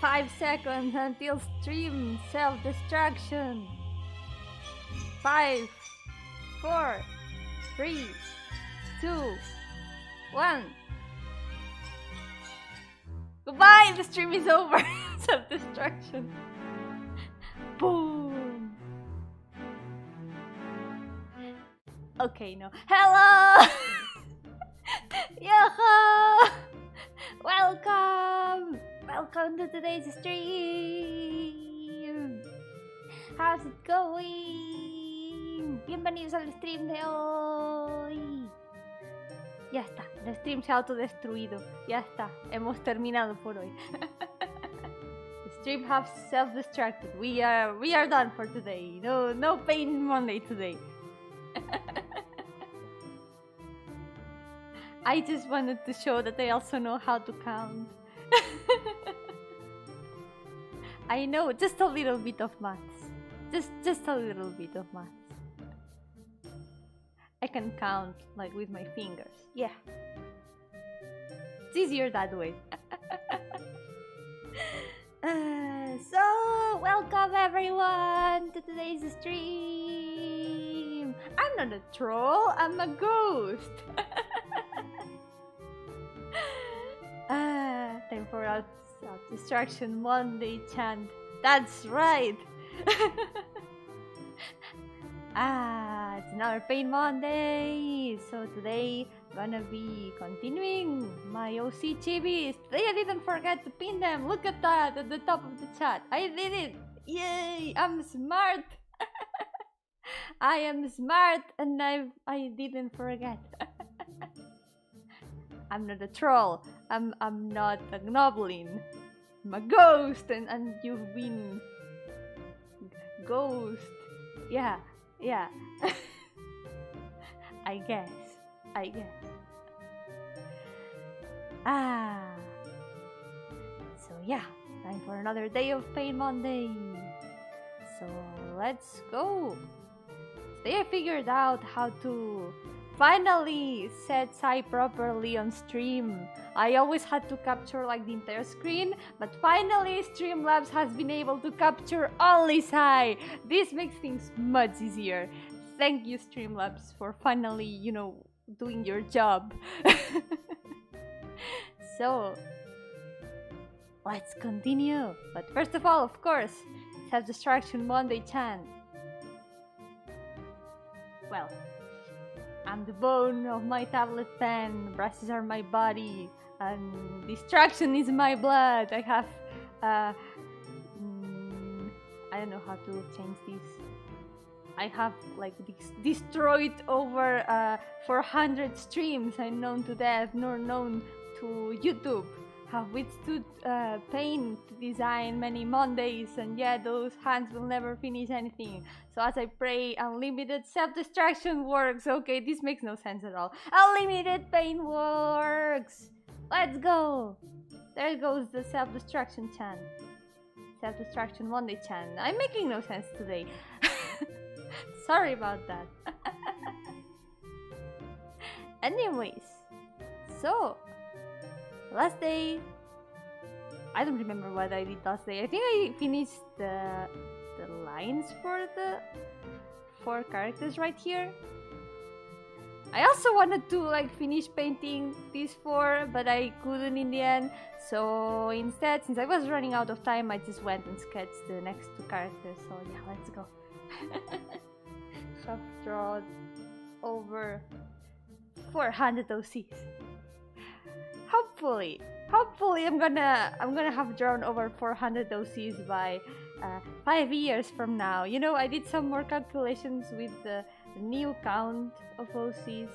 5 seconds until stream self-destruction. 5, 4, 3, 2, 1. Goodbye! The stream is over. Self-destruction. Boom. Okay, no. Hello! Yo-hooo! Welcome! Welcome to today's stream. How's it going? Bienvenidos al stream de hoy. Ya está, el stream se ha autodestruido. Ya está, hemos terminado por hoy. The stream has self-destructed. We are done for today. No pain Monday today. I just wanted to show that I also know how to count. I know just a little bit of maths. Just a little bit of maths. I can count like with my fingers. Yeah. It's easier that way. So, welcome everyone to today's stream. I'm not a troll, I'm a ghost. Time for our self-destruction Monday chant. That's right. It's another Pain Monday. So today gonna be continuing my OC chibis. Today I didn't forget to pin them. Look at that at the top of the chat. I did it. Yay! I'm smart. I am smart and I didn't forget. I'm not a troll. I'm not a goblin. I'm a ghost and you've been ghost. Yeah. I guess. So yeah, time for another day of Pain Monday. So let's go. Today I figured out how to finally set Sai properly on stream. I always had to capture like the entire screen, but finally Streamlabs has been able to capture only Sai. This makes things much easier. Thank you Streamlabs for finally, doing your job. So, let's continue. But first of all, of course, self-destruction Monday chant. Well, I'm the bone of my tablet pen, brushes are my body, and destruction is my blood. I have, I don't know how to change this. I have like destroyed over 400 streams. I'm known to death, nor known to YouTube. Have withstood pain to design many Mondays, and yeah, those hands will never finish anything. So as I pray, unlimited self-destruction works. Okay, this makes no sense at all. Unlimited pain works. Let's go. There goes the self-destruction chant. Self-destruction Monday chant. I'm making no sense today. Sorry about that. Anyways, so last day, I don't remember what I did last day. I think I finished the lines for the 4 characters right here. I also wanted to like finish painting these 4, but I couldn't in the end. So instead, since I was running out of time, I just went and sketched the next 2 characters. So yeah, let's go. I've drawn over 400 OCs. Hopefully I'm gonna have drawn over 400 OCs by 5 years from now. I did some more calculations with the new count of OCs,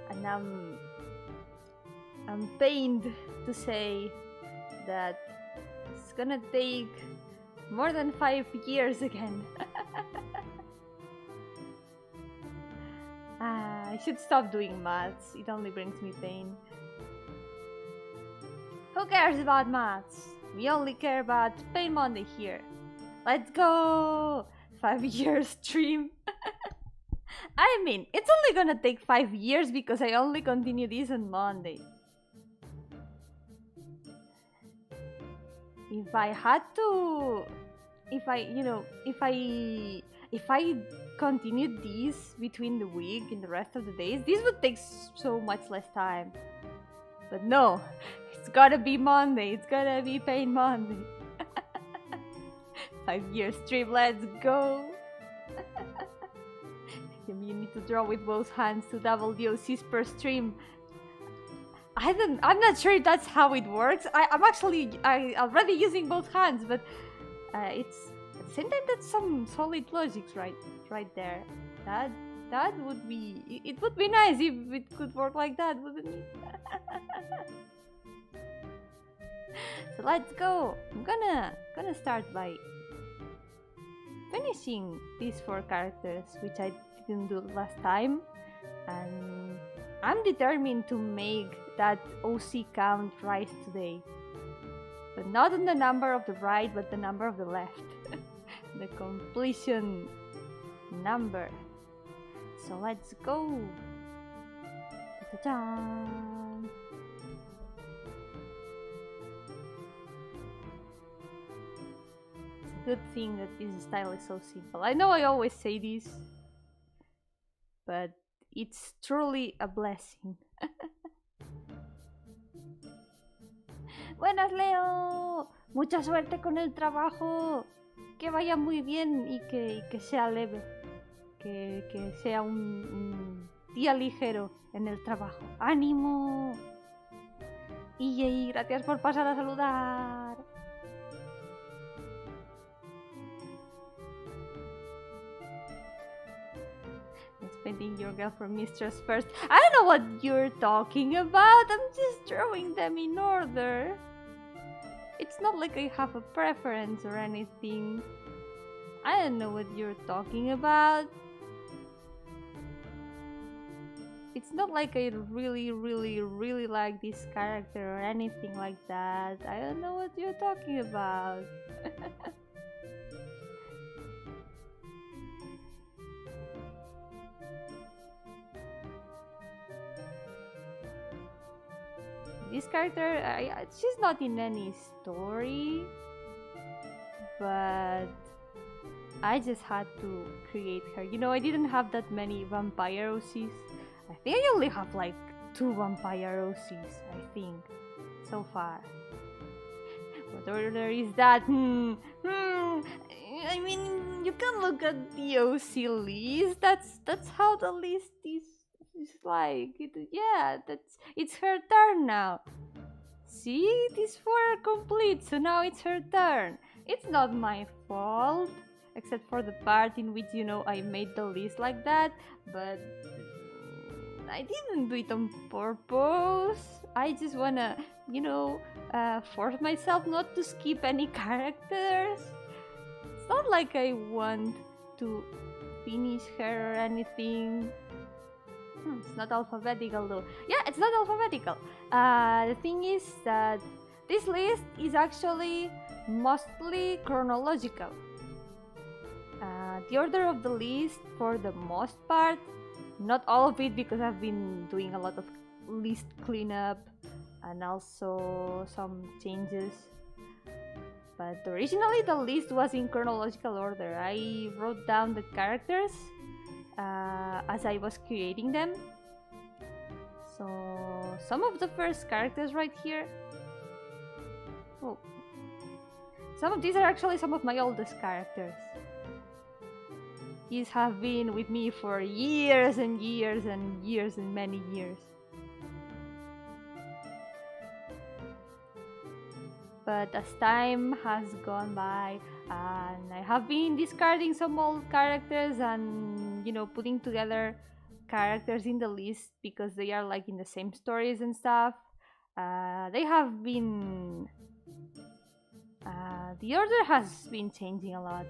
and I'm pained to say that it's gonna take more than 5 years again. I should stop doing maths. It only brings me pain. Who cares about maths? We only care about Pain Monday here. Let's go! 5-year stream. I mean, it's only gonna take 5 years because I only continue this on Monday. if I had to, if I continued this between the week and the rest of the days, this would take so much less time. But no, it's gotta be Monday. It's gotta be paid Monday. 5-year stream, let's go. You need to draw with both hands to double the OCs per stream. I'm not sure if that's how it works. I'm already using both hands, but it's at the same time that's some solid logics right there. That would be, it would be nice if it could work like that, wouldn't it? So let's go. I'm gonna start by finishing these 4 characters, which I didn't do last time, and I'm determined to make that OC count rise today. But not on the number of the right, but the number of the left. The completion number. So let's go. Ta-da-da. It's a good thing that this style is so simple. I know I always say this, but it's truly a blessing. Buenas, Leo. Mucha suerte con el trabajo. Que vaya muy bien y que sea leve. Que sea un día ligero en el trabajo. ¡Ánimo! Y gracias por pasar a saludar. Expecting your girlfriend mistress first. I don't know what you're talking about. I'm just drawing them in order. It's not like I have a preference or anything. I don't know what you're talking about. It's not like I really like this character or anything like that. I don't know what you're talking about. This character, she's not in any story, but I just had to create her. You know, I didn't have that many vampire OCs. I think I only have like 2 vampire OCs, I think, so far. What order is that? I mean, you can look at the OC list. That's how the list is like. It's her turn now. See, these 4 are complete, so now it's her turn. It's not my fault, except for the part in which, you know, I made the list like that, but I didn't do it on purpose. I just wanna, you know, force myself not to skip any characters. It's not like I want to finish her or anything. It's not alphabetical though. Yeah, it's not alphabetical. The thing is that this list is actually mostly chronological. The order of the list, for the most part, not all of it, because I've been doing a lot of list cleanup and also some changes. But originally the list was in chronological order. I wrote down the characters as I was creating them. So some of the first characters right here, oh, some of these are actually some of my oldest characters. These have been with me for years and years and years and many years. But as time has gone by and I have been discarding some old characters and, you know, putting together characters in the list because they are like in the same stories and stuff, they have been... the order has been changing a lot.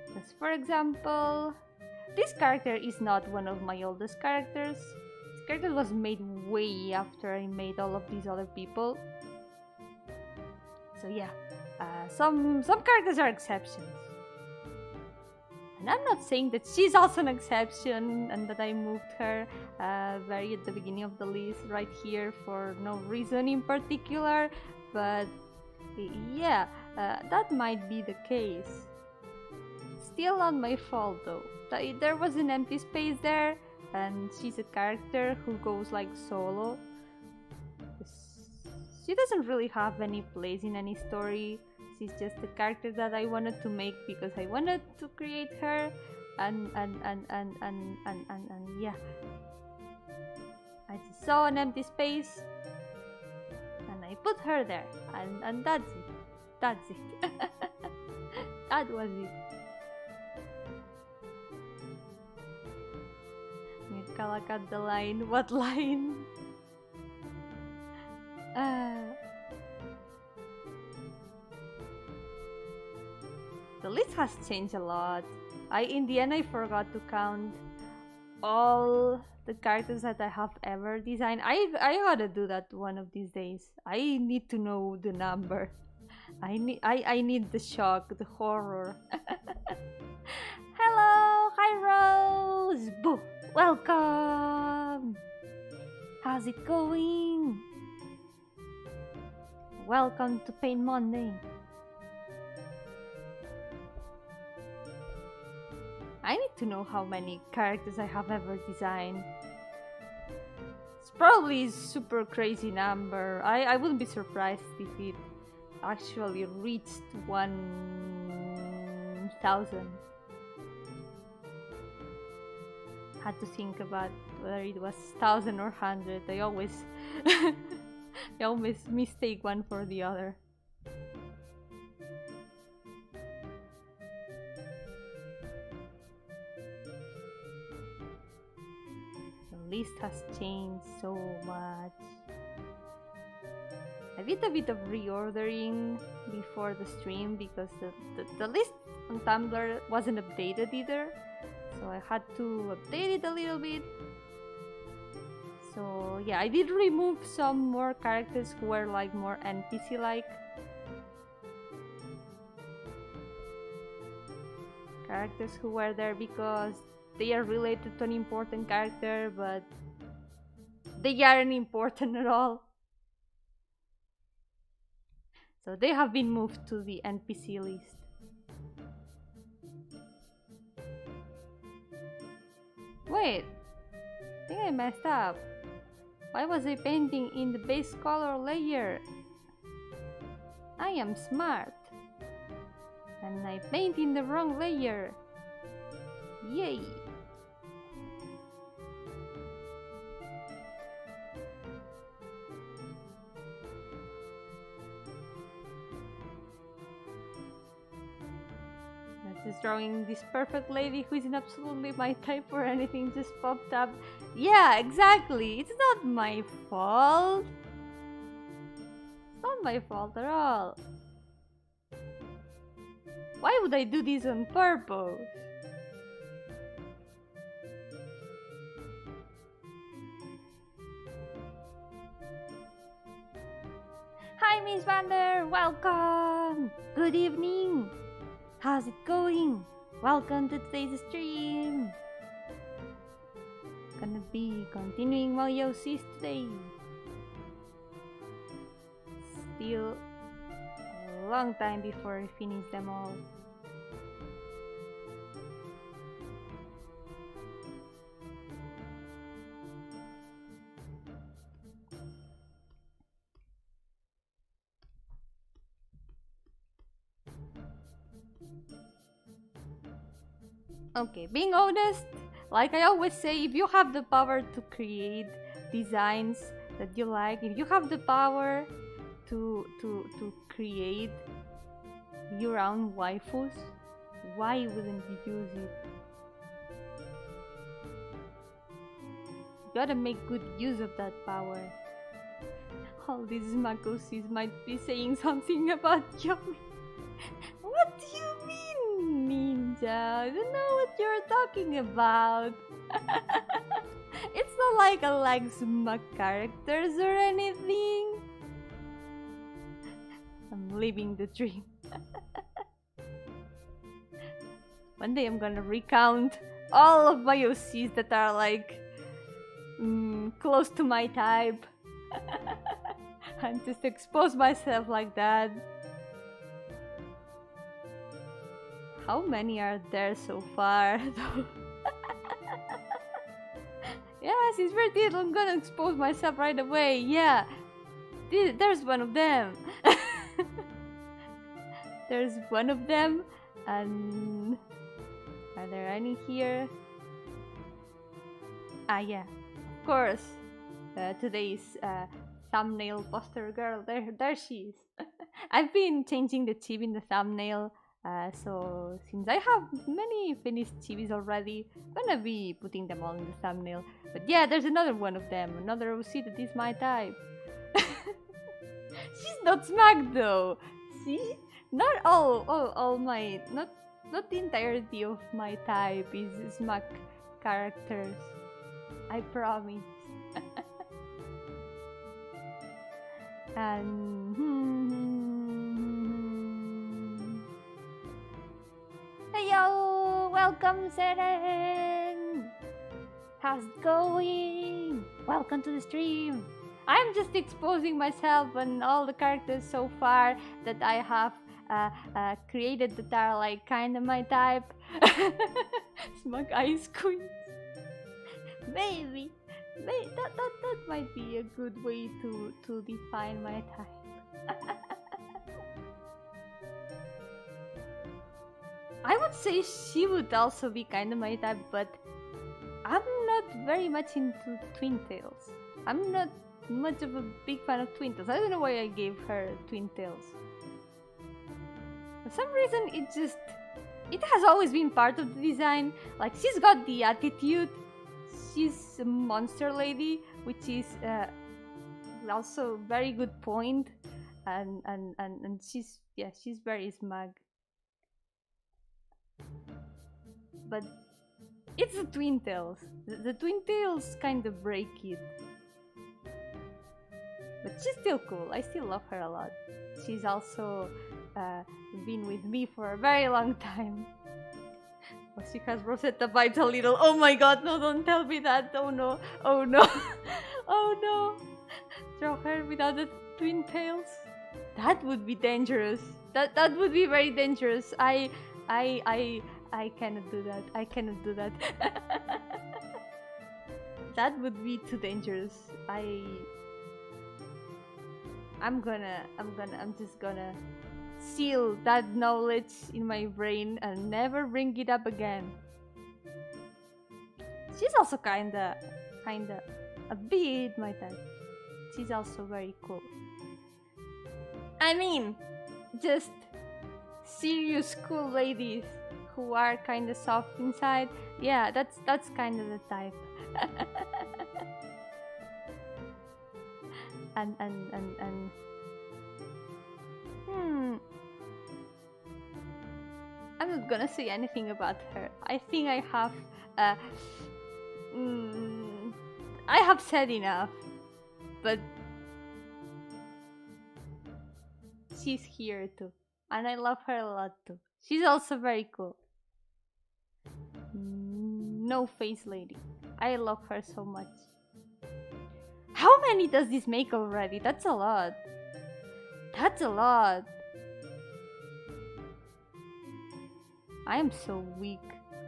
Because, for example, this character is not one of my oldest characters. This character was made way after I made all of these other people. So yeah, some characters are exceptions. And I'm not saying that she's also an exception and that I moved her very at the beginning of the list right here for no reason in particular, but Yeah, that might be the case. Still not my fault though. There was an empty space there, and she's a character who goes like solo. She doesn't really have any place in any story. She's just a character that I wanted to make because I wanted to create her, and yeah. I just saw an empty space and I put her there, and that's it. That's it. That was it. You gotta cut the line. What line? The list has changed a lot. In the end I forgot to count all the characters that I have ever designed. I gotta do that one of these days. I need to know the number. I need the shock, the horror. Hello, hi Rose. Boo. Welcome. How's it going? Welcome to Paint Monday. I need to know how many characters I have ever designed. It's probably a super crazy number. I wouldn't be surprised if it actually reached 1,000. Had to think about whether it was 1,000 or 100. I always mistake one for the other. List has changed so much. I did a bit of reordering before the stream because the list on Tumblr wasn't updated either, so I had to update it a little bit. So yeah, I did remove some more characters who were like more NPC-like. Characters who were there because they are related to an important character, but they aren't important at all. So they have been moved to the NPC list. Wait, I think I messed up. Why was I painting in the base color layer? I am smart. And I paint in the wrong layer. Yay! Just drawing this perfect lady who isn't absolutely my type or anything just popped up. Yeah, exactly. It's not my fault. It's not my fault at all. Why would I do this on purpose? Hi, Miss Vander. Welcome. Good evening. How's it going? Welcome to today's stream. Gonna be continuing my Yo-hoos today. Still a long time before I finish them all. Okay, being honest, like I always say, if you have the power to create designs that you like, if you have the power to create your own waifus, why wouldn't you use it? You gotta make good use of that power. All these makosis might be saying something about Yomi. What do you mean, Ninja? I don't know what you're talking about. It's not like I like Smack characters or anything. I'm living the dream. One day I'm gonna recount all of my OCs that are like close to my type and just expose myself like that. How many are there so far? Yes, it's pretty. I'm gonna expose myself right away. Yeah, there's one of them. There's one of them. And are there any here? Ah, yeah, of course. Today's thumbnail poster girl. There she is. I've been changing the chip in the thumbnail. So since I have many finished chibis already, I'm gonna be putting them all in the thumbnail. But yeah, there's another one of them, another OC that is my type. She's not smug though. See, not all my not the entirety of my type is smug characters. I promise. And hey yo, welcome Seren! How's it going? Welcome to the stream! I'm just exposing myself and all the characters so far that I have created that are like kinda my type. Smug ice queens. Maybe that might be a good way to define my type. I would say she would also be kind of my type, but I'm not very much into twin tails. I'm not much of a big fan of twin tails. I don't know why I gave her twin tails. For some reason, it has always been part of the design. Like, she's got the attitude. She's a monster lady, which is also a very good point. And she's very smug. But it's the twin tails. The twin tails kind of break it. But she's still cool. I still love her a lot. She's also been with me for a very long time. Oh, she has Rosetta vibes a little. Oh my god, no, don't tell me that. Oh no, oh no, oh no. Draw her without the twin tails. That would be dangerous. That would be very dangerous. I cannot do that. I cannot do that. That would be too dangerous. I'm just gonna seal that knowledge in my brain and never bring it up again. She's also kinda a bit my type. She's also very cool. I mean, just serious cool ladies who are kinda soft inside. Yeah, that's kinda the type. and I'm not gonna say anything about her. I think I have said enough, but she's here too, and I love her a lot too. She's also very cool. No face lady. I love her so much. How many does this make already? That's a lot. That's a lot. I am so weak.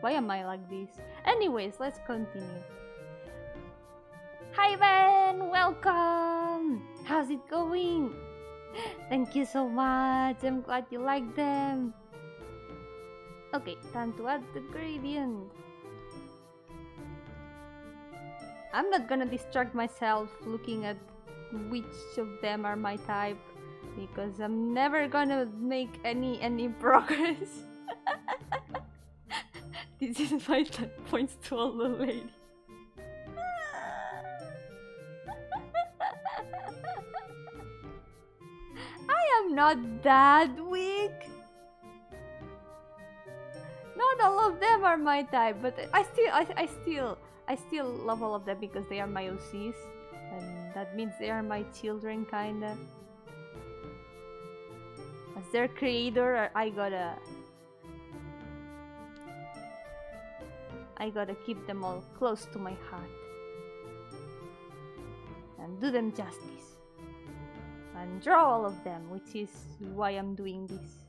Why am I like this? Anyways, let's continue. Hi Ben! Welcome! How's it going? Thank you so much. I'm glad you like them. Okay, time to add the gradient. I'm not gonna distract myself looking at which of them are my type, because I'm never gonna make any progress. This is my type, points to all the ladies. I am not that weak. Not all of them are my type, but I still love all of them because they are my OCs, and that means they are my children, kinda. As their creator, I gotta keep them all close to my heart and do them justice and draw all of them, which is why I'm doing this.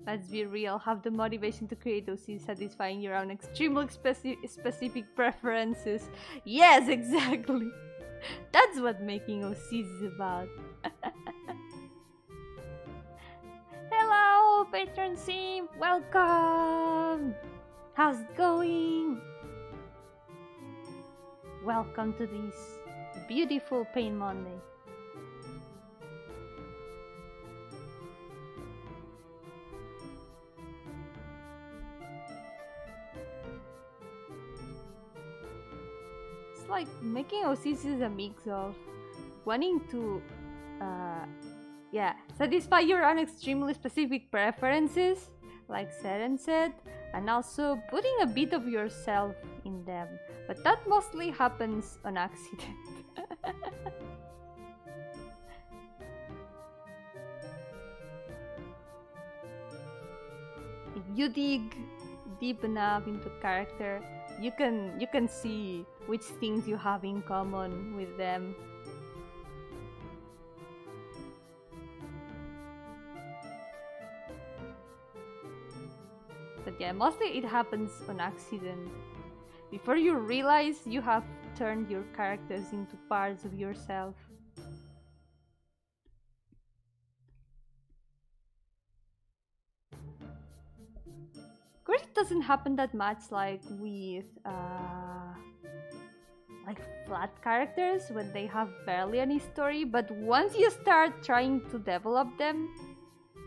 Let's be real, have the motivation to create those is satisfying your own extremely specific preferences. Yes, exactly. That's what making OCs is about. Hello, patron sim, welcome. How's it going? Welcome to this beautiful Pain Monday. It's like making OCs is a mix of wanting to satisfy your own extremely specific preferences, like Seren said, and also putting a bit of yourself in them. But that mostly happens on accident. If you dig deep enough into character, you can see which things you have in common with them. But yeah, mostly it happens on accident. Before you realize you have turned your characters into parts of yourself. Of course, it doesn't happen that much like with like flat characters when they have barely any story, but once you start trying to develop them,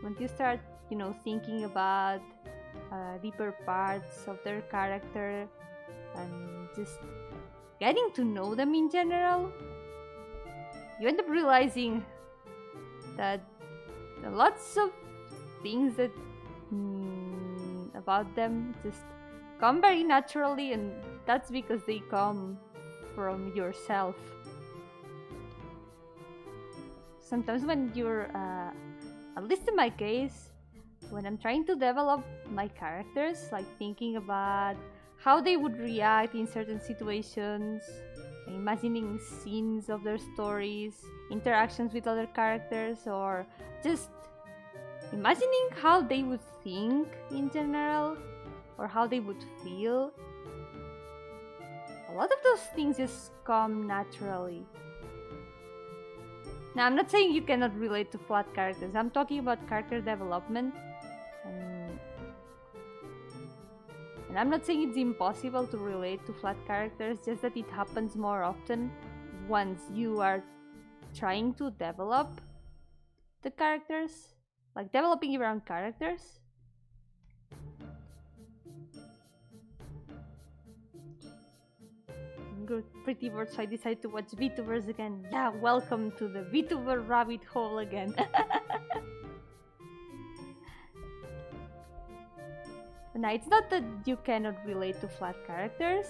once you start, you know, thinking about deeper parts of their character and just getting to know them in general, you end up realizing that lots of things that about them just come very naturally, and that's because they come from yourself. Sometimes when you're, at least in my case, when I'm trying to develop my characters, like thinking about how they would react in certain situations, imagining scenes of their stories, interactions with other characters, or just imagining how they would think in general, or how they would feel, a lot of those things just come naturally. Now, I'm not saying you cannot relate to flat characters, I'm talking about character development. And I'm not saying it's impossible to relate to flat characters, just that it happens more often once you are trying to develop the characters, like developing your own characters. Good, pretty words, so I decided to watch VTubers again. Yeah, welcome to the VTuber rabbit hole again. Now, it's not that you cannot relate to flat characters.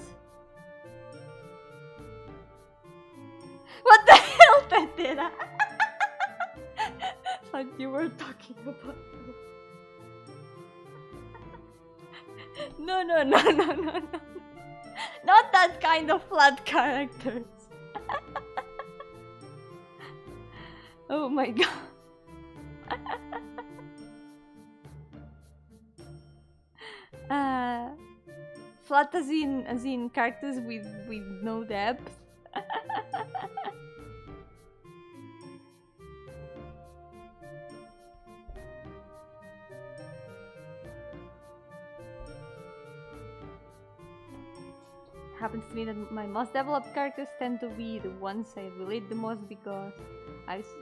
What the hell, Tetera? Like you were talking about. No. Not that kind of flat characters. Oh my god. Flat as in characters with no depth. Happens to me that my most developed characters tend to be the ones I relate the most because I just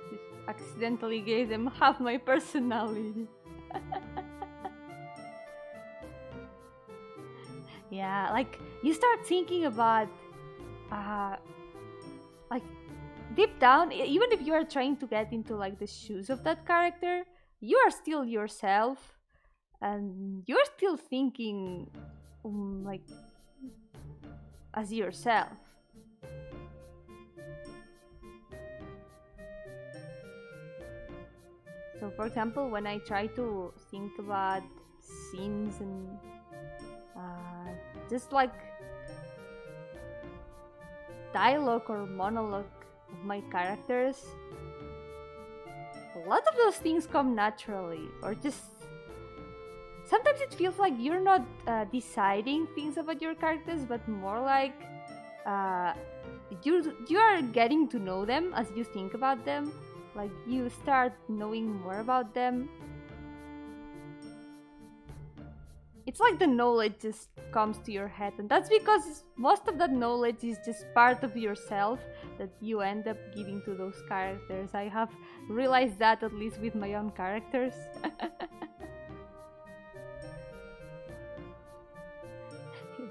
accidentally gave them half my personality. Yeah, like you start thinking about like deep down, even if you are trying to get into like the shoes of that character, you are still yourself and you're still thinking like as yourself. So for example, when I try to think about scenes and just like dialogue or monologue of my characters, lot of those things come naturally, or just sometimes it feels like you're not deciding things about your characters, but more like you are getting to know them as you think about them. Like you start knowing more about them. It's like the knowledge just comes to your head, and that's because most of that knowledge is just part of yourself that you end up giving to those characters. I have realized that, at least with my own characters.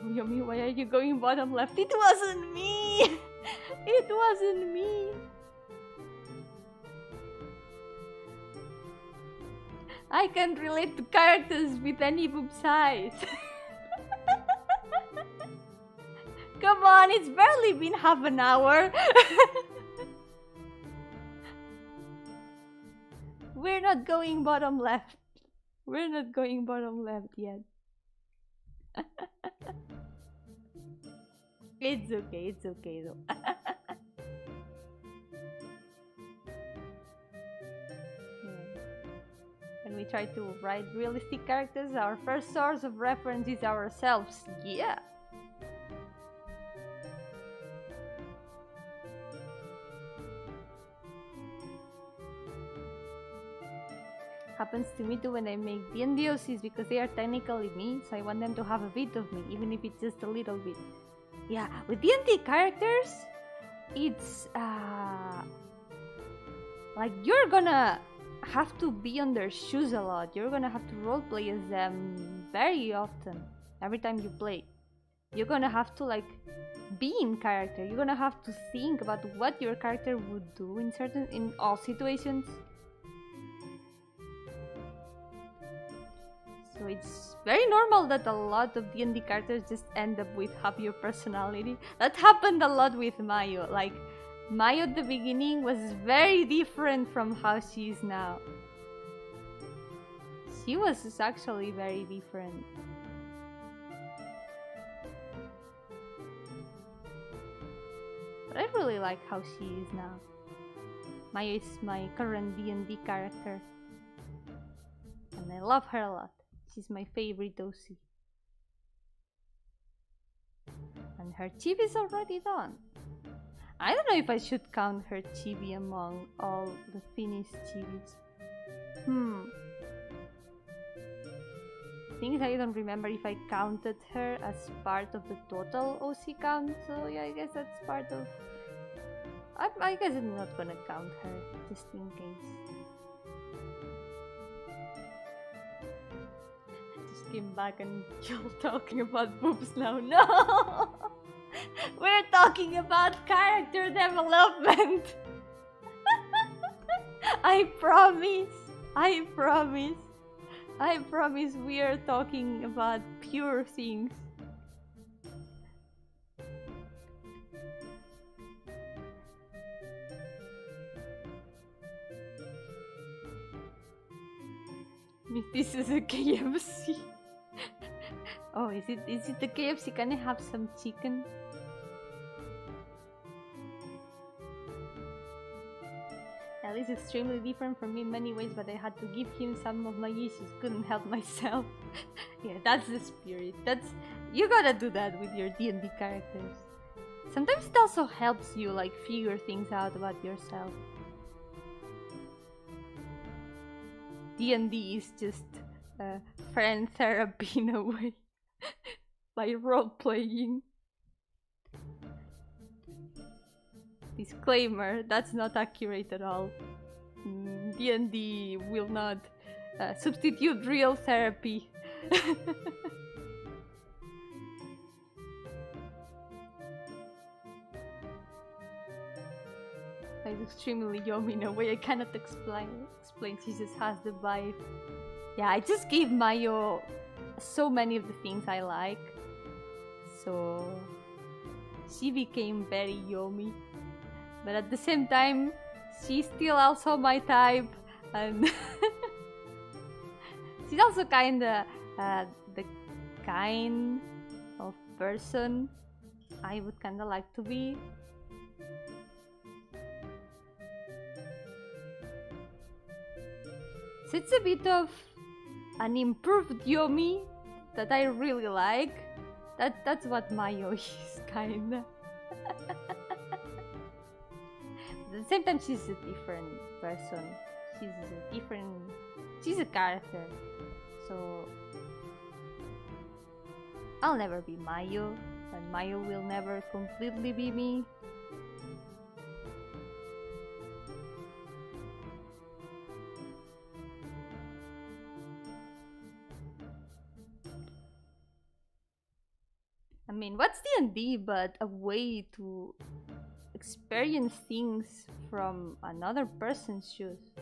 Yomi, why are you going bottom left? It wasn't me! It wasn't me! I can relate to characters with any boob size. Come on, it's barely been half an hour. We're not going bottom left. We're not going bottom left yet. It's okay though. When we try to write realistic characters, our first source of reference is ourselves. Yeah. Happens to me too when I make D&D OCs, because they are technically me, so I want them to have a bit of me, even if it's just a little bit. Yeah, with D&D characters, it's like you're gonna have to be on their shoes a lot. You're gonna have to roleplay as them very often. Every time you play, you're gonna have to like be in character. You're gonna have to think about what your character would do in all situations. So it's very normal that a lot of D&D characters just end up with half your personality. That happened a lot with Mayo. Like, Mayo at the beginning was very different from how she is now. She was actually very different. But I really like how she is now. Mayo is my current D&D character. And I love her a lot. She's my favorite OC. And her chibi is already done. I don't know if I should count her chibi among all the finished chibis. Thing is, I don't remember if I counted her as part of the total OC count, so yeah, I guess that's part of... I guess I'm not gonna count her, just in case. Came back and you're talking about boobs now. No! We're talking about character development. I promise we are talking about pure things. This is a KFC. Oh, is it the KFC? Can I have some chicken? Ellie is extremely different from me in many ways, but I had to give him some of my issues. Couldn't help myself. Yeah, that's the spirit. You gotta do that with your D&D characters. Sometimes it also helps you like figure things out about yourself. D&D is just friend therapy in a way. By role-playing. Disclaimer, that's not accurate at all. D&D will not substitute real therapy. It's extremely Yomi in a way I cannot explain. She just has the vibe. Yeah, I just gave Mayo so many of the things I like, so she became very Yomi, but at the same time she's still also my type, and she's also kinda the kind of person I would kinda like to be. it's a bit of an improved Yomi that I really like. That's what Mayo is, kinda. At the same time, she's a different person. She's a character. So I'll never be Mayo, and Mayo will never completely be me. I mean, what's D&D but a way to experience things from another person's shoes?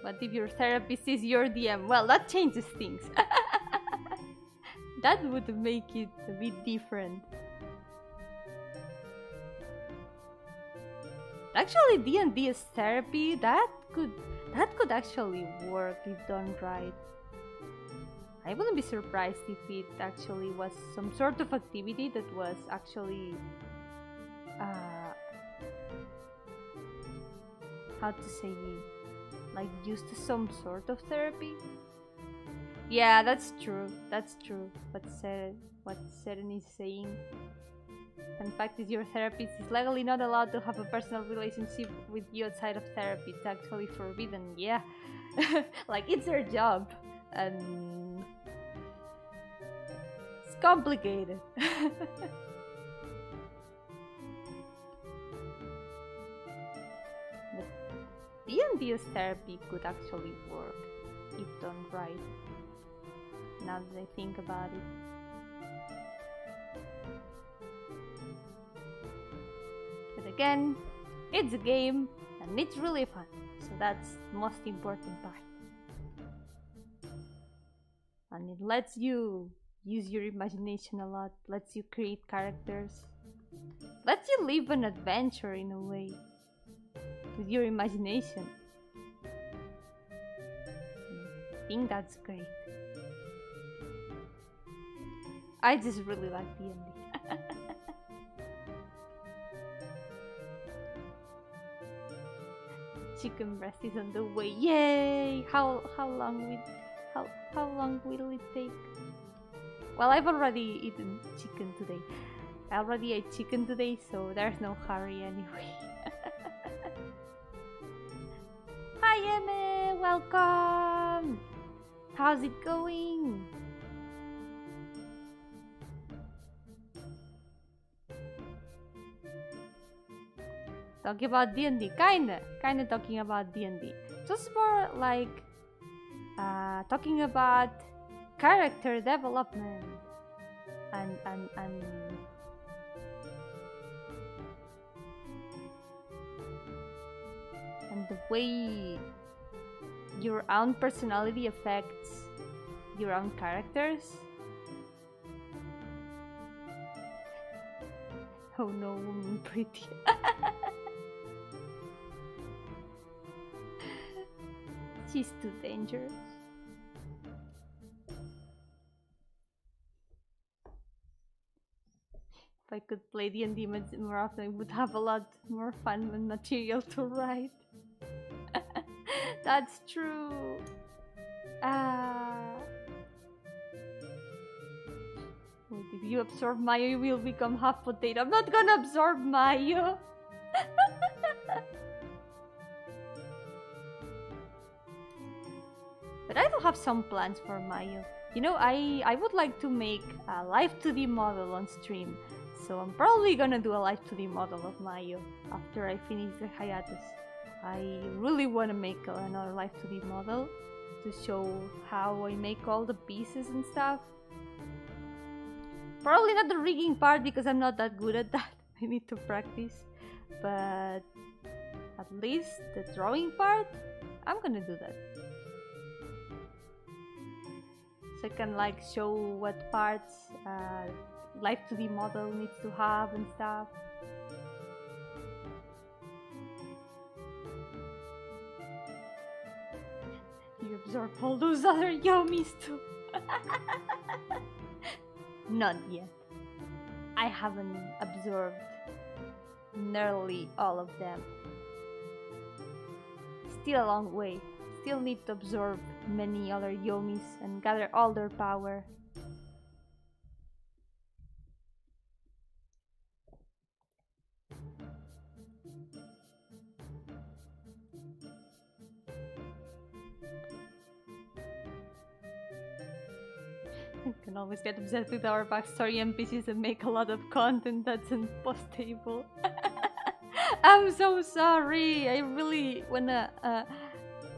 What if your therapist is your DM? Well, that changes things. That would make it a bit different. Actually, D&D as therapy, that could actually work if done right. I wouldn't be surprised if it actually was some sort of activity that was actually how to say it, like used as some sort of therapy. Yeah, that's true. What Seren is saying. In fact, is your therapist is legally not allowed to have a personal relationship with you outside of therapy. It's actually forbidden. Yeah, like it's their job, and it's complicated. But D&D as therapy could actually work if done right. Now that I think about it. But again, it's a game and it's really fun, so that's the most important part. And it lets you use your imagination a lot, lets you create characters, lets you live an adventure in a way with your imagination. I think that's great. I just really like D&D. Chicken breast is on the way. Yay! How long will it take? Well, I've already eaten chicken today. I already ate chicken today, so there's no hurry anyway. Hi Emme, welcome! How's it going? Talking about D&D, kinda talking about D&D. Just more like talking about character development and the way your own personality affects your own characters. Oh no, woman pretty. She's too dangerous. If I could play D&D more often, I would have a lot more fun and material to write. That's true. Wait, if you absorb Mayo, you will become half potato. I'm not gonna absorb Mayo. But I do have some plans for Mayo. You know, I would like to make a live 2D model on stream. So I'm probably gonna do a live 2D model of Mayo after I finish the hiatus. I really want to make another live 2D model to show how I make all the pieces and stuff. Probably not the rigging part because I'm not that good at that. I need to practice. But at least the drawing part, I'm gonna do that. So I can like show what parts live 2D model needs to have and stuff. You absorb all those other Yomis too. Not yet. I haven't absorbed nearly all of them. still a long way. Still need to absorb many other yomis and gather all their power. We can always get upset with our backstory NPCs and make a lot of content that's unpostable. I'm so sorry. I really wanna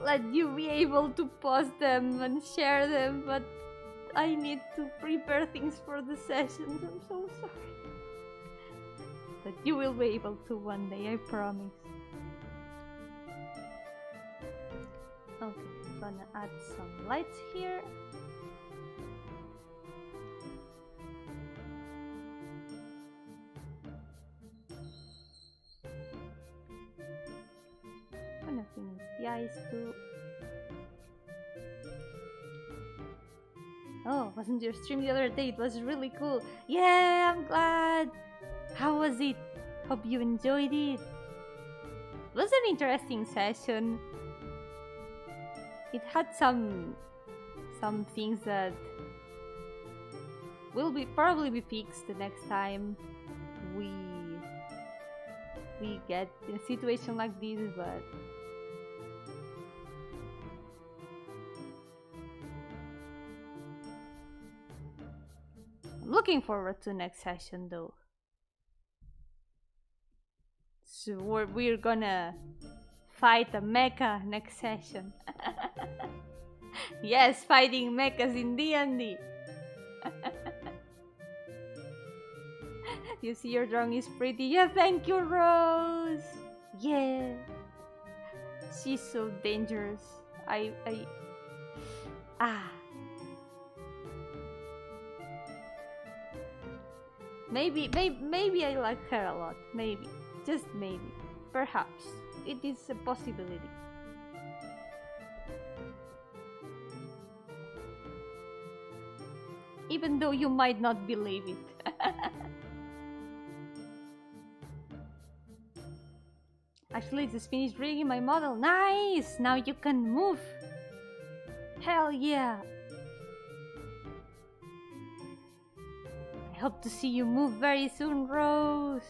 let you be able to post them and share them, but I need to prepare things for the sessions. I'm so sorry. But you will be able to one day, I promise. Okay, I'm gonna add some lights here. I'm gonna finish the eyes too. Oh, wasn't your stream the other day? It was really cool. Yeah, I'm glad. How was it? Hope you enjoyed it. It was an interesting session. It had some things that will probably be fixed the next time we get in a situation like this, but I'm looking forward to next session though. So we're gonna fight a mecha next session. Yes, fighting mechas in D&D. You see your drawing is pretty. Yeah, thank you, Rose. Yeah. She's so dangerous. Maybe I like her a lot. Maybe. Just maybe. Perhaps. It is a possibility. Even though you might not believe it. Actually, just finished rigging my model. Nice! Now you can move. Hell yeah! I hope to see you move very soon, Rose.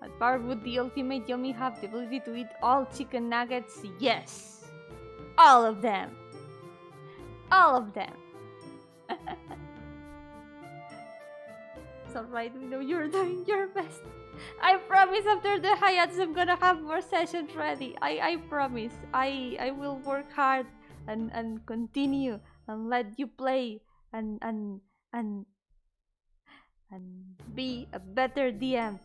What power would the ultimate Yomi have? The ability to eat all chicken nuggets? Yes! All of them! All of them! It's alright, we know you're doing your best. I promise after the hiatus I'm gonna have more sessions ready. I promise. I will work hard and continue and let you play and be a better DM.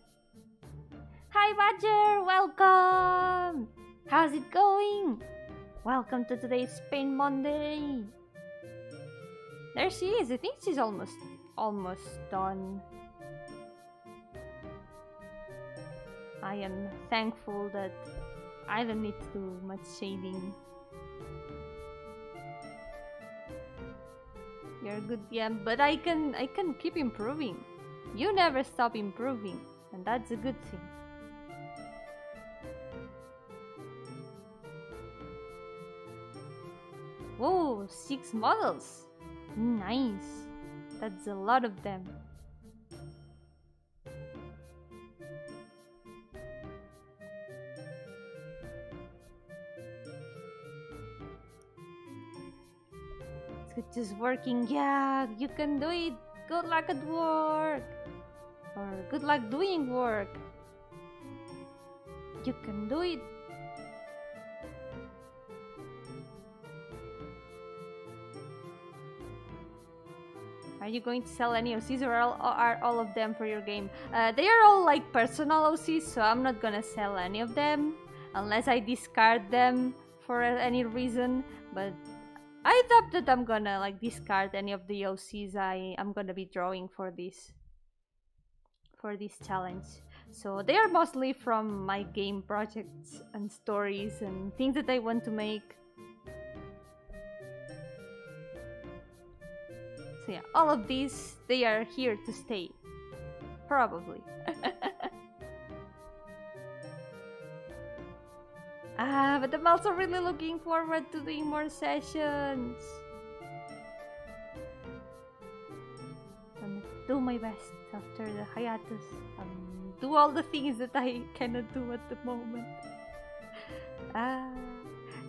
Hi Badger, welcome! How's it going? Welcome to today's Spain Monday. There she is. I think she's almost done. I am thankful that I don't need to do much shading. You're good, yeah, but I can keep improving. You never stop improving, and that's a good thing. Whoa, 6 models. Nice. That's a lot of them. It's just working. Yeah, you can do it. Good luck at work. Or good luck doing work. You can do it. Are you going to sell any OCs or are all of them for your game? They are all like personal OCs, so I'm not gonna sell any of them unless I discard them for any reason. But I thought that I'm gonna like discard any of the OCs I'm gonna be drawing for this challenge. So they are mostly from my game projects and stories and things that I want to make. So yeah, all of these, they are here to stay. Probably. But I'm also really looking forward to doing more sessions. I'm gonna do my best after the hiatus. Do all the things that I cannot do at the moment.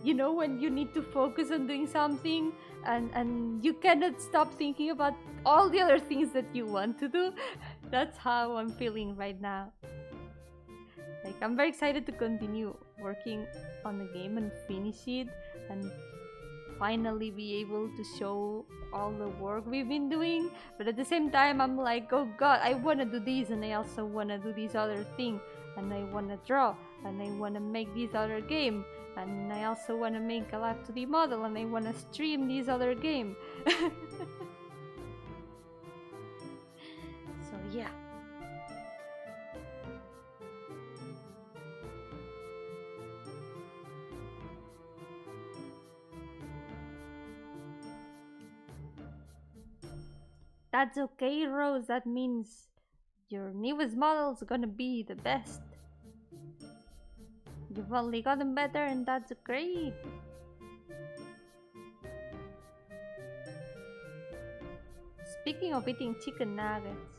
You know, when you need to focus on doing something and you cannot stop thinking about all the other things that you want to do. That's how I'm feeling right now. Like, I'm very excited to continue working on the game and finish it and finally be able to show all the work we've been doing. But at the same time, I'm like, oh god, I want to do this and I also want to do this other thing, and I want to draw and I want to make this other game, and I also want to make a live 2D model, and I want to stream this other game. So yeah. That's okay, Rose. That means your newest model's gonna be the best. You've only gotten better, and that's great. Speaking of eating chicken nuggets,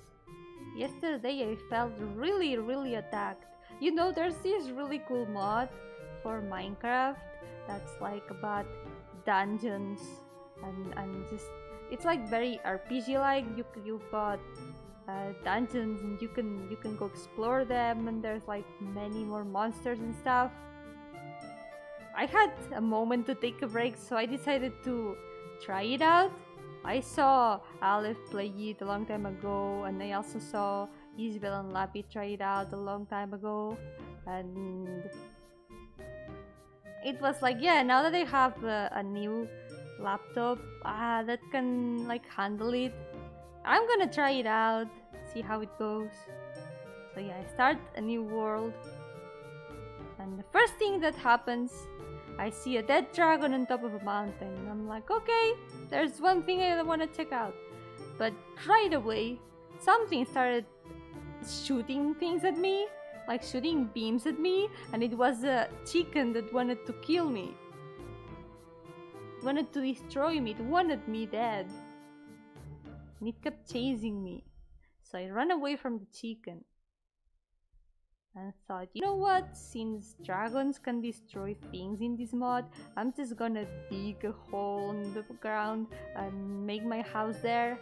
yesterday I felt really attacked. You know, there's this really cool mod for Minecraft that's like about dungeons and just, it's like very RPG like. You've got dungeons and you can go explore them, and there's like many more monsters and stuff. I had a moment to take a break, so I decided to try it out. I saw Aleph play it a long time ago, and I also saw Isabel and Lappy try it out a long time ago, and it was like, yeah, now that I have a new laptop that can like handle it, I'm gonna try it out, see how it goes. So yeah, I start a new world, and the first thing that happens, I see a dead dragon on top of a mountain. I'm like, okay, there's one thing I want to check out. But right away, something started shooting things at me, like shooting beams at me, and it was a chicken that wanted to kill me. It wanted to destroy me, it wanted me dead. And it kept chasing me. So I ran away from the chicken. And thought, you know what, since dragons can destroy things in this mod, I'm just gonna dig a hole in the ground and make my house there,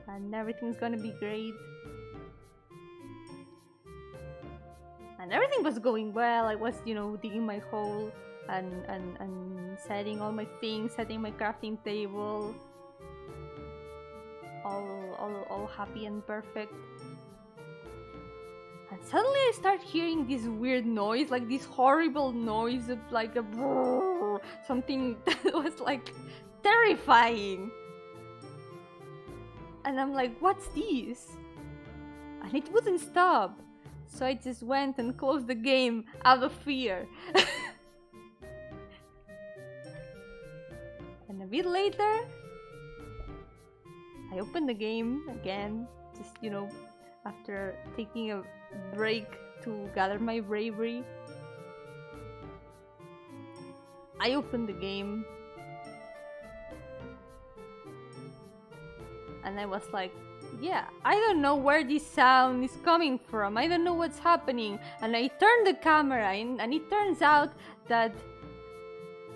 and everything's gonna be great. And everything was going well. I was, you know, digging my hole and setting all my things, setting my crafting table, all happy and perfect. And suddenly I start hearing this weird noise, like this horrible noise of like a brrr, something that was like terrifying. And I'm like, what's this? And it wouldn't stop. So I just went and closed the game out of fear. And a bit later, I opened the game again, just, you know, after taking a break to gather my bravery. I opened the game and I was like, yeah, I don't know where this sound is coming from, I don't know what's happening. And I turned the camera in, and it turns out that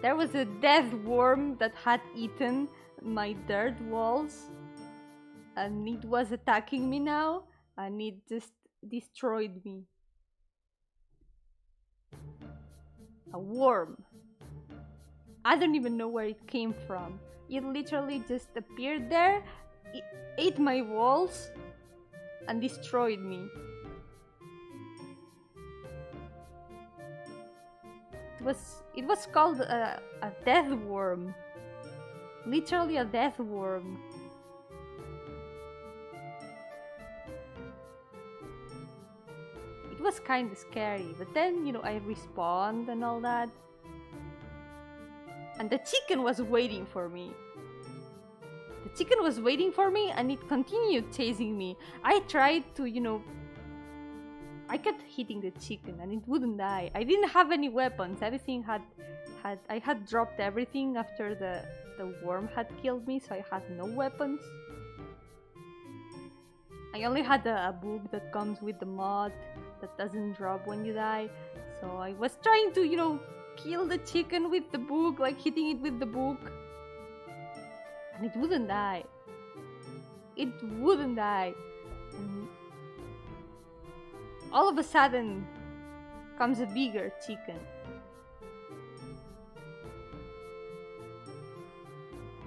there was a death worm that had eaten my dirt walls, and it was attacking me now, and it just destroyed me. A worm. I don't even know where it came from. It literally just appeared there, it ate my walls, and destroyed me. It was called a death worm. Literally a death worm. It was kind of scary, but then, you know, I respawned and all that. And the chicken was waiting for me. The chicken was waiting for me, and it continued chasing me. I tried to, you know, I kept hitting the chicken and it wouldn't die. I didn't have any weapons. Everything I had dropped everything after the worm had killed me, so I had no weapons. I only had a book that comes with the mod that doesn't drop when you die. So I was trying to, you know, kill the chicken with the book, like hitting it with the book. And it wouldn't die. It wouldn't die. And all of a sudden comes a bigger chicken.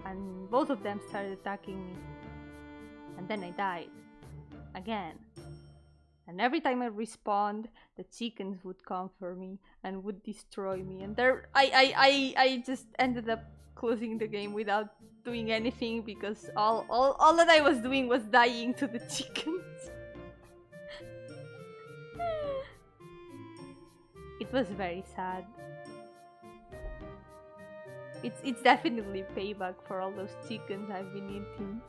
And both of them started attacking me. And then I died. Again. And every time I respawned, the chickens would come for me and would destroy me. And there, I just ended up closing the game without doing anything because all that I was doing was dying to the chickens. It was very sad. It's definitely payback for all those chickens I've been eating.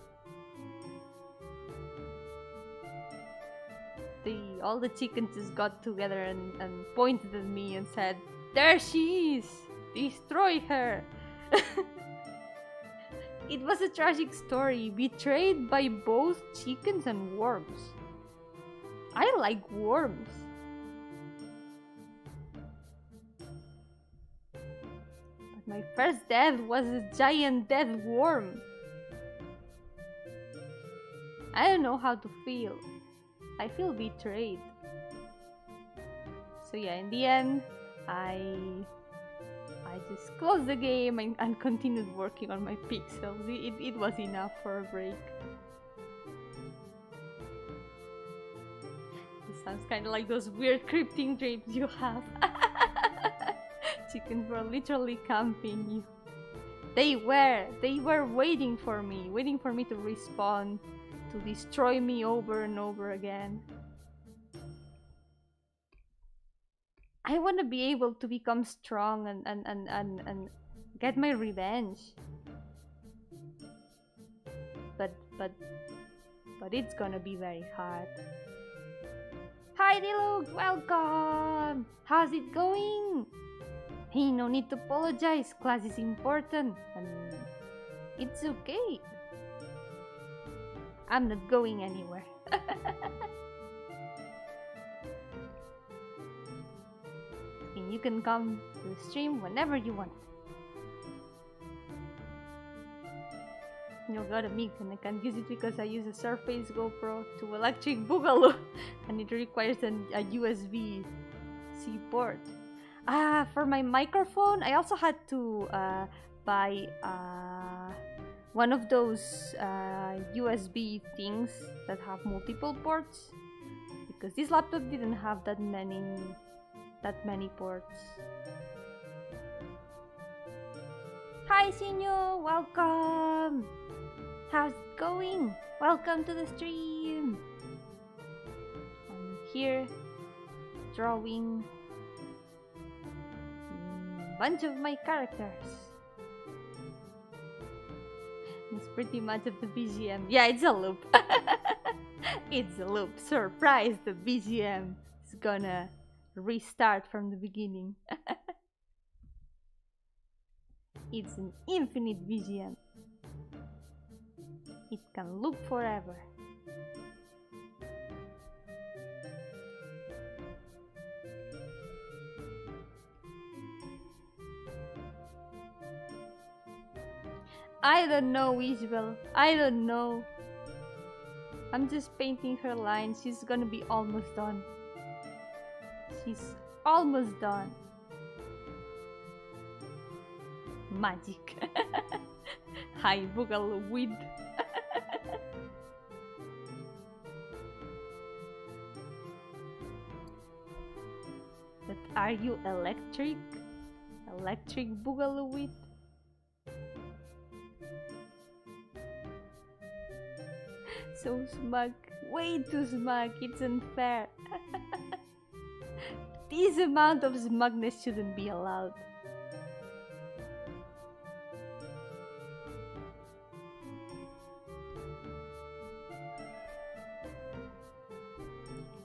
All the chickens just got together and pointed at me and said, "There she is! Destroy her!" It was a tragic story, betrayed by both chickens and worms. I like worms. But my first death was a giant death worm. I don't know how to feel. I feel betrayed. So yeah, in the end, I just closed the game and continued working on my pixels. It was enough for a break. It sounds kind of like those weird cryptic dreams you have. Chickens were literally camping you. They were waiting for me to respawn, to destroy me over and over again. I want to be able to become strong and get my revenge. But it's gonna be very hard. Hi Deluxe, welcome! How's it going? Hey, no need to apologize, class is important and it's okay. I'm not going anywhere. And you can come to the stream whenever you want. You got a mic and I can't use it because I use a Surface GoPro to electric boogaloo and it requires a USB-C port. For my microphone, I also had to buy one of those USB things that have multiple ports because this laptop didn't have that many ports. Hi Sinyo, welcome! How's it going? Welcome to the stream! I'm here drawing a bunch of my characters. It's pretty much of the BGM. Yeah, it's a loop. It's a loop. Surprise, the BGM is gonna restart from the beginning. It's an infinite BGM. It can loop forever. I don't know, Isabel. I don't know. I'm just painting her line. She's gonna be almost done. She's almost done. Magic. Hi, Boogaloo Weed. But are you electric? Electric Boogaloo Weed? So smug. Way too smug. It's unfair. This amount of smugness shouldn't be allowed.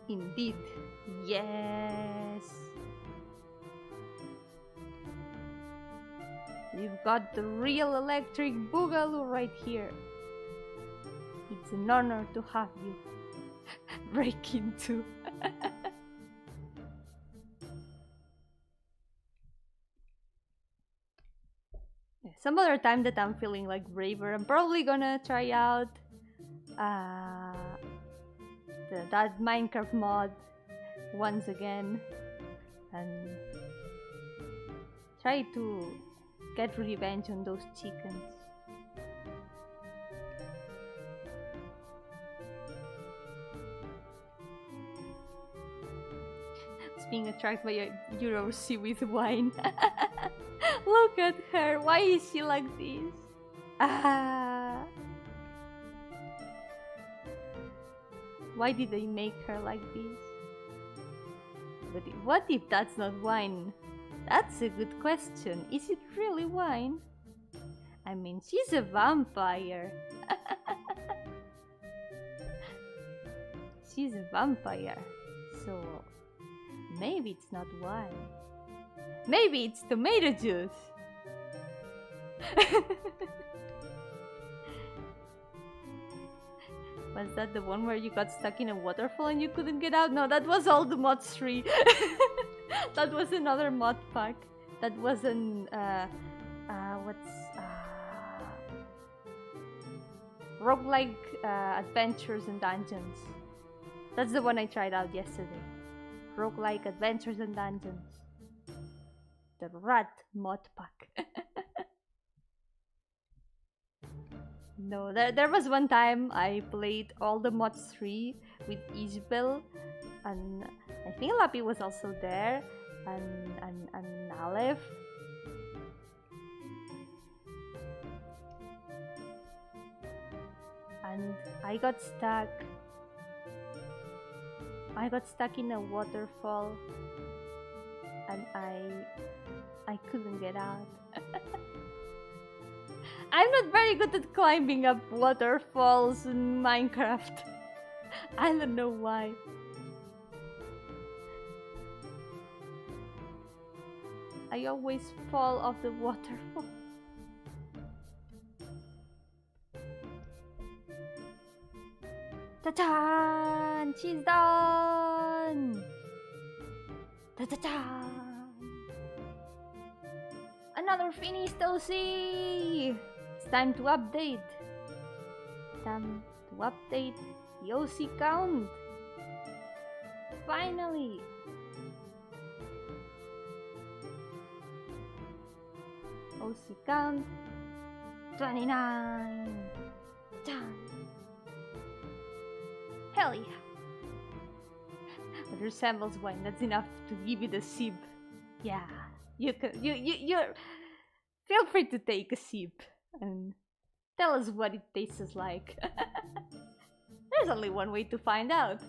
Indeed, Yes! You've got the real electric boogaloo right here. It's an honor to have you break into. Some other time that I'm feeling like braver, I'm probably gonna try out that Minecraft mod once again and try to get revenge on those chickens. Being attracted by a Euro-sea with wine. Look at her. Why is she like this? Ah. Why did they make her like this? But what if that's not wine? That's a good question. Is it really wine? I mean, she's a vampire. She's a vampire. So maybe it's not wine. Maybe it's tomato juice. Was that the one where you got stuck in a waterfall and you couldn't get out? No, that was all the mods 3. That was another mod pack. That wasn't roguelike adventures and dungeons. That's the one I tried out yesterday. Roguelike adventures and dungeons. The rat mod pack. No, there was one time I played all the mods 3 with Isabel, and I think Lappy was also there, and Aleph. And I got stuck. I got stuck in a waterfall, and I couldn't get out. I'm not very good at climbing up waterfalls in Minecraft. I don't know why. I always fall off the waterfall. Ta-da! She's done! Ta-ta-ta! Another finito-see! It's time to update. Time to update the OC count. Finally! OC count 29. Done. Hell yeah! It resembles wine. That's enough to give you the sip. Yeah, you feel free to take a sip and tell us what it tastes like. There's only one way to find out.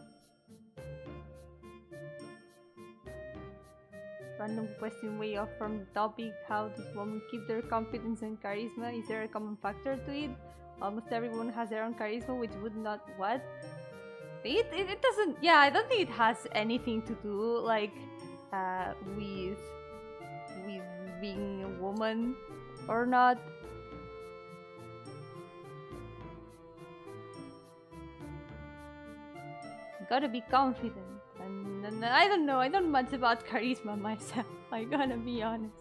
Random question way off from the topic. How does women keep their confidence and charisma? Is there a common factor to it? Almost everyone has their own charisma, which would not... What? It doesn't... Yeah, I don't think it has anything to do, like, with being a woman or not. You gotta be confident. And I don't know, I don't know much about charisma myself, I gotta be honest.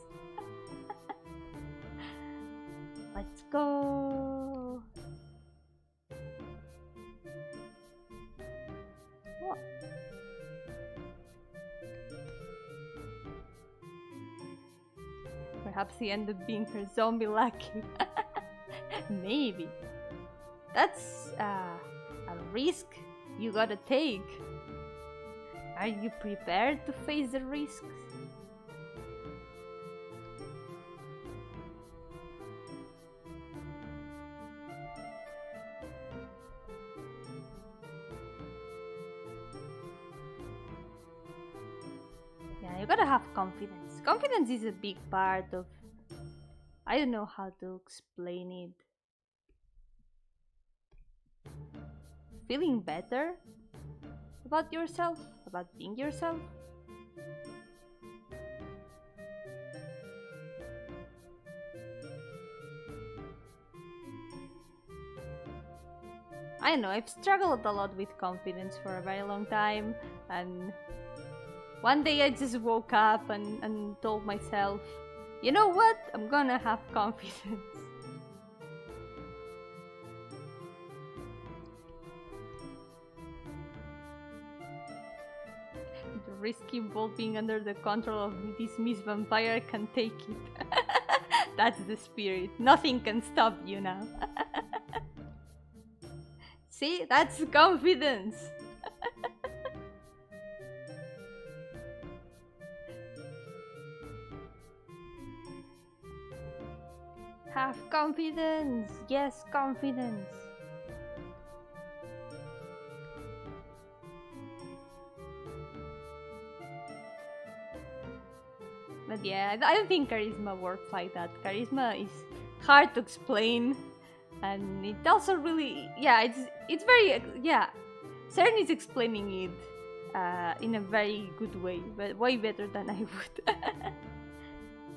Let's go! What? Perhaps he ended up being her zombie lucky. Maybe. That's a risk you gotta take. Are you prepared to face the risks? Yeah, you gotta have confidence. Confidence is a big part of... I don't know how to explain it. Feeling better about yourself, about being yourself. I know, I've struggled a lot with confidence for a very long time, and one day I just woke up and told myself, you know what? I'm gonna have confidence. The risky ball being under the control of this Miss Vampire can take it. That's the spirit. Nothing can stop you now. See? That's confidence! Have confidence! Yes, confidence! But yeah, I don't think charisma works like that. Charisma is hard to explain. And it also really, yeah, it's very, yeah. Cern is explaining it in a very good way, but way better than I would.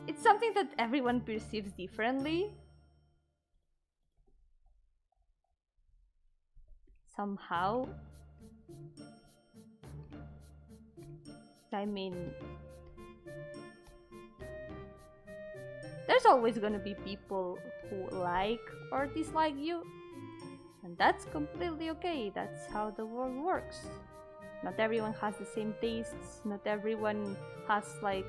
It's something that everyone perceives differently. Somehow. I mean, there's always gonna be people who like or dislike you, and that's completely okay. That's how the world works. Not everyone has the same tastes, not everyone has like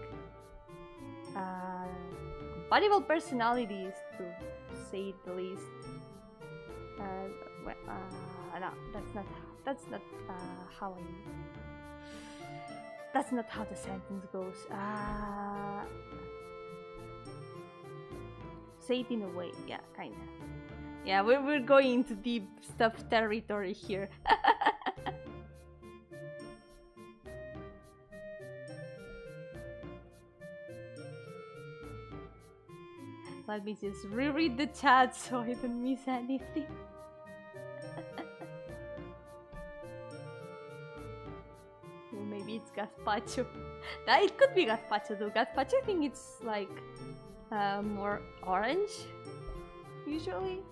compatible personalities, to say the least. No, that's not how that's not how the sentence goes. Say it in a way, yeah, kinda. Yeah, we're going into deep stuff territory here. Let me just reread the chat so I don't miss anything. Well, maybe it's gazpacho. It could be gazpacho though. Gazpacho, I think it's like more orange, usually.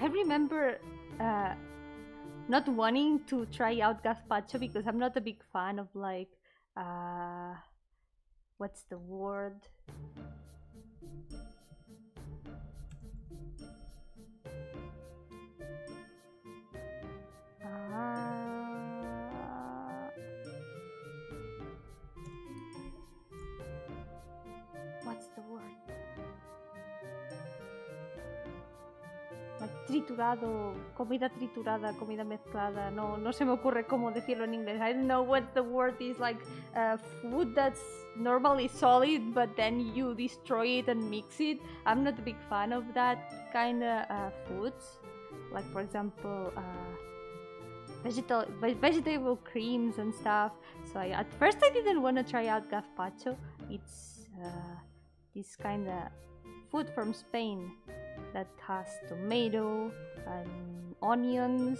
I remember not wanting to try out gazpacho because I'm not a big fan of like, what's the word? What's the word? Like triturado, comida triturada, comida mezclada. No se me ocurre cómo decirlo en inglés. I don't know what the word is. Like food that's normally solid, but then you destroy it and mix it. I'm not a big fan of that kind of foods. Like for example, vegetable creams and stuff. So at first I didn't want to try out gazpacho. It's this kind of food from Spain that has tomato and onions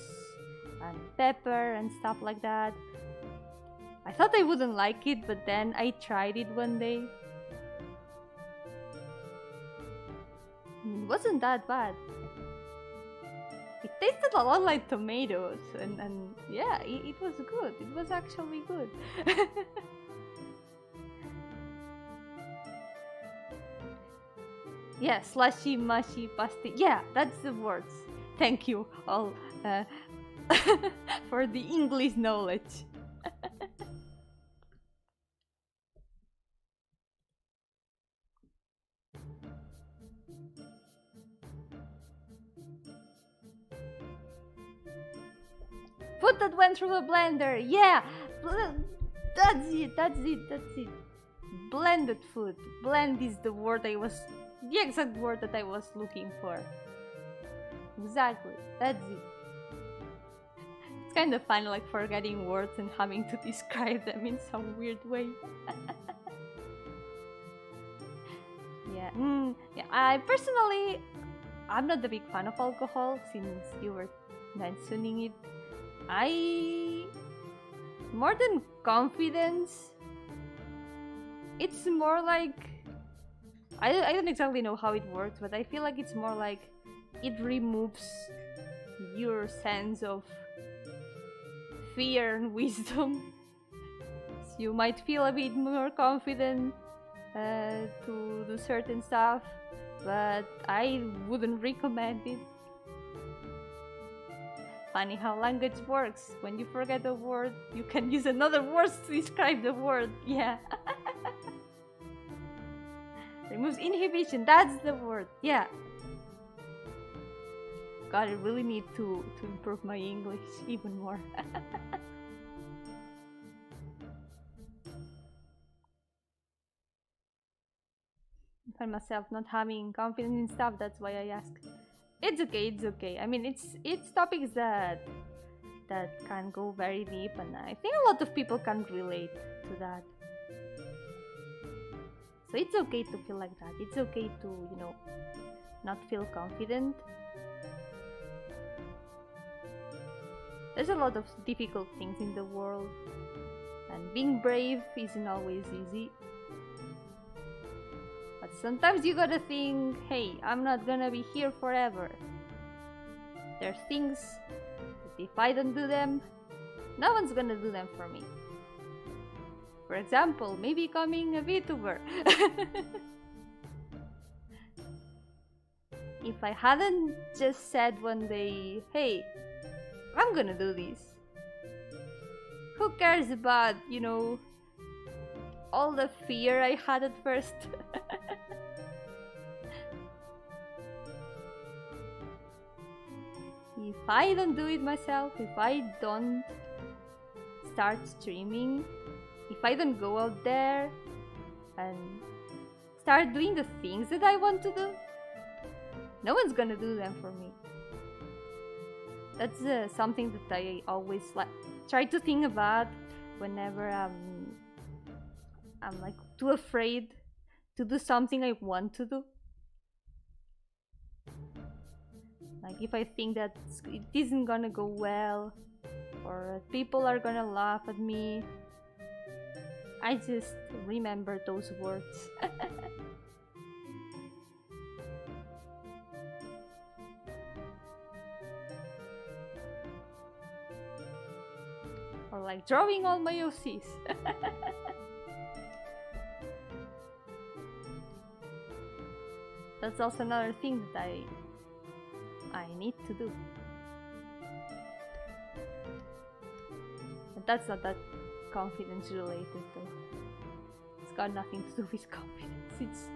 and pepper and stuff like that. I thought I wouldn't like it, but then I tried it one day. It wasn't that bad. It tasted a lot like tomatoes, and yeah, it was good. It was actually good. Yeah, slushy, mushy, pasty. Yeah, that's the words. Thank you all for the English knowledge. Food that went through a blender. Yeah, that's it. Blended food. Blend is the word the exact word that I was looking for. Exactly, that's it. It's kind of fun, like forgetting words and having to describe them in some weird way. Yeah. Yeah. I'm not a big fan of alcohol, since you were mentioning it. More than confidence, it's more like, I don't exactly know how it works, but I feel like it's more like it removes your sense of fear and wisdom. So you might feel a bit more confident to do certain stuff, but I wouldn't recommend it. Funny how language works. When you forget a word, you can use another word to describe the word. Yeah. Removes inhibition, that's the word. Yeah. God, I really need to improve my English even more. I find myself not having confidence in stuff, that's why I ask. It's okay. I mean, it's topics that can go very deep, and I think a lot of people can relate to that. So it's okay to feel like that. It's okay to, you know, not feel confident. There's a lot of difficult things in the world, and being brave isn't always easy. But sometimes you gotta think, hey, I'm not gonna be here forever. There's things that if I don't do them, no one's gonna do them for me. For example, me becoming a VTuber. If I hadn't just said one day, hey, I'm gonna do this, who cares about, you know, all the fear I had at first? If I don't do it myself, if I don't start streaming, if I don't go out there and start doing the things that I want to do, no one's gonna do them for me. That's something that I always try to think about whenever I'm like too afraid to do something I want to do. Like if I think that it isn't gonna go well, or people are gonna laugh at me, I just remember those words. Or like drawing all my OCs. That's also another thing that I need to do. But that's not that confidence related though. It's got nothing to do with confidence.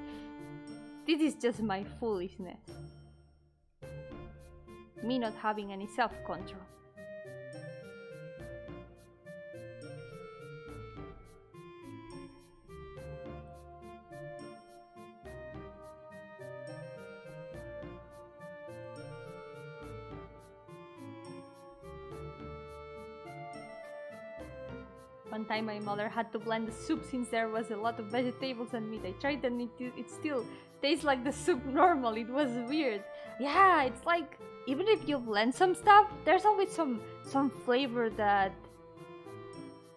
This is just my foolishness. Me not having any self-control. One time my mother had to blend the soup since there was a lot of vegetables and meat. I tried and it still tastes like the soup normal. It was weird. Yeah, it's like, even if you blend some stuff, there's always some flavor that...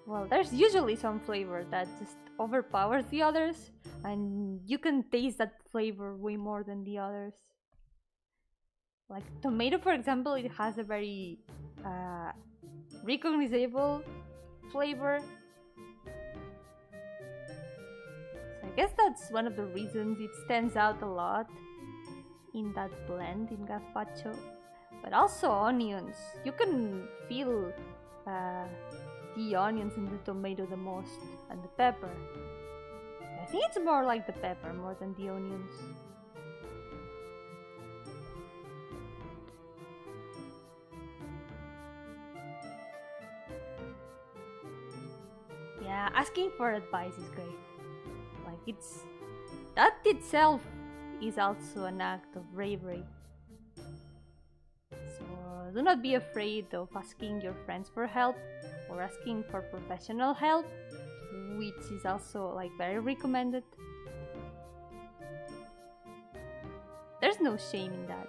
Well, there's usually some flavor that just overpowers the others, and you can taste that flavor way more than the others. Like tomato, for example, it has a very recognizable flavor. So I guess that's one of the reasons it stands out a lot in that blend in gazpacho. But also onions. You can feel the onions and the tomato the most, and the pepper. I think it's more like the pepper more than the onions. Yeah, asking for advice is great. Like that itself is also an act of bravery. So do not be afraid of asking your friends for help or asking for professional help, which is also like very recommended. there's no shame in that.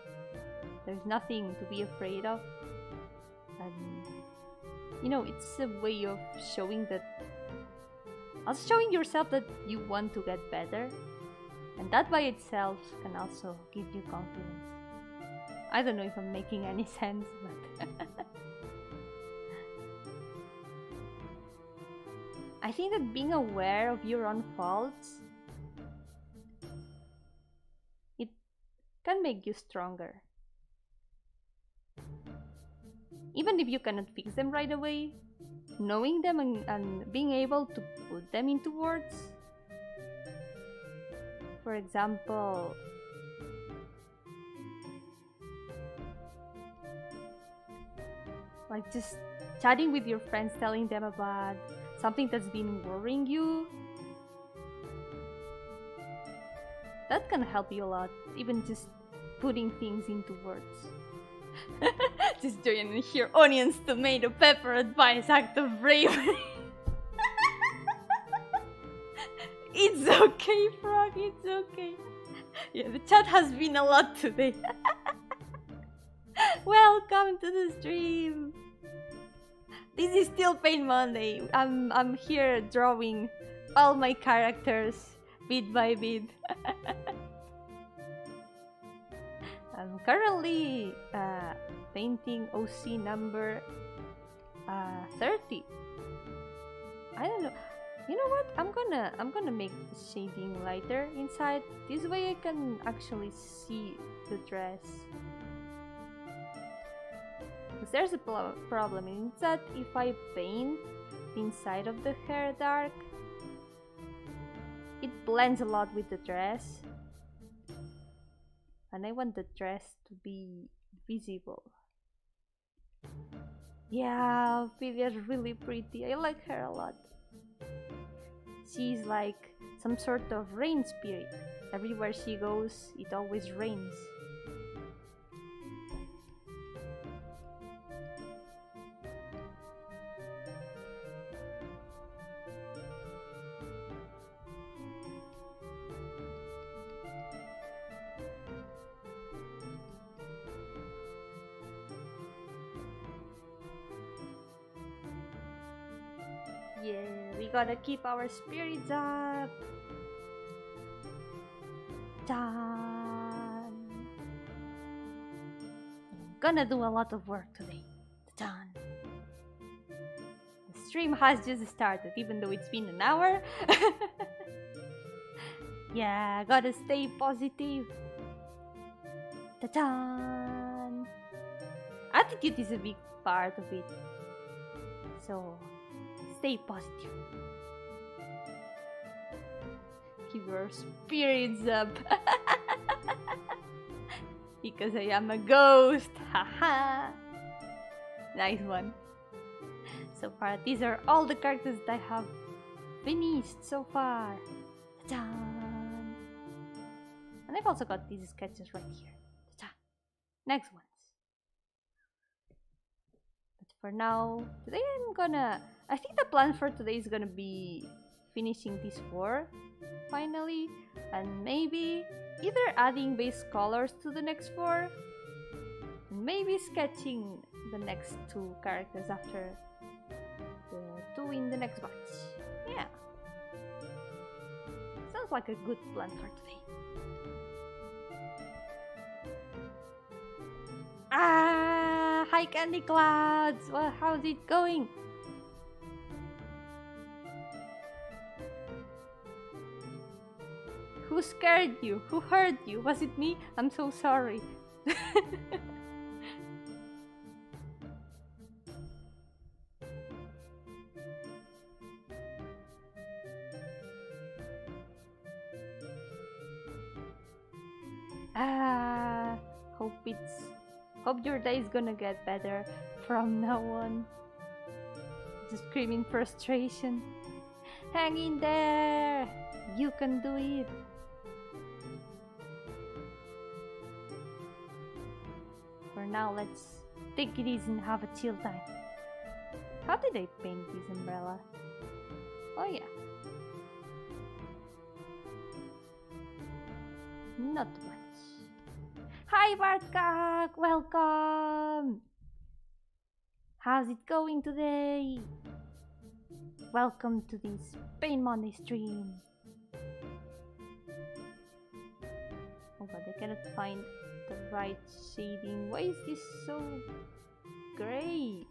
There's nothing to be afraid of. And you know, it's a way of showing that, also showing yourself that you want to get better, and that by itself can also give you confidence. I don't know if I'm making any sense, but I think that being aware of your own faults, it can make you stronger. Even if you cannot fix them right away, knowing them and being able to put them into words. For example, like just chatting with your friends, telling them about something that's been worrying you. That can help you a lot, even just putting things into words. Just joining here, onions, tomato, pepper, advice, act of bravery. It's okay, Frog, it's okay. Yeah, the chat has been a lot today. Welcome to the stream. This is still Paint Monday. I'm here drawing all my characters bit by bit. I'm currently painting OC number 30. I don't know. You know what? I'm gonna make the shading lighter inside. This way I can actually see the dress. Because there's a problem, and it's that if I paint the inside of the hair dark, it blends a lot with the dress. And I want the dress to be visible. Yeah, Ophelia's really pretty. I like her a lot. She's like some sort of rain spirit. Everywhere she goes, it always rains. Yeah, we gotta keep our spirits up. Done. I'm gonna do a lot of work today. Done. The stream has just started, even though it's been an hour. Yeah, gotta stay positive. Ta-da! Attitude is a big part of it. So stay positive. Keep your spirits up. Because I am a ghost. Haha. Nice one. So far, these are all the characters that I have finished so far. Ta-da! And I've also got these sketches right here. Ta-da! Next ones. But for now, today I think the plan for today is gonna be finishing these 4 finally, and maybe either adding base colors to the next 4, and maybe sketching the next 2 characters after the 2 in the next batch. Yeah. Sounds like a good plan for today. Ah, hi Candy Clouds! Well, how's it going? Who scared you? Who hurt you? Was it me? I'm so sorry. Hope your day is gonna get better from now on. Just screaming frustration. Hang in there! You can do it! For now, let's take it easy and have a chill time. How did I paint this umbrella? Oh yeah. Not much. Hi Bartkak, welcome! How's it going today? Welcome to this Pain Monday stream. Oh god, I cannot find the right shading. Why is this so gray?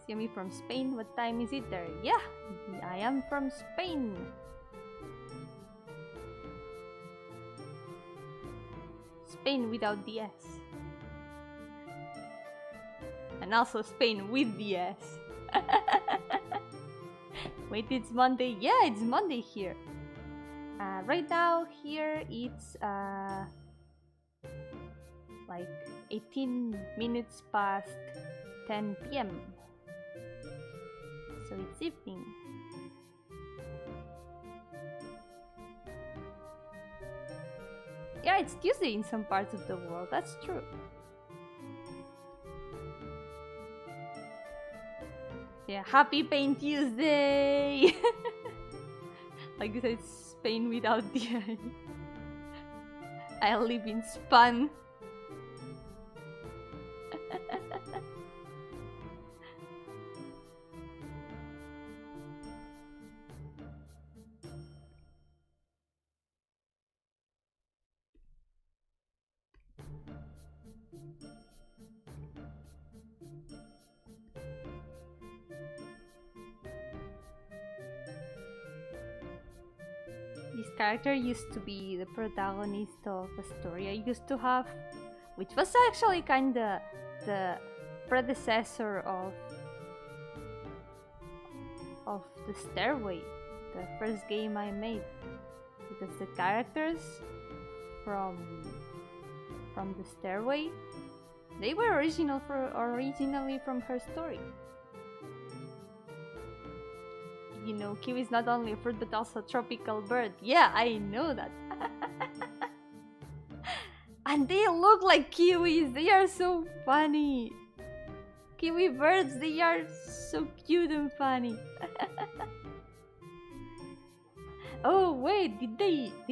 Yomi from Spain. What time is it there? Yeah, I am from Spain. Spain without the S. And also Spain with the S. Wait, it's Monday? Yeah, it's Monday here. Right now here it's like 18 minutes past 10 p.m. So it's evening. Yeah, it's Tuesday in some parts of the world, that's true. Yeah, happy Pain Tuesday! Like I said, Spain without the I. I live in Spain. This character used to be the protagonist of a story I used to have, which was actually kinda the predecessor of the Stairway, the first game I made, because the characters from the Stairway, they were originally from her story. You know, kiwi is not only a fruit but also a tropical bird. Yeah, I know that. And they look like kiwis. They are so funny. Kiwi birds, they are so cute and funny. Oh wait, did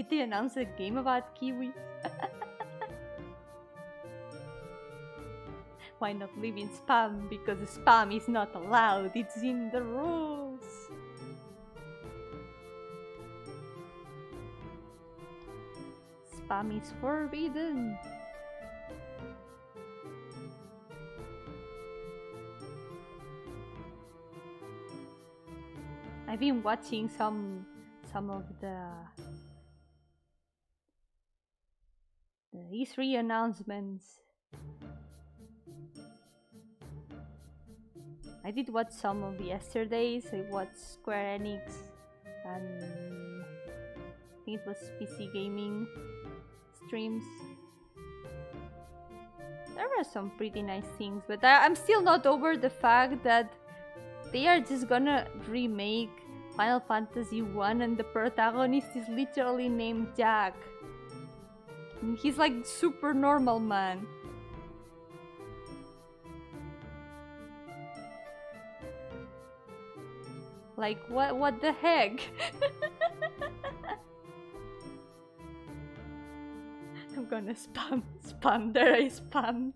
they announce a game about kiwis? Why not live in spam? Because spam is not allowed. It's in the rules. Spam is forbidden. I've been watching some of the E3 announcements. I did watch some of yesterday's. I watched Square Enix and I think it was PC gaming streams. There were some pretty nice things, but I'm still not over the fact that they are just gonna remake Final Fantasy 1 and the protagonist is literally named Jack. And he's like super normal man. Like what the heck? I'm gonna spam, there I spammed.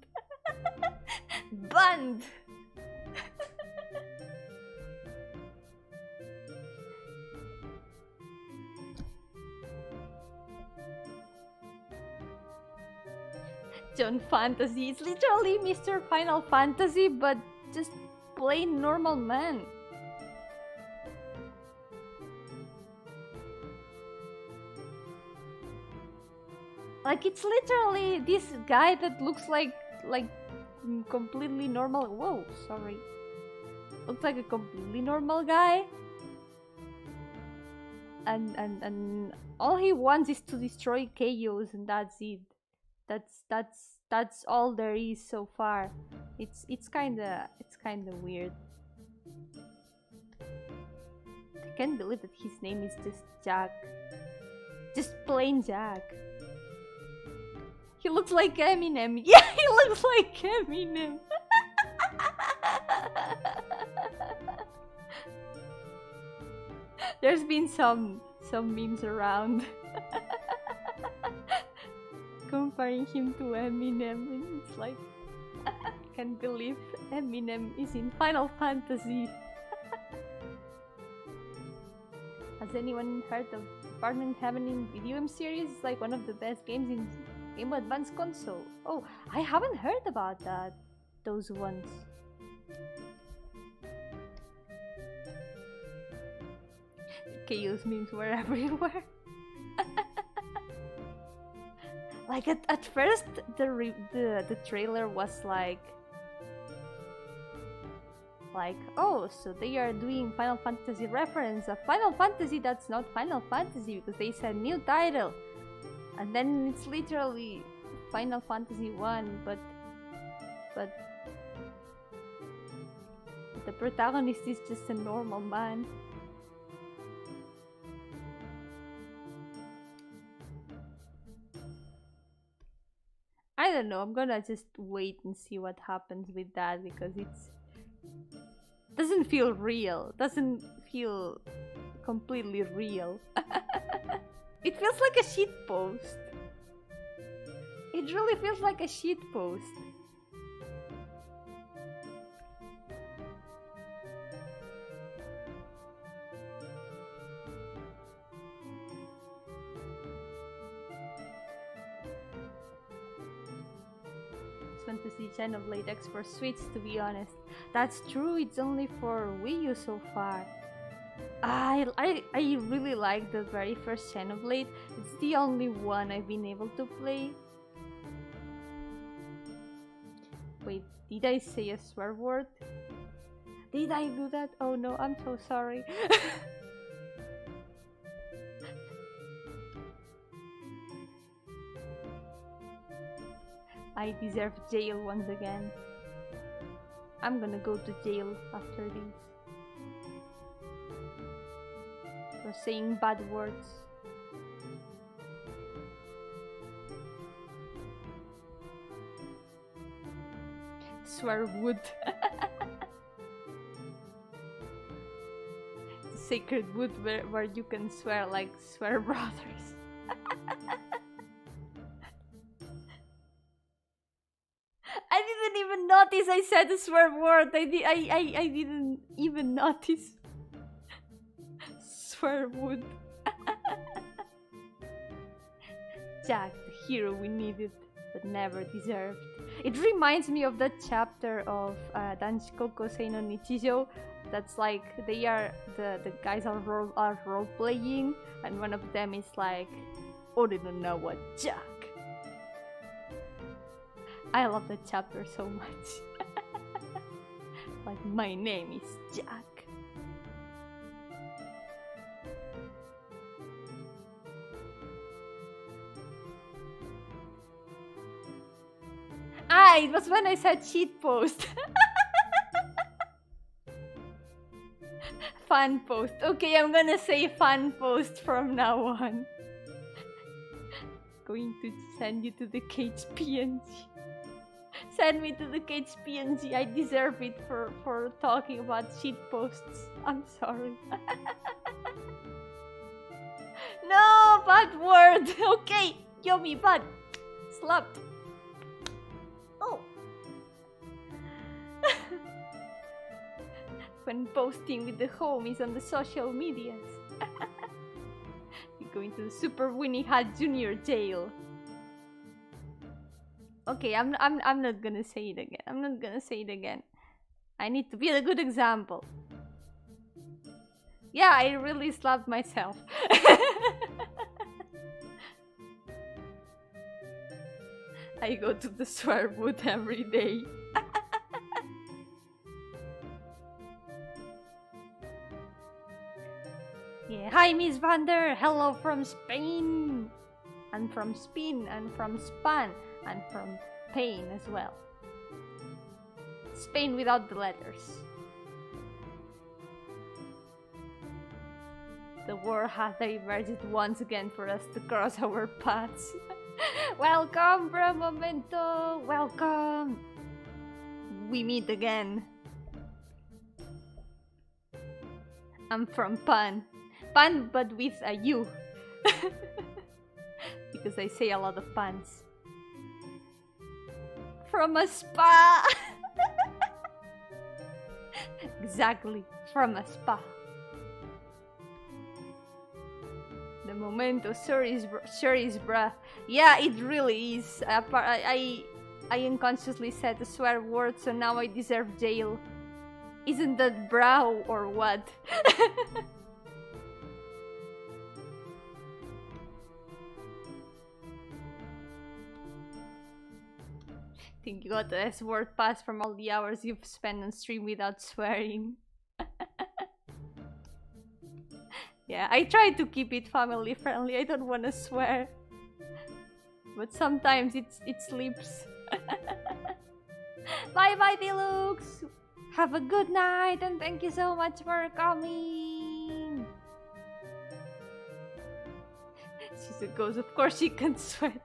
Banned! John Fantasy, it's literally Mr. Final Fantasy, but just plain normal man. Like, it's literally this guy that looks like completely normal. Whoa, sorry. Looks like a completely normal guy. And all he wants is to destroy chaos, and that's it. That's all there is so far. It's kinda weird. I can't believe that his name is just Jack. Just plain Jack. He looks like Eminem. Yeah, he looks like Eminem. There's been some memes around comparing him to Eminem, and it's like, I can't believe Eminem is in Final Fantasy. Has anyone heard of Apartment Heaven in Video Game series? It's like one of the best games in Game Boy Advance console. Oh, I haven't heard about those ones. Chaos memes were everywhere. Like at first, the trailer was like, oh, so they are doing Final Fantasy reference, a Final Fantasy that's not Final Fantasy because they said new title, and then it's literally Final Fantasy 1, but the protagonist is just a normal man. I don't know, I'm gonna just wait and see what happens with that because doesn't feel real, doesn't feel completely real. It feels like a shitpost. It really feels like a shitpost. Fantasy Xenoblade X for Switch, to be honest. That's true, it's only for Wii U so far. I really like the very first Xenoblade. It's the only one I've been able to play. Wait, did I say a swear word? Did I do that? Oh no, I'm so sorry. I deserve jail once again. I'm gonna go to jail after this. For saying bad words. Swear wood. The sacred wood where you can swear like swear brothers. I didn't even notice I said a swear word. I didn't even notice. Swear wood. Jack, the hero we needed but never deserved. It reminds me of that chapter of Danshikoku Sei no Nichijou. That's like the guys are role playing, and one of them is like, "Ore no na wa Jack." I love that chapter so much. Like, my name is Jack. Ah, it was when I said cheat post. Fan post. Okay, I'm gonna say fan post from now on. Going to send you to the cage PNG. Send me to the cage PNG. I deserve it for talking about shit posts. I'm sorry. No, bad word. Okay, Yomi, bad. Slapped. Oh. When posting with the homies on the social medias. You're going to the Super Winnie Hat Junior jail. Okay, I'm not gonna say it again. I'm not gonna say it again. I need to be a good example. Yeah, I really slapped myself. I go to the swear booth every day. Yeah, hi Miss Vander. Hello from Spain. And from Spin and from Span. And from pain as well. Spain without the letters. The war hath diverged once again for us to cross our paths. Welcome, bro momento. Welcome. We meet again. I'm from Pan. pan but with a U. Because I say a lot of pans. From a spa! Exactly, from a spa. The momento sure is bruh. Yeah, it really is. I unconsciously said a swear word, so now I deserve jail. Isn't that brow or what? Think you got the S-word pass from all the hours you've spent on stream without swearing. Yeah, I try to keep it family friendly. I don't want to swear. But sometimes it slips. Bye bye, Deluxe! Have a good night and thank you so much for coming! She's a ghost, of course she can sweat.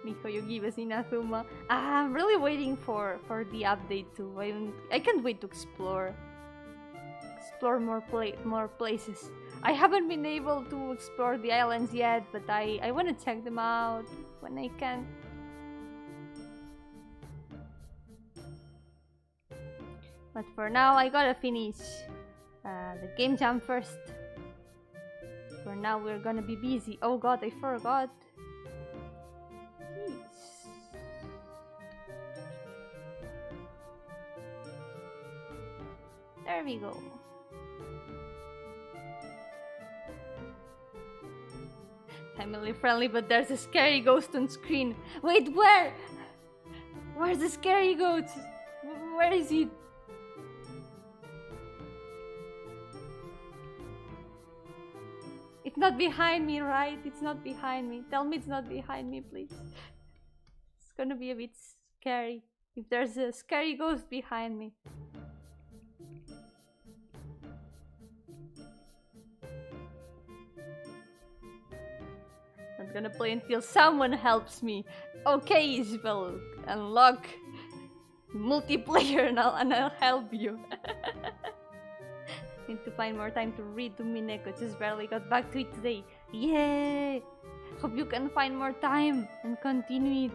Mijo Yogi Vecinazuma. I'm really waiting for the update too. I can't wait to explore more places. I haven't been able to explore the islands yet, but I want to check them out when I can. But for now, I gotta finish the game jam first. For now, we're gonna be busy. Oh god, I forgot. There we go. Family friendly, but there's a scary ghost on screen. Wait, where? Where's the scary ghost? Where is it? It's not behind me, right? It's not behind me. Tell me it's not behind me, please. It's gonna be a bit scary if there's a scary ghost behind me. I'm gonna play until someone helps me. Okay, Isabel, unlock multiplayer and I'll help you. Need to find more time to read to Mineko. Just barely got back to it today. Yay! Hope you can find more time and continue it.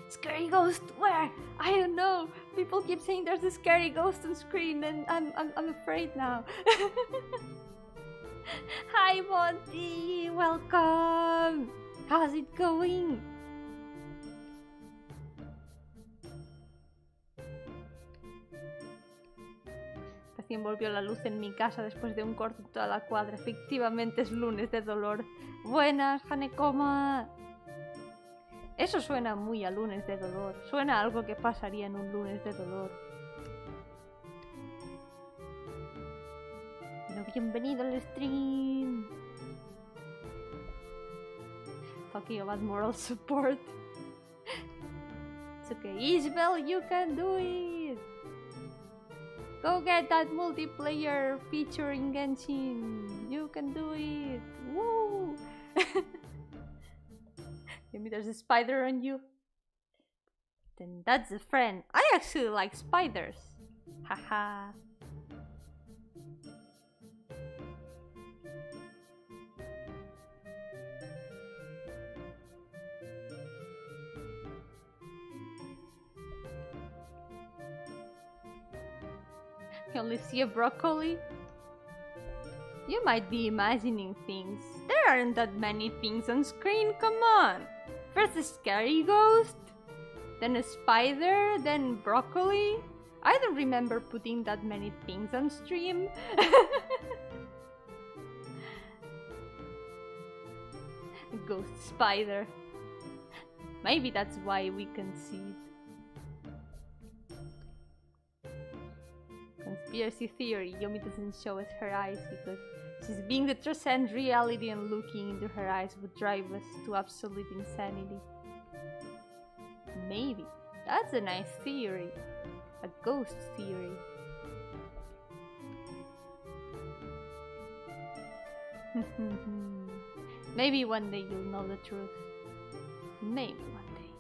Scary ghost? Where? I don't know. People keep saying there's a scary ghost on screen, and I'm afraid now. Hi Monty, welcome. How's it going? Recién volvió la luz en mi casa después de un corte en toda la cuadra. Efectivamente es lunes de dolor. Buenas, Hanekoma. Eso suena muy a lunes de dolor. Suena a algo que pasaría en un lunes de dolor. Bueno, bienvenido al stream. Talking about moral support. It's okay. Isabel, you can do it. Go get that multiplayer featuring Genshin. You can do it. Woo! Maybe there's a spider on you. Then that's a friend. I actually like spiders. Haha. You only see a broccoli? You might be imagining things. There aren't that many things on screen, come on! First a scary ghost, then a spider, then broccoli. I don't remember putting that many things on stream. A ghost spider. Maybe that's why we can see it. Conspiracy theory, Yomi doesn't show us her eyes because she's being to transcend reality, and looking into her eyes would drive us to absolute insanity. Maybe. That's a nice theory. A ghost theory. Maybe one day you'll know the truth. Maybe one day.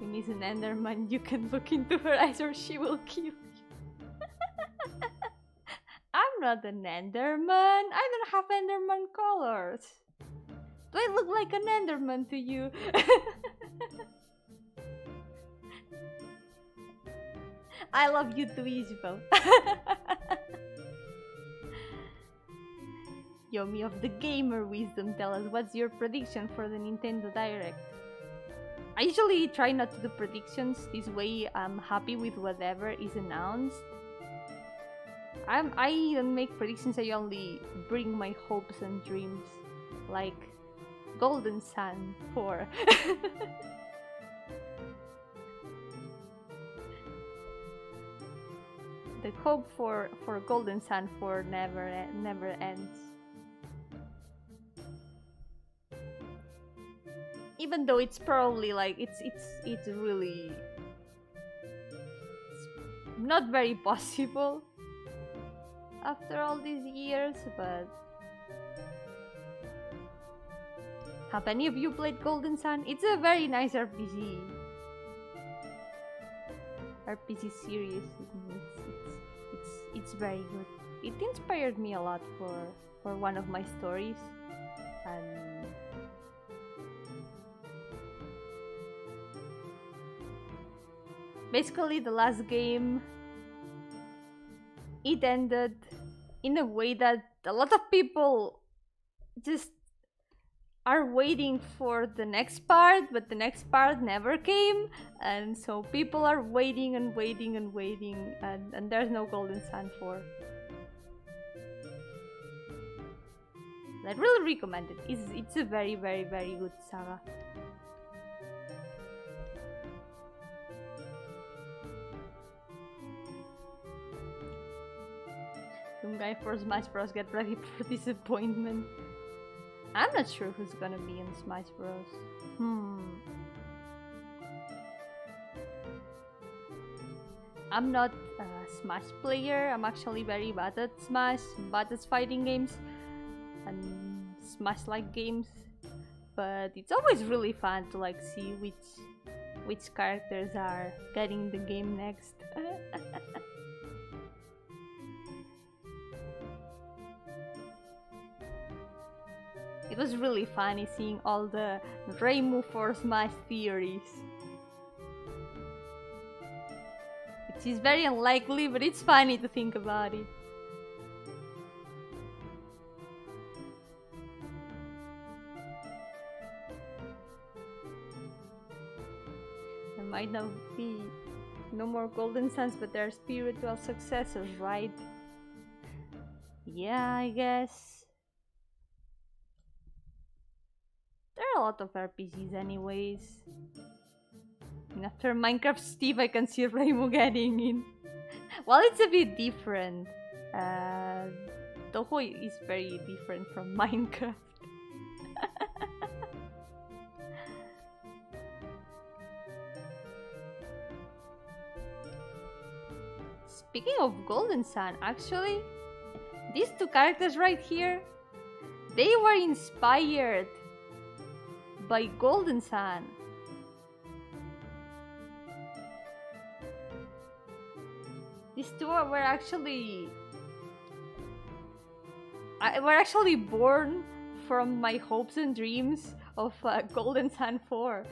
Yomi is an Enderman. You can look into her eyes or she will kill you. I'm not an Enderman. I don't have Enderman colors. Do I look like an Enderman to you? I love you too, Isabel. Yomi of the Gamer Wisdom, tell us what's your prediction for the Nintendo Direct? I usually try not to do predictions. This way I'm happy with whatever is announced. I don't make predictions, I only bring my hopes and dreams. Like Golden Sun 4. The hope for Golden Sun 4 never ends. Even though it's probably like it's really not very possible after all these years, but have any of you played Golden Sun? It's a very nice RPG series. It's very good. It inspired me a lot for one of my stories, and basically the last game, it ended in a way that a lot of people just are waiting for the next part, but the next part never came, and so people are waiting and waiting and waiting, and there's no Golden Sun 4. I really recommend it. It's a very, very, very good saga. Some guy for Smash Bros. Get ready for disappointment. I'm not sure who's gonna be in Smash Bros. I'm not a Smash player. I'm actually very bad at Smash, bad at fighting games and Smash-like games. But it's always really fun to like see which characters are getting the game next. It was really funny seeing all the Reimu for Smash theories. Which is very unlikely, but it's funny to think about it. There might not be no more Golden Suns, but there are spiritual successors, right? Yeah, I guess. There are a lot of RPGs anyways. And after Minecraft Steve, I can see Reimu getting in. Well, it's a bit different. Toho is very different from Minecraft. Speaking of Golden Sun, actually, these two characters right here, they were inspired by Golden Sun. These two were actually born from my hopes and dreams of Golden Sun 4.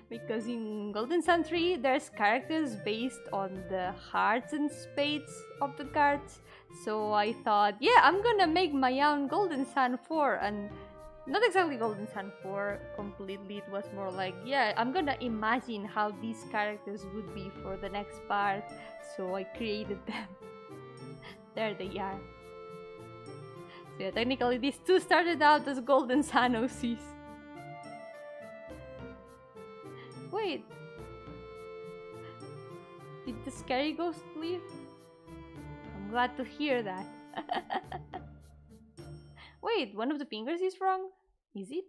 Because in Golden Sun 3 there's characters based on the hearts and spades of the cards. So I thought, yeah, I'm gonna make my own Golden Sun 4, and not exactly Golden Sun 4 completely, it was more like, yeah, I'm gonna imagine how these characters would be for the next part, so I created them. There they are. So yeah, technically these two started out as Golden Sun OCs. Wait, did the scary ghost leave? I'm glad to hear that. Wait, one of the fingers is wrong? Is it?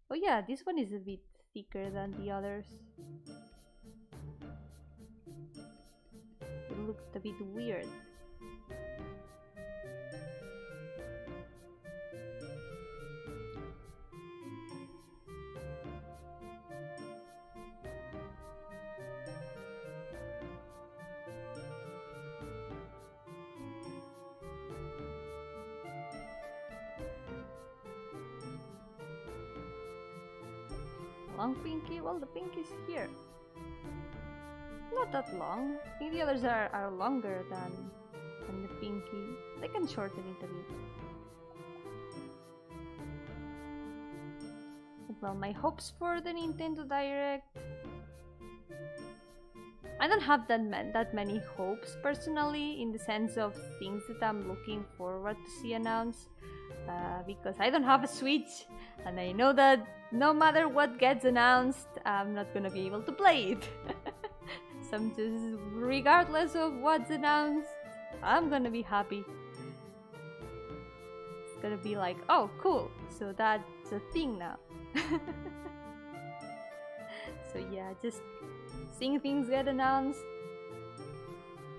Oh yeah, this one is a bit thicker than the others. It looked a bit weird. Long pinky? Well, the pinky is here. Not that long. I think the others are longer than the pinky. They can shorten it a bit. Well, my hopes for the Nintendo Direct. I don't have that many hopes personally, in the sense of things that I'm looking forward to see announced, because I don't have a Switch, and I know that no matter what gets announced, I'm not gonna be able to play it. So I'm just, regardless of what's announced, I'm gonna be happy. It's gonna be like, oh cool, so that's a thing now. So yeah, just seeing things get announced,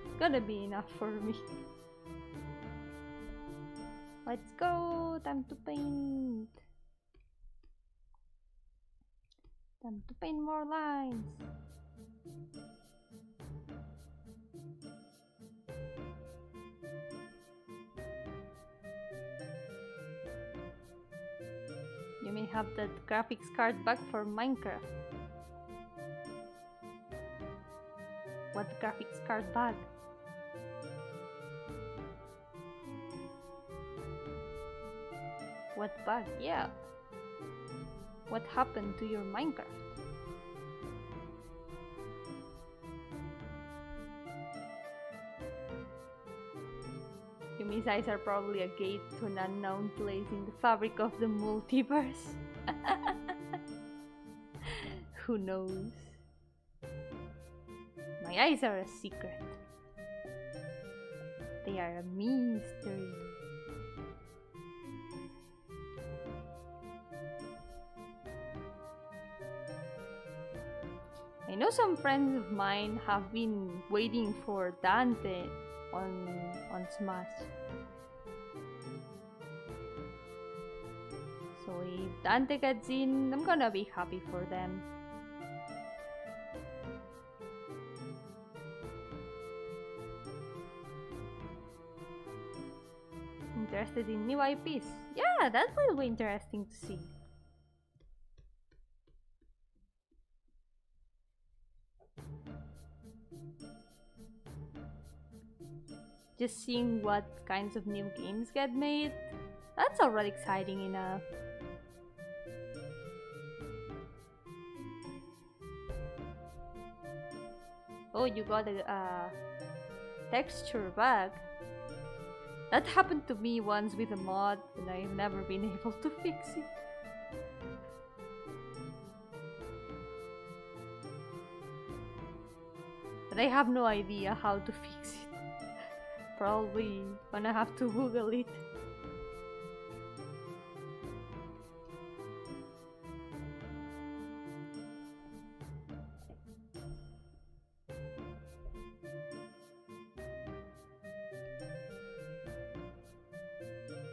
it's gonna be enough for me. Let's go! Time to paint! Time to paint more lines! You may have that graphics card back for Minecraft. What graphics card bag? What bag? Yeah. What happened to your Minecraft? Yumi's eyes are probably a gate to an unknown place in the fabric of the multiverse. Who knows? My eyes are a secret. They are a mystery. I know some friends of mine have been waiting for Dante on Smash. So if Dante gets in, I'm gonna be happy for them. Interested in new IPs? Yeah, that will be interesting to see. Just seeing what kinds of new games get made, that's already exciting enough. Oh, you got a texture bag. That happened to me once with a mod, and I've never been able to fix it. But I have no idea how to fix it. Probably gonna have to Google it.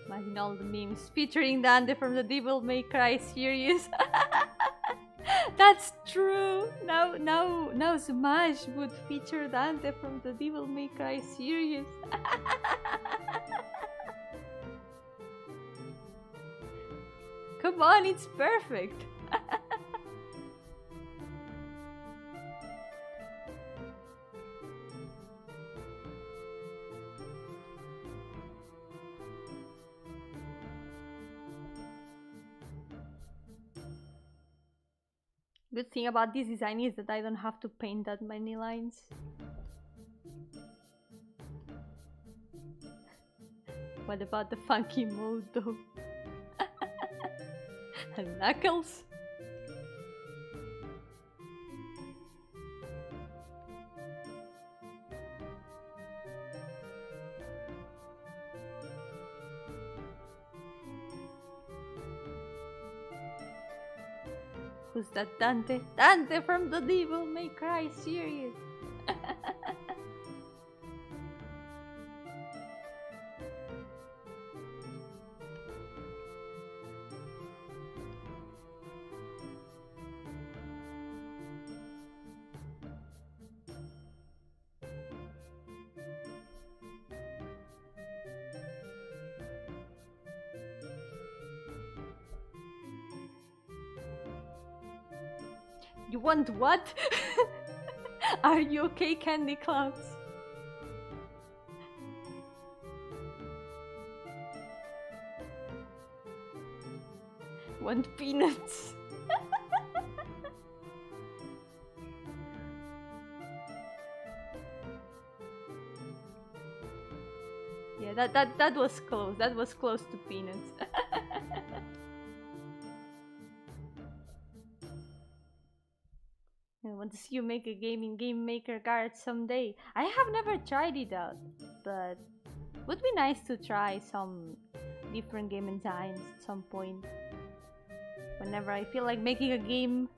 Imagine all the memes featuring Dante from the Devil May Cry series. That's true. Now Smash would feature Dante from the Devil May Cry series. Come on, it's perfect. Good thing about this design is that I don't have to paint that many lines. What about the funky mode though? And Knuckles? Who's that Dante? Dante from the Devil May Cry series! You want what? Are you okay, Candy Clouds? Want peanuts? Yeah, that was close. That was close to peanuts. I want to see you make a game in Game Maker card someday. I have never tried it out, but would be nice to try some different game designs at some point. Whenever I feel like making a game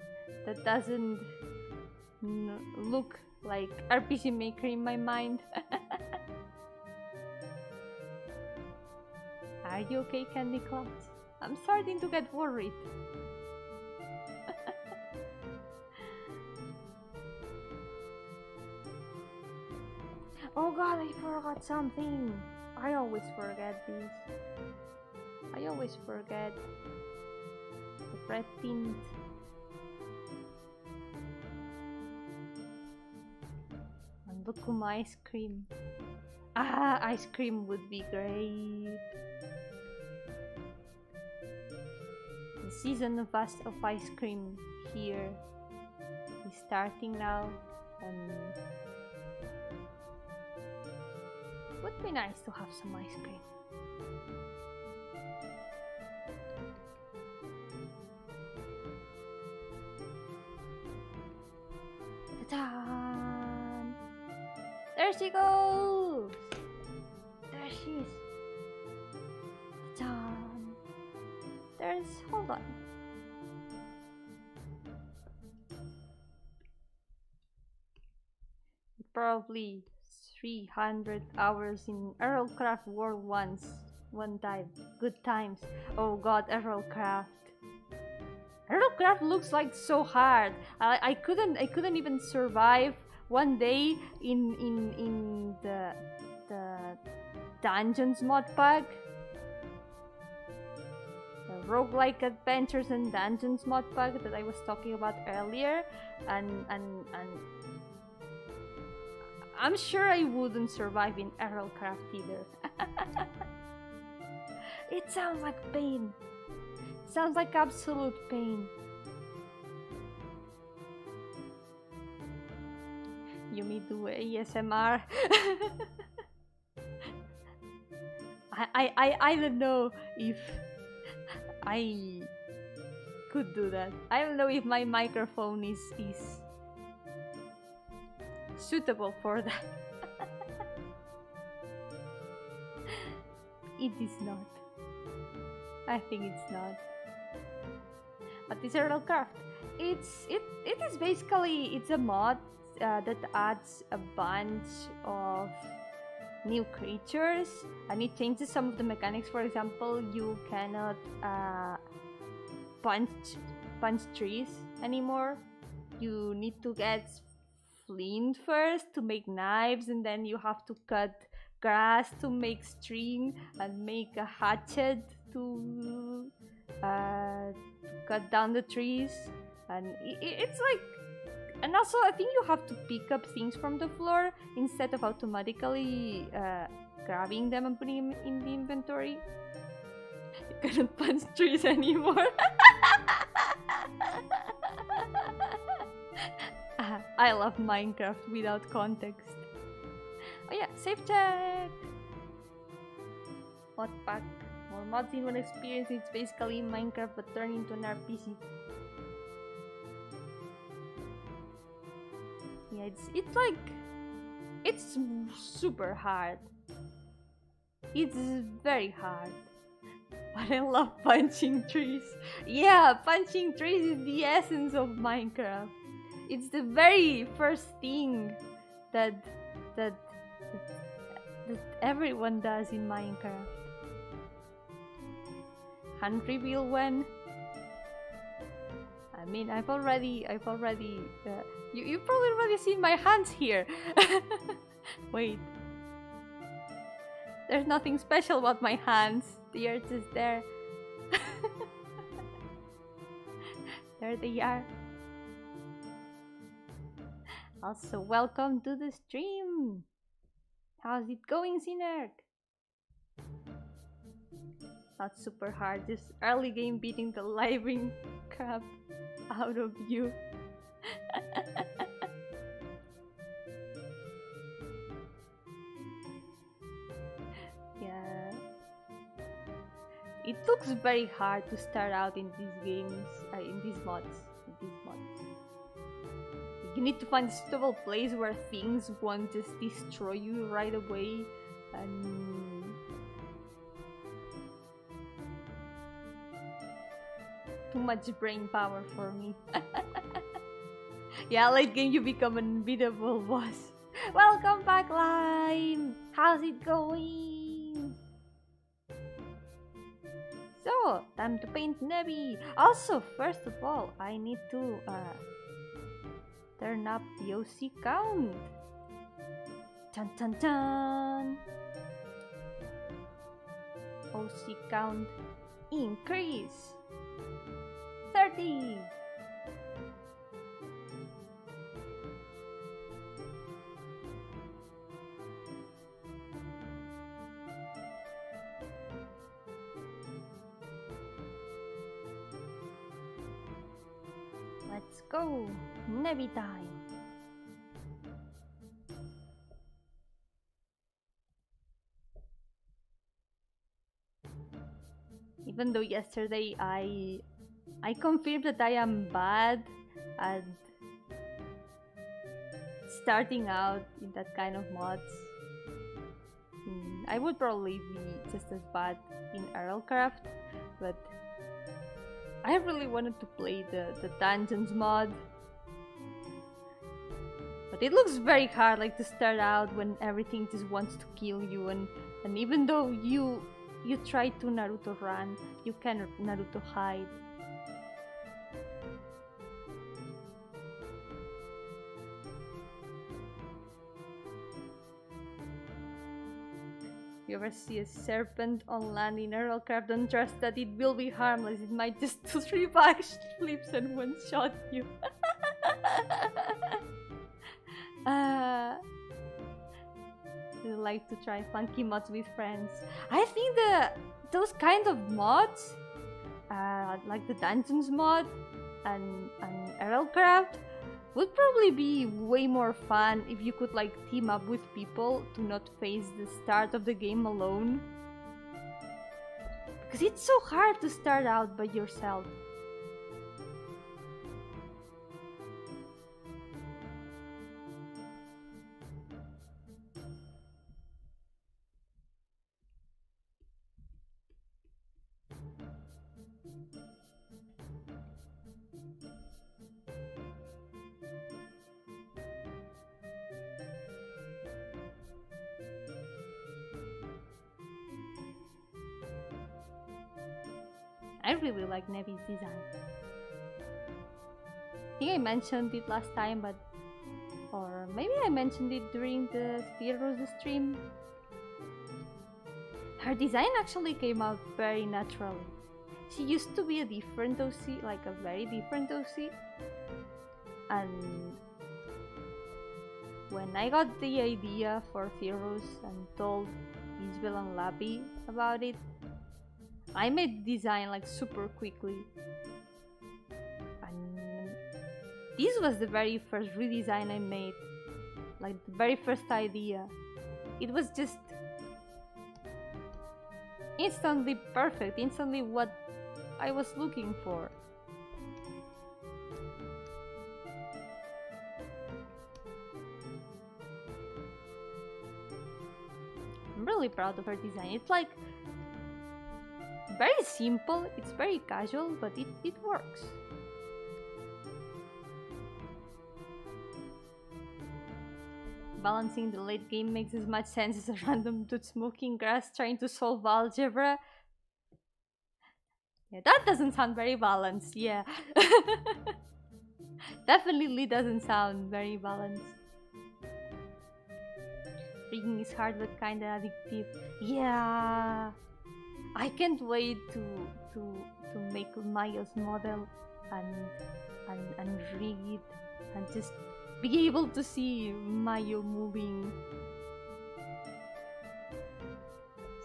that doesn't look like RPG Maker in my mind. Are you okay, Candy Clouds? I'm starting to get worried. Oh god, I forgot something. I always forget this. I always forget. The red tint. And Lukuma ice cream. Ah, ice cream would be great. The season of ice cream here is starting now, and would be nice to have some ice cream. Ta-da! There she goes! There she is! Ta-da! Hold on. Probably 300 hours in Earlcraft World one time. Good times. Oh god, Earlcraft. Earlcraft looks like so hard. I couldn't even survive one day in the Dungeons mod pack. Roguelike Adventures and Dungeons mod pack that I was talking about earlier, and I'm sure I wouldn't survive in Earlcraft either. It sounds like pain. It sounds like absolute pain. Yomi do ASMR. I don't know if I could do that. I don't know if my microphone is suitable for that. It is not. I think it's not. But this Earlcraft, it is basically, it's a mod that adds a bunch of new creatures, and it changes some of the mechanics. For example, you cannot punch trees anymore. You need to get flint first to make knives, and then you have to cut grass to make string, and make a hatchet to cut down the trees. And it's like, and also I think you have to pick up things from the floor instead of automatically grabbing them and putting them in the inventory. You cannot punch trees anymore. I love Minecraft without context. Oh yeah, save check! Mod pack. More mods in one experience. It's basically Minecraft but turned into an RPG. Yeah, it's like, it's super hard. It's very hard. But I love punching trees. Yeah, punching trees is the essence of Minecraft. It's the very first thing that everyone does in Minecraft. Hand reveal when? I mean, I've already you've probably already seen my hands here. Wait. There's nothing special about my hands. The earth is there. There they are. Also, welcome to the stream. How's it going, Sinner? Not super hard, just early game beating the living crap out of you. Yeah. It looks very hard to start out in these games, in these mods. You need to find a suitable place where things won't just destroy you right away, and too much brain power for me. Yeah, late game you become an unbeatable boss. Welcome back, Lime! How's it going? So, time to paint Nebby. Also, first of all, I need to turn up the OC count. Dun dun dun! OC count increase. 30! Let's go! Nebby time! Even though yesterday I confirmed that I am bad at starting out in that kind of mods, I would probably be just as bad in Earlcraft, but I really wanted to play the dungeons mod. But it looks very hard, like, to start out when everything just wants to kill you, and even though you try to Naruto run, you cannot Naruto hide. You ever see a serpent on land in Earlcraft, don't trust that it will be harmless. It might just do 3 back flips and one-shot you. You like to try funky mods with friends. I think those kind of mods, like the dungeons mod and Earlcraft, would probably be way more fun if you could, like, team up with people to not face the start of the game alone. Because it's so hard to start out by yourself. I really like Nevi's design. I think I mentioned it last time, but... or maybe I mentioned it during the Theros stream. Her design actually came out very naturally. She used to be a different OC, like a very different OC. And when I got the idea for Theros and told Isabel and Lappy about it, I made design like super quickly, and this was the very first redesign I made, like the very first idea. It was just instantly perfect, instantly what I was looking for. I'm really proud of her design. It's like very simple, it's very casual, but it works. Balancing the late game makes as much sense as a random dude smoking grass trying to solve algebra. Yeah, that doesn't sound very balanced, yeah. Definitely doesn't sound very balanced. Reading is hard but kinda addictive. Yeah! I can't wait to make Mayo's model and rig it and just be able to see Mayo moving.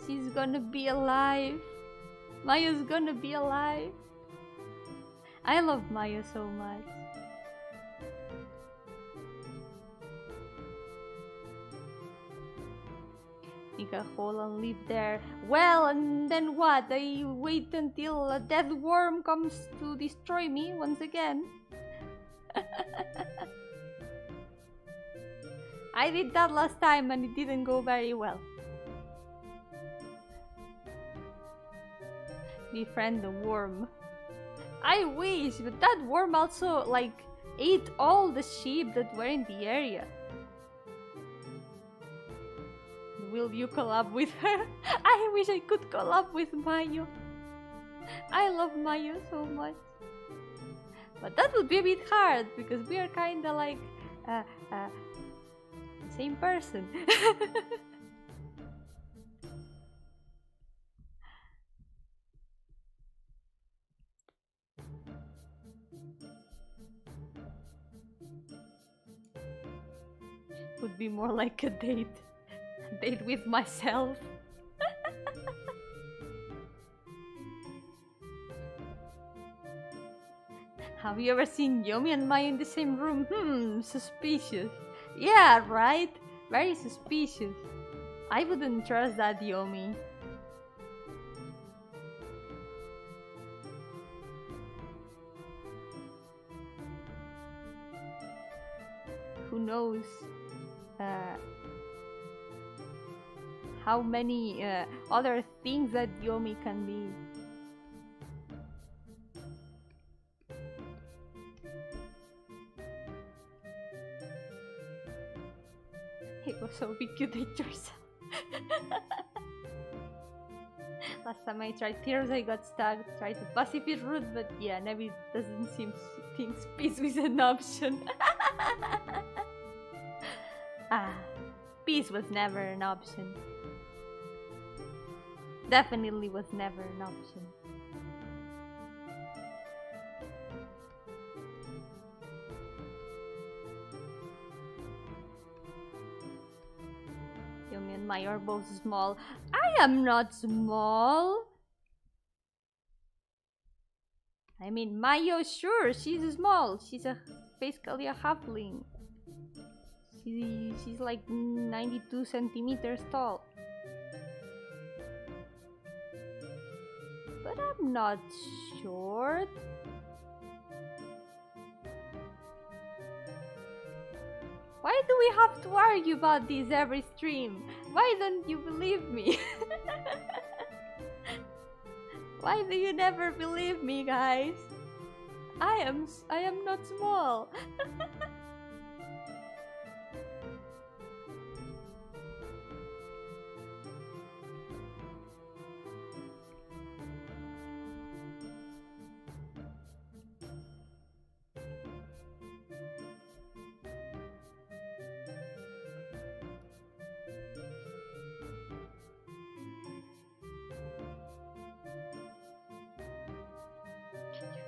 She's gonna be alive. Mayo's gonna be alive. I love Mayo so much. Dig a hole and live there. Well, and then what? I wait until a dead worm comes to destroy me once again. I did that last time and it didn't go very well. Befriend the worm. I wish, but that worm also like ate all the sheep that were in the area. Will you collab with her? I wish I could collab with Mayo. I love Mayo so much. But that would be a bit hard because we are kinda like the same person. Would be more like a date. A date with myself. Have you ever seen Yomi and Mayo in the same room? Suspicious. Yeah, right? Very suspicious. I wouldn't trust that, Yomi. Who knows how many other things that Yomi can be. It was so be cute at yourself. Last time I tried tears, I got stuck. Tried to pacifist route, but yeah, Nevi doesn't seem thinks peace was an option. Peace was never an option. Definitely was never an option. Yomi and Mayo are both small. I am not small. I mean, Mayo, sure, she's small. She's basically a halfling. She's like 92 centimeters tall. But I'm not short. Why do we have to argue about this every stream? Why don't you believe me? Why do you never believe me, guys? I am not small.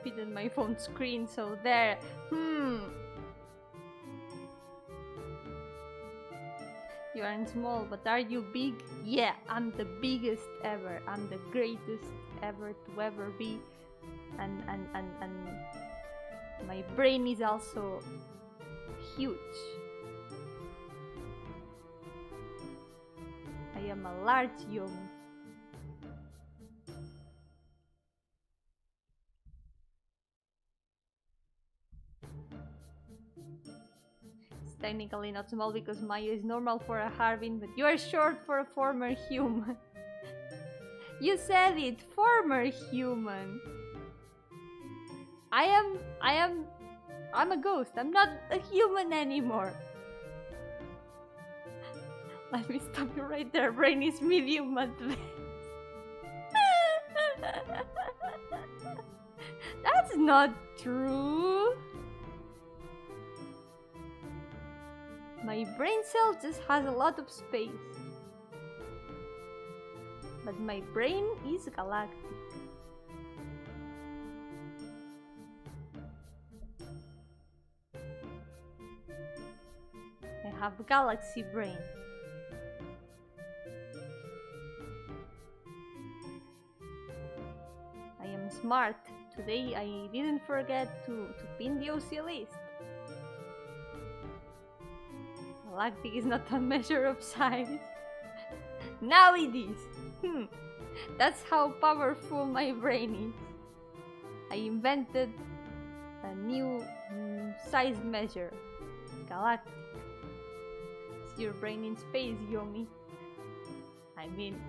Fit on my phone screen, so there. You aren't small, but are you big? Yeah, I'm the biggest ever. I'm the greatest ever to ever be. And my brain is also huge. I am a large Yomi. Technically not small because Mayo is normal for a Harbin, but you are short for a former human. You said it, former human. I'm a ghost. I'm not a human anymore. Let me stop you right there. Brain is medium advanced. That's not true. My brain cell just has a lot of space. But my brain is galactic. have galaxy brain. I am smart. Today I didn't forget to pin the OC list. Galactic is not a measure of size. Now it is! That's how powerful my brain is. I invented a new size measure. Galactic. Is your brain in space, Yomi? I mean,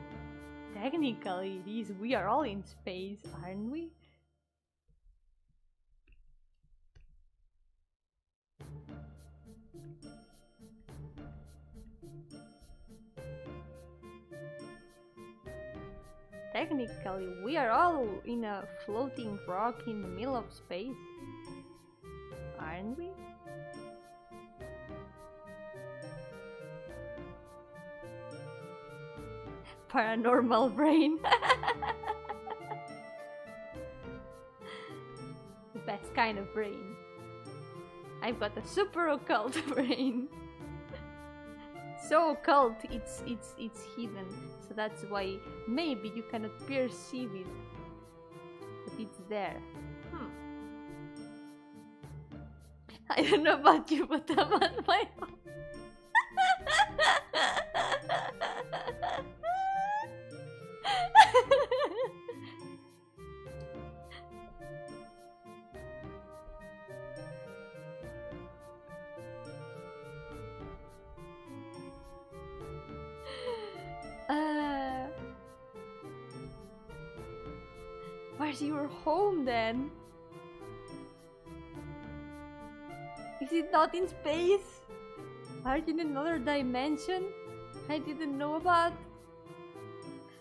technically it is. We are all in space, aren't we? Technically, we are all in a floating rock in the middle of space, aren't we? Paranormal brain. The best kind of brain. I've got a super occult brain. So occult, it's hidden, so that's why maybe you cannot perceive it, but it's there. I don't know about you, but I'm on my own. Where's your home then? Is it not in space? Are you in another dimension I didn't know about?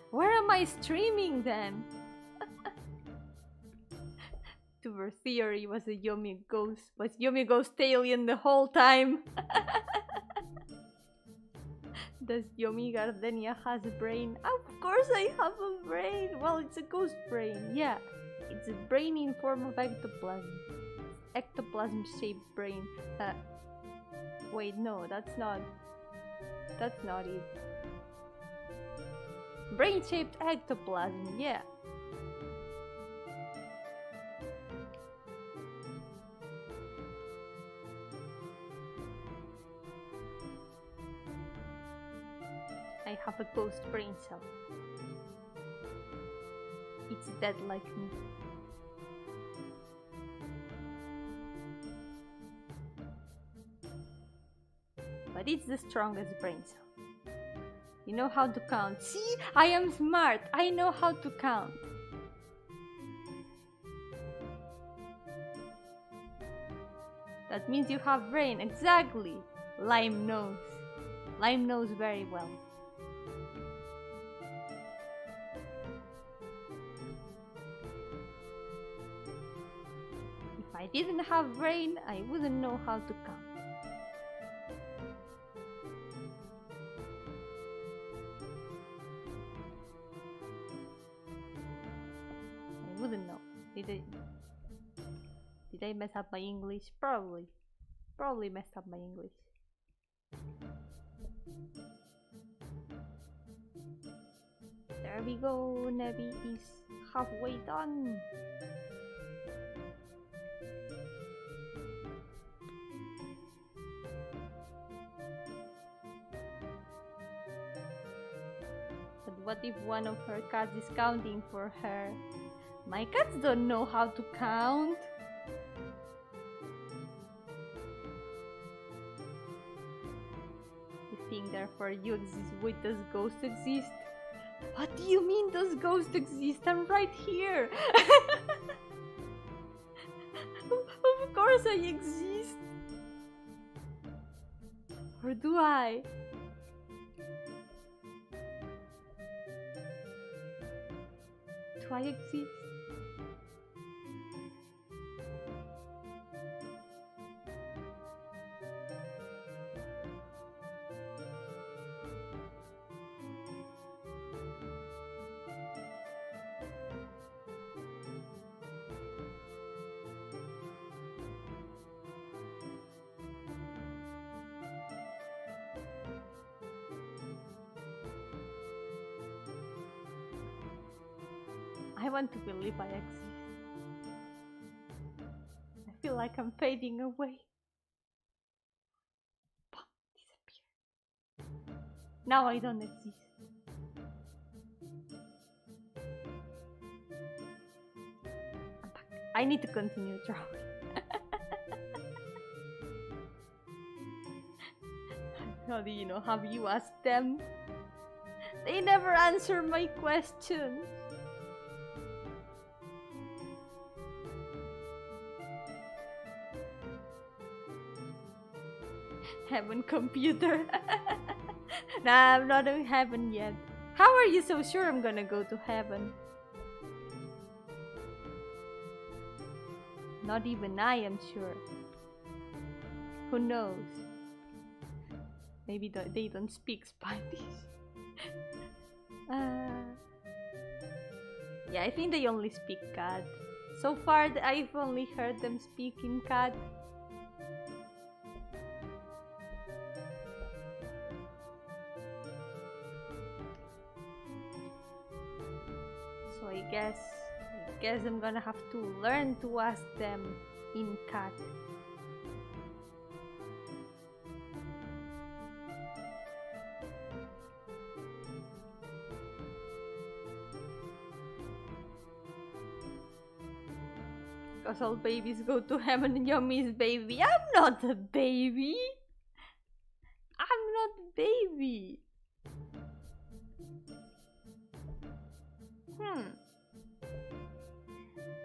Where am I streaming then? Tuber theory was a Yomi ghost. Was Yomi ghost alien the whole time? Does Yomi Gardenia has a brain? Of course I have a brain! Well, it's a ghost brain, yeah. It's a brain in form of ectoplasm. Ectoplasm-shaped brain. Wait, no, that's not it. Brain-shaped ectoplasm, yeah. I have a ghost brain cell. It's dead like me. But it's the strongest brain cell. You know how to count. See? I am smart. I know how to count. That means you have brain. Exactly. Lime knows. Lime knows very well. If I didn't have brain, I wouldn't know how to count. I wouldn't know. Did I mess up my English? Probably. Probably messed up my English. There we go. Nevi is halfway done. But what if one of her cats is counting for her? My cats don't know how to count. You think therefore you exist? Wait, does ghosts exist? What do you mean does ghosts exist? I'm right here. Of course I exist. Or do I? Do I exist? I want to believe I exist. I feel like I'm fading away. Pop, disappear. Now I don't exist. I'm back. I need to continue drawing. How do you know? Have you asked them? They never answer my questions. Heaven computer. Nah, I'm not in heaven yet. How are you so sure I'm gonna go to heaven? Not even I am sure. Who knows? Maybe they don't speak Spanish. Yeah, I think they only speak cat. So far, I've only heard them speak in cat. So I guess I'm gonna have to learn to ask them in cat. Because all babies go to heaven and Yomi's baby. I'm not a baby. I'm not a baby.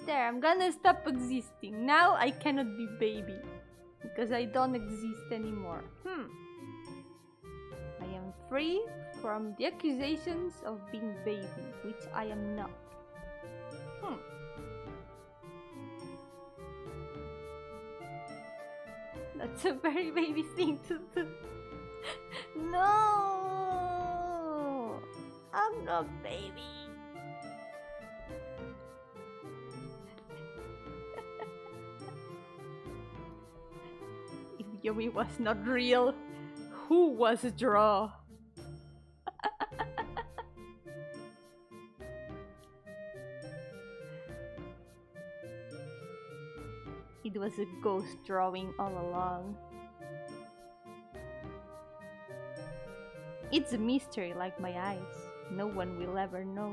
There, I'm gonna stop existing. Now I cannot be baby. Because I don't exist anymore. I am free from the accusations of being baby, which I am not. That's a very baby thing to do. No! I'm not baby. If Yomi was not real, who was a draw? It was a ghost drawing all along. It's a mystery like my eyes. No one will ever know.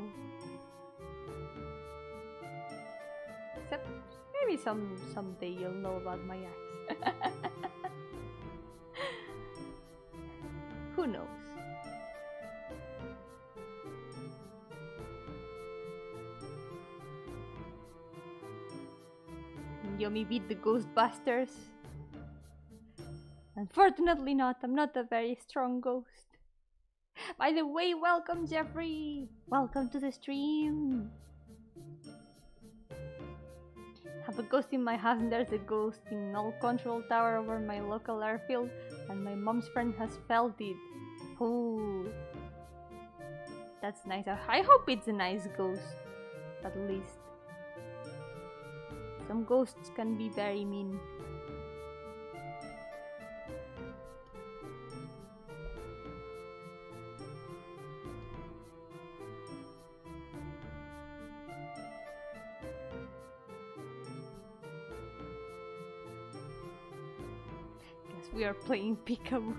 Except maybe someday you'll know about my eyes. Who knows? Yomi beat the Ghostbusters. Unfortunately not, I'm not a very strong ghost. By the way, welcome Jeffrey! Welcome to the stream! Have a ghost in my house and there's a ghost in all control tower over my local airfield and my mom's friend has felt it. Ooh. That's nice. I hope it's a nice ghost, at least. Some ghosts can be very mean. Guess we are playing peekaboo.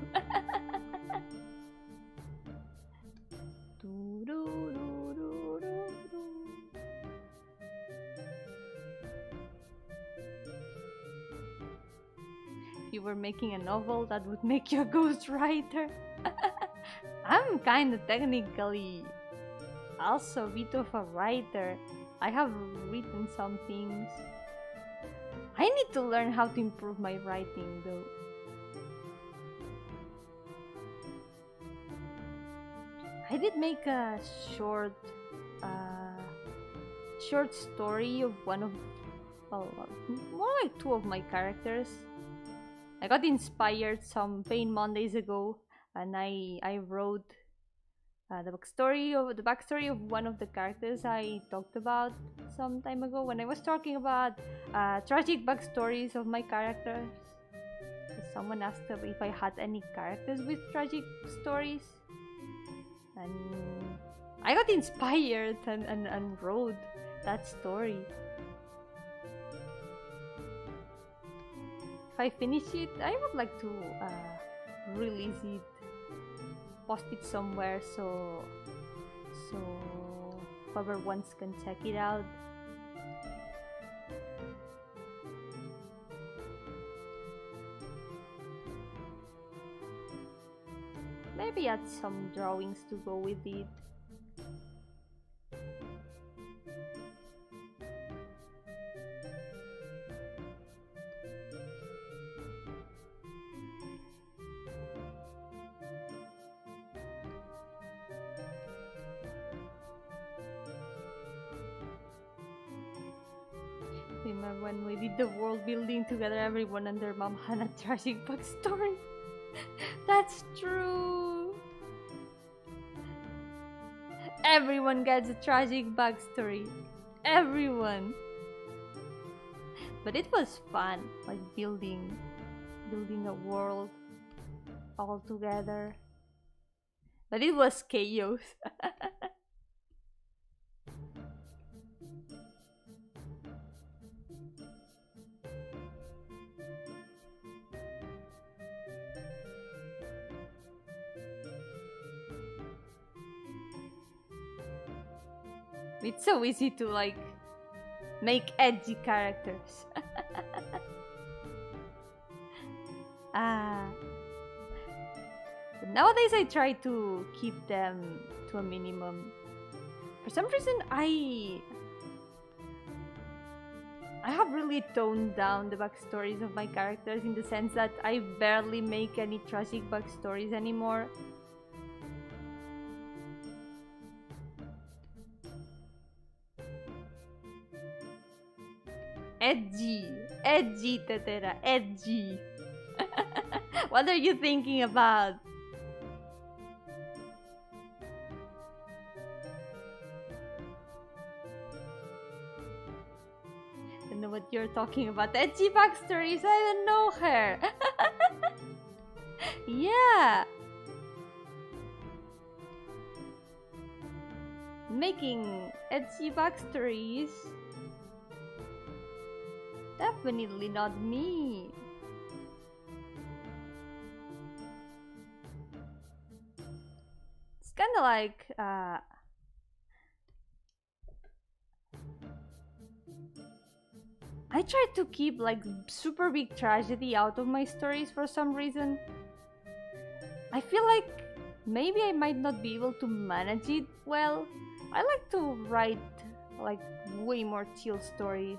You were making a novel that would make you a ghostwriter. I'm kinda technically also a bit of a writer. I have written some things. I need to learn how to improve my writing though. I did make a short story of one of, well, more like two of my characters. I got inspired some Pain Mondays ago, and I wrote the backstory of one of the characters I talked about some time ago when I was talking about tragic backstories of my characters. Someone asked if I had any characters with tragic stories, and I got inspired and wrote that story. If I finish it, I would like to release it, post it somewhere so whoever wants can check it out. Maybe add some drawings to go with it. Remember when we did the world building together, everyone and their mom had a tragic backstory? That's true! Everyone gets a tragic backstory. Everyone! But it was fun, like building a world all together. But it was chaos. It's so easy to like make edgy characters. But nowadays I try to keep them to a minimum. For some reason I have really toned down the backstories of my characters, in the sense that I barely make any tragic backstories anymore. Edgy, Tetera, edgy. What are you thinking about? I don't know what you're talking about. Edgy backstories, I don't know her. Yeah. Making edgy backstories. Definitely not me. It's kind of like I try to keep like super big tragedy out of my stories for some reason. I feel like maybe I might not be able to manage it well. I like to write like way more chill stories.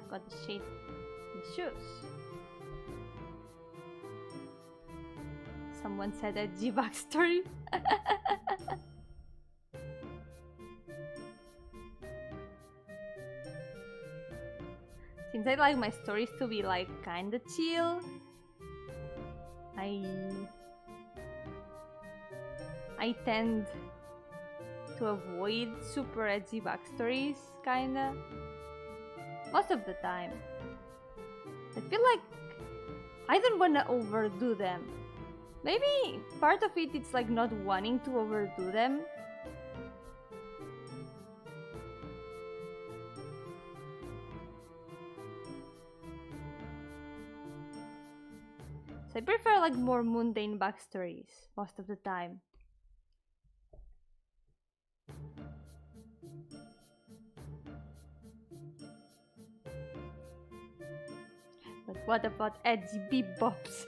Got the shade, the shoes. Someone said edgy backstory. Since I like my stories to be like kinda chill, I tend to avoid super edgy backstories, kinda. Most of the time. I feel like I don't want to overdo them. Maybe part of it it's like not wanting to overdo them. So I prefer like more mundane backstories most of the time. But what about edgy bebops?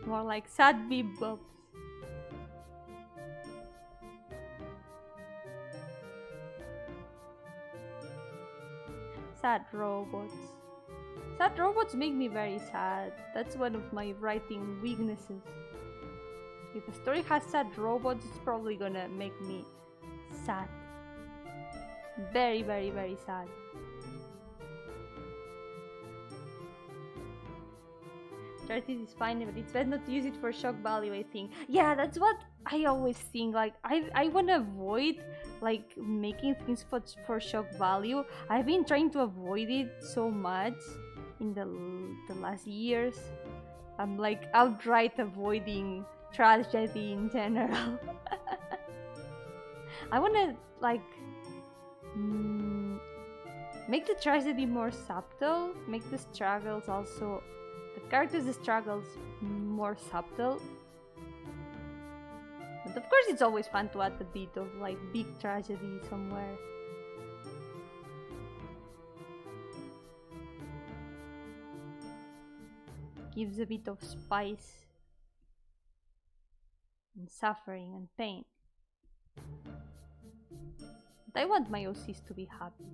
More like sad bebops. Sad robots. Sad robots make me very sad. That's one of my writing weaknesses. If a story has sad robots, it's probably gonna make me sad. Very, very, very sad. Tragedy is fine, but it's best not to use it for shock value, I think. Yeah, that's what I always think. Like, I want to avoid like making things for shock value. I've been trying to avoid it so much in the last years. I'm like outright avoiding tragedy in general. I want to like make the tragedy more subtle, make the struggles also, the characters' struggles more subtle. But of course it's always fun to add a bit of like big tragedy somewhere. Gives a bit of spice and suffering and pain. But I want my OCs to be happy.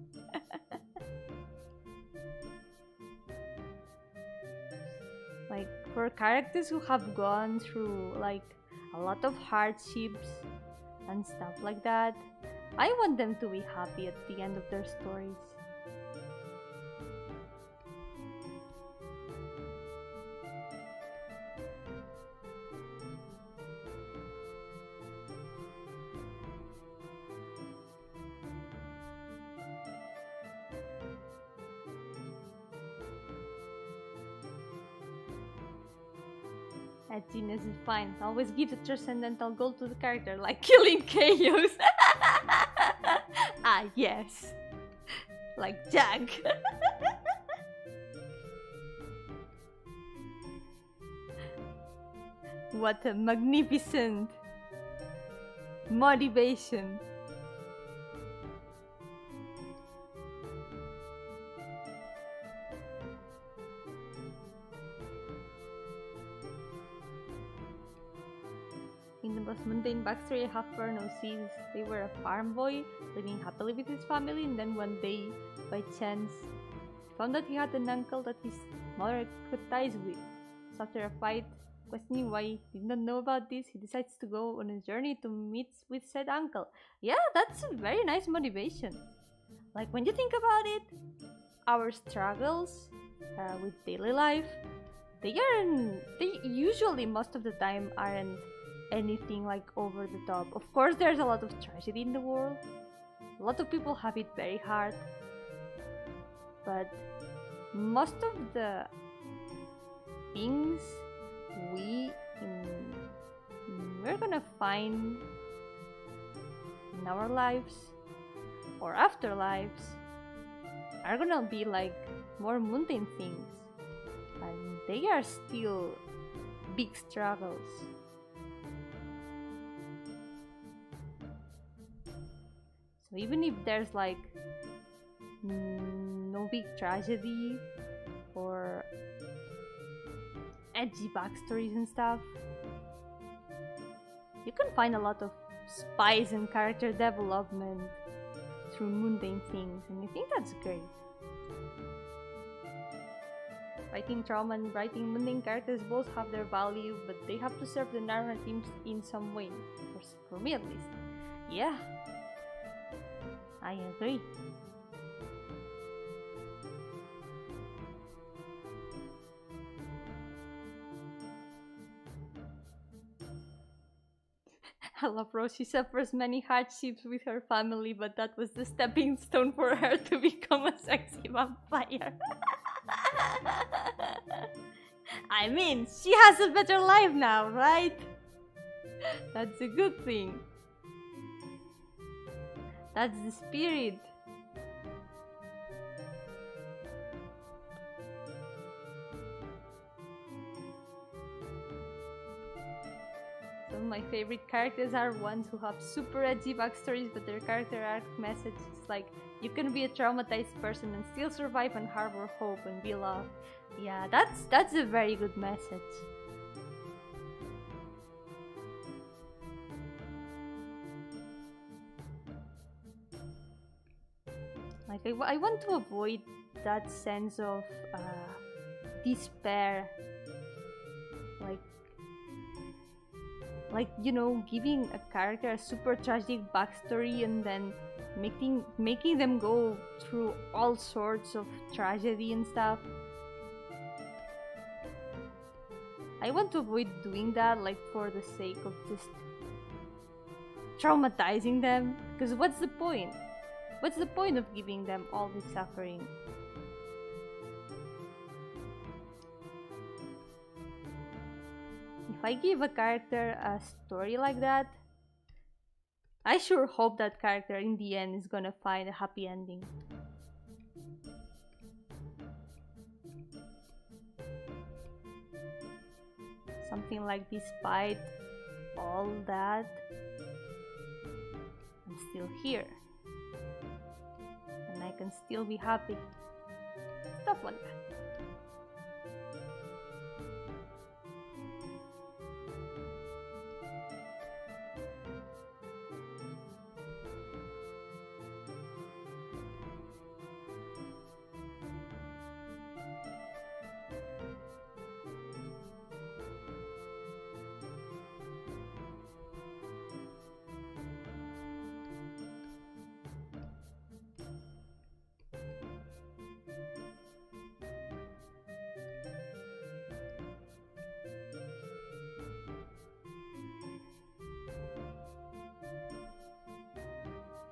Like for characters who have gone through like a lot of hardships and stuff like that, I want them to be happy at the end of their stories. Edginess is fine. Always give the transcendental goal to the character, like killing chaos. Ah, yes. Like Jack. What a magnificent motivation. In the most mundane backstory I have for NOCs, they were a farm boy living happily with his family, and then one day, by chance, he found that he had an uncle that his mother cut ties with. So after a fight, questioning why he did not know about this, he decides to go on a journey to meet with said uncle. Yeah, that's a very nice motivation. Like when you think about it, our struggles with daily life, they usually most of the time aren't anything like over the top. Of course there's a lot of tragedy in the world, a lot of people have it very hard, but most of the things we're gonna find in our lives or afterlives are gonna be like more mundane things, and they are still big struggles. So even if there's like no big tragedy or edgy backstories and stuff, you can find a lot of spice and character development through mundane things, and I think that's great. Writing trauma and writing mundane characters both have their value, but they have to serve the narrative in some way, for me at least. Yeah, I agree. I love Rose. She suffers many hardships with her family, but that was the stepping stone for her to become a sexy vampire. I mean, she has a better life now, right? That's a good thing. That's the spirit. Some of my favorite characters are ones who have super edgy backstories, but their character arc message is like, you can be a traumatized person and still survive and harbor hope and be loved. Yeah, that's a very good message. Like I want to avoid that sense of despair, like you know, giving a character a super tragic backstory and then making them go through all sorts of tragedy and stuff. I want to avoid doing that, like for the sake of just traumatizing them. Because what's the point? What's the point of giving them all this suffering? If I give a character a story like that, I sure hope that character in the end is gonna find a happy ending. Something like, despite all that, I'm still here. And I can still be happy. Stuff like that.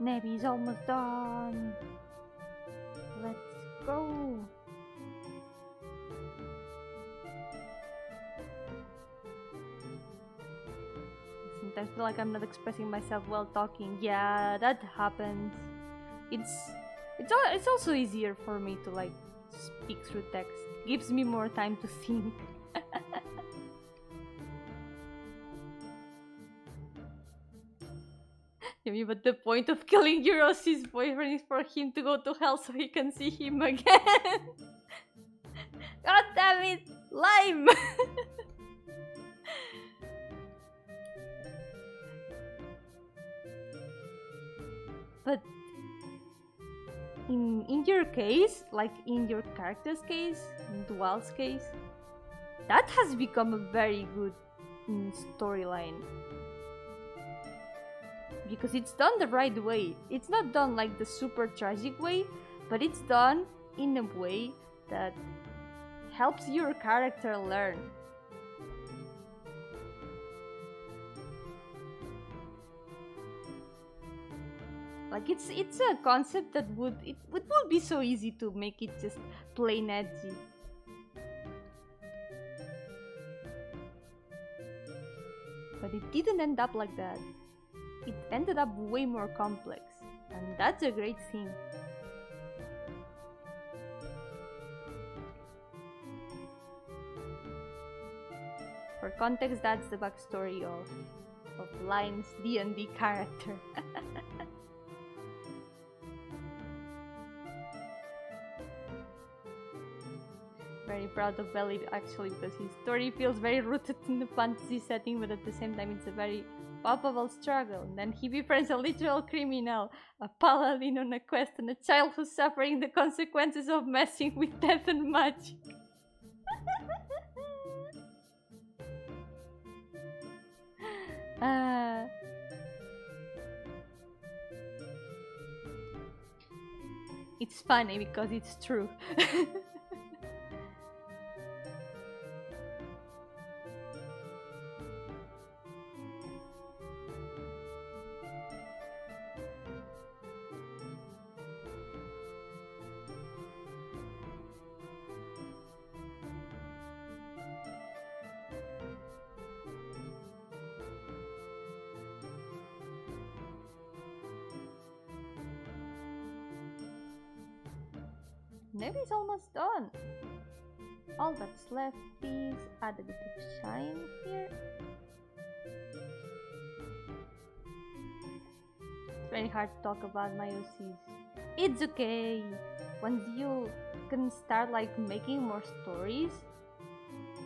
Maybe it's almost done. Let's go. Sometimes I feel like I'm not expressing myself well talking. Yeah, that happens. It's also easier for me to like speak through text. Gives me more time to think. But the point of killing Euros's boyfriend is for him to go to hell so he can see him again. God damn it, lime! But in your case, like in your character's case, in Dual's case, that has become a very good storyline. Because it's done the right way. It's not done like the super tragic way, but it's done in a way that helps your character learn. Like it's a concept that would be so easy to make it just plain edgy. But it didn't end up like that. It ended up way more complex, and that's a great thing. For context, that's the backstory of Lime's D&D character. Very proud of Belly actually, because his story feels very rooted in the fantasy setting, but at the same time it's a very palpable struggle. And then he befriends a literal criminal, a paladin on a quest, and a child who's suffering the consequences of messing with death and magic. It's funny because it's true. Maybe it's almost done. All that's left is add a bit of shine here. It's very hard to talk about my OCs. It's okay. Once you can start like making more stories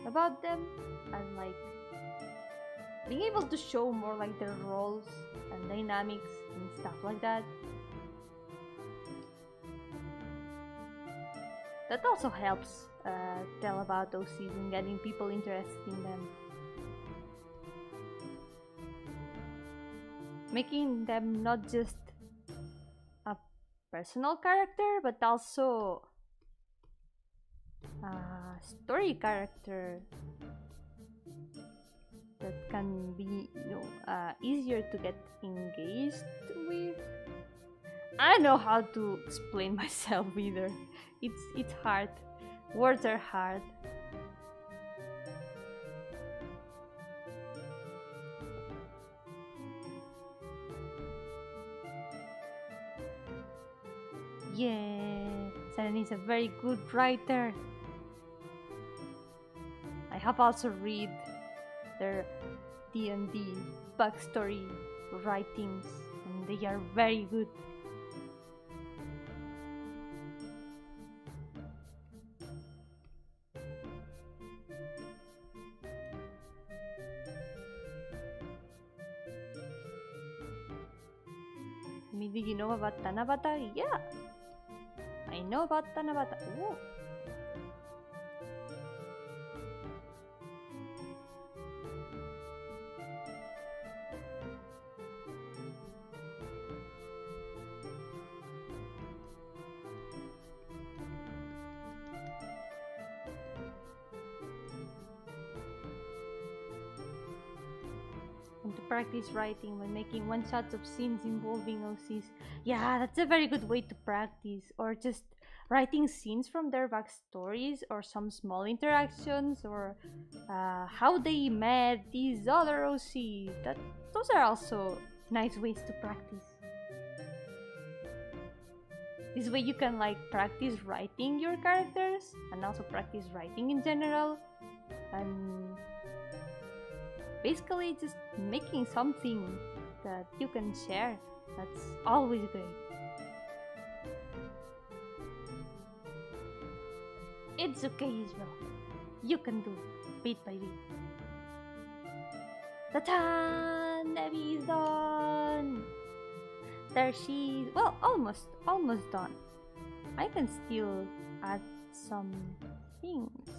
about them and like being able to show more like their roles and dynamics and stuff like that. That also helps tell about OCs and getting people interested in them. Making them not just a personal character, but also a story character. can be, easier to get engaged with. I don't know how to explain myself either. It's hard. Words are hard. Yeah, Saren is a very good writer. I have also read their D&D backstory writings, and they are very good. Do you know about Tanabata? Yeah, I know about Tanabata. Ooh. And to practice writing by making one-shots of scenes involving OCs. Yeah, that's a very good way to practice. Or just writing scenes from their backstories, or some small interactions, or how they met these other OCs. Those are also nice ways to practice. This way you can like practice writing your characters and also practice writing in general, and basically just making something that you can share. That's always great. It's okay, Israel. You can do it bit by bit. Ta-ta! Nevi is done! There she is. Well, almost done. I can still add some things.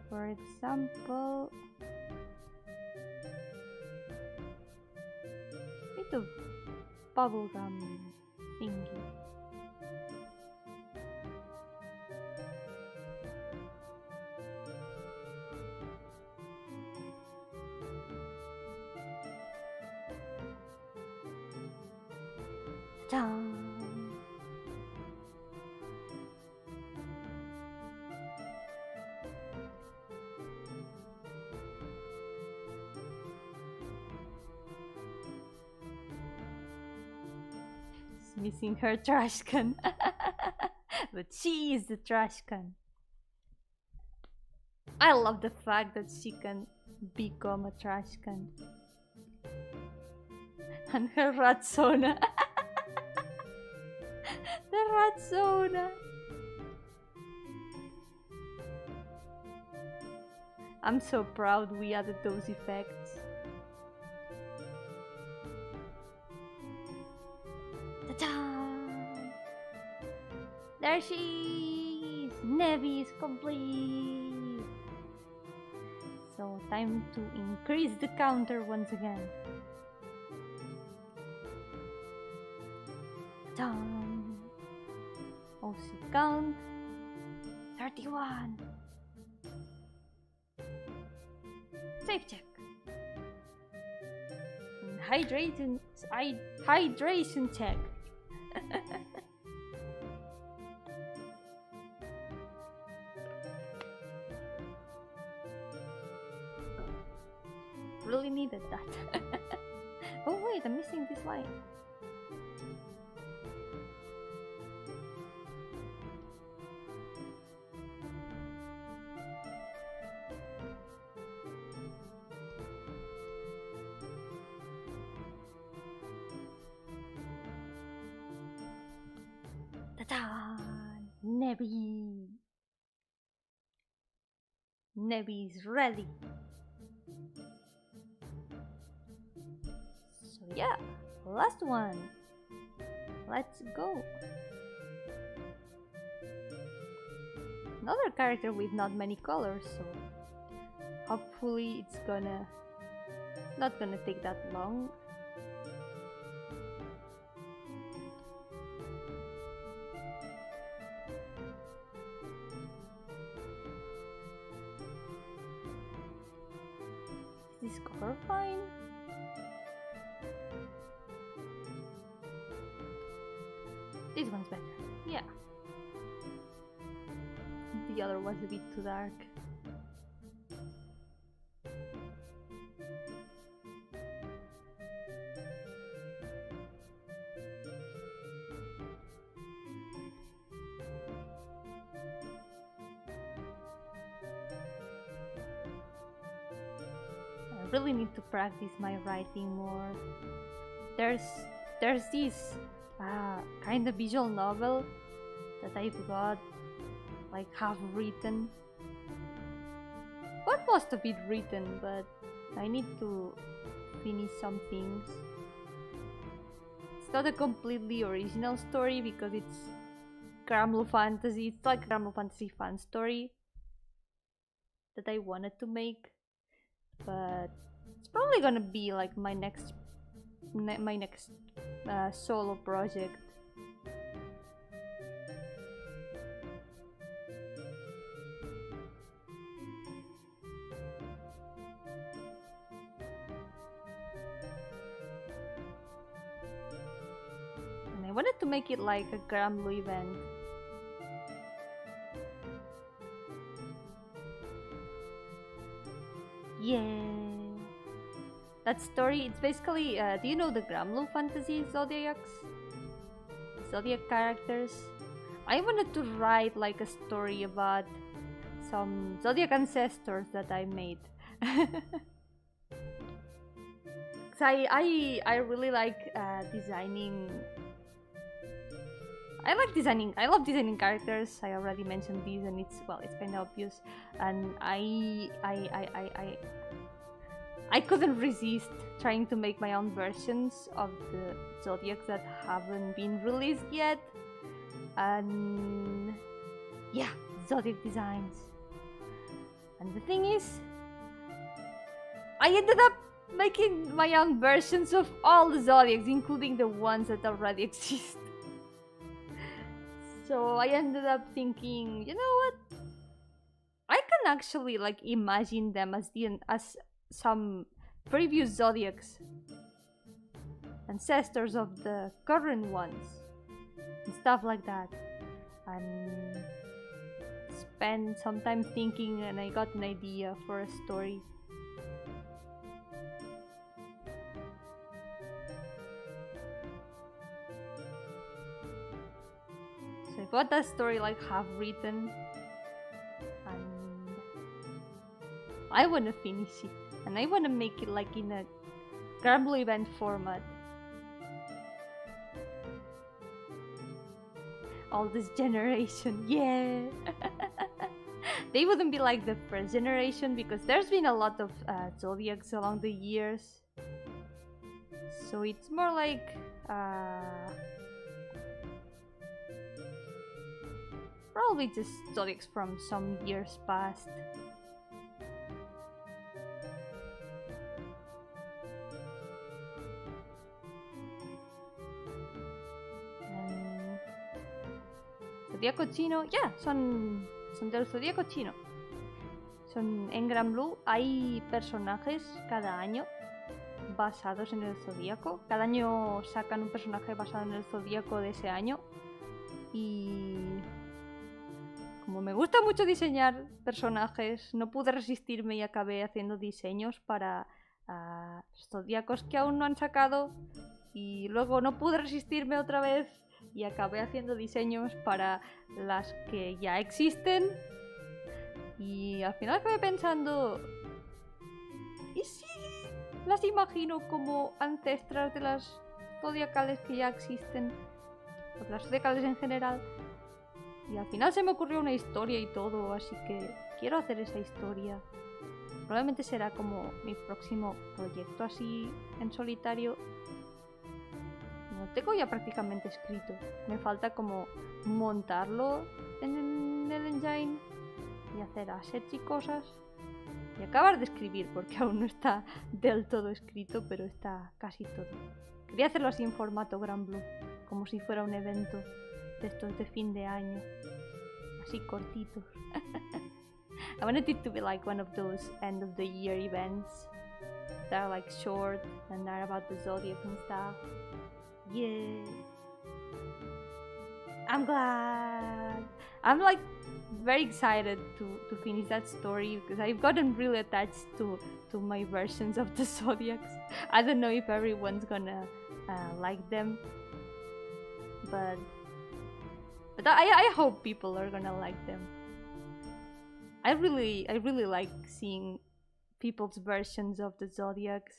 For example, bit of bubblegum thingy. Ta-da! She's missing her trash can. But she is the trash can. I love the fact that she can become a trash can. And her ratsona. The ratsona. I'm so proud we added those effects. Ta-da! There she is! Nevi is complete! So time to increase the counter once again. Done. OC count 31. Safe check. And hydration check. Really needed that. Oh wait, I'm missing this line. Ta-da! Nevi! Nevi is ready. So yeah, last one. Let's go. Another character with not many colors, so hopefully it's not gonna take that long. are fine. This one's better. Yeah. The other was a bit too dark. I really need to practice my writing more. There's this kind of visual novel that I've got, like, half written. Well, most of it written, but I need to finish some things. It's not a completely original story because it's Gramble Fantasy. It's like Gramble Fantasy fan story that I wanted to make, but it's probably gonna be like my next solo project. And I wanted to make it like a Gramble event. Yeah. That story, it's basically, do you know the Gramble Fantasy zodiacs? Zodiac characters? I wanted to write like a story about some zodiac ancestors that I made. Cause I really like designing. I love designing characters. I already mentioned this, and it's kind of obvious. And I couldn't resist trying to make my own versions of the zodiacs that haven't been released yet. And yeah, zodiac designs. And the thing is, I ended up making my own versions of all the zodiacs, including the ones that already exist. So I ended up thinking, you know what? I can actually like imagine them as some previous zodiacs, ancestors of the current ones, and stuff like that, and spent some time thinking, and I got an idea for a story. So I got that story like half written, and I wanna finish it. And I want to make it like in a Gramble event format. All this generation, yeah! They wouldn't be like the first generation because there's been a lot of zodiacs along the years. So it's more like probably just zodiacs from some years past. Zodíaco chino, ya, son del zodíaco chino. Son en Granblue, hay personajes cada año basados en el zodíaco. Cada año sacan un personaje basado en el zodíaco de ese año. Y como me gusta mucho diseñar personajes, no pude resistirme y acabé haciendo diseños para zodíacos que aún no han sacado. Y luego no pude resistirme otra vez y acabé haciendo diseños para las que ya existen. Y al final acabé pensando, ¿y si las imagino como ancestras de las zodiacales que ya existen? O de las zodiacales en general. Y al final se me ocurrió una historia y todo, así que quiero hacer esa historia. Probablemente será como mi próximo proyecto así en solitario. Lo tengo ya prácticamente escrito. Me falta como montarlo en el engine y hacer assets y cosas. Y acabar de escribir, porque aún no está del todo escrito, pero está casi todo. Quería hacerlo así en formato Granblue, como si fuera un evento de estos de fin de año. Así cortitos. I wanted it to be like one of those end of the year events. They're like short and they're about the zodiac and stuff. Yeah. I'm glad. I'm like very excited to finish that story because I've gotten really attached to my versions of the zodiacs. I don't know if everyone's gonna like them, but I hope people are gonna like them. I really like seeing people's versions of the zodiacs,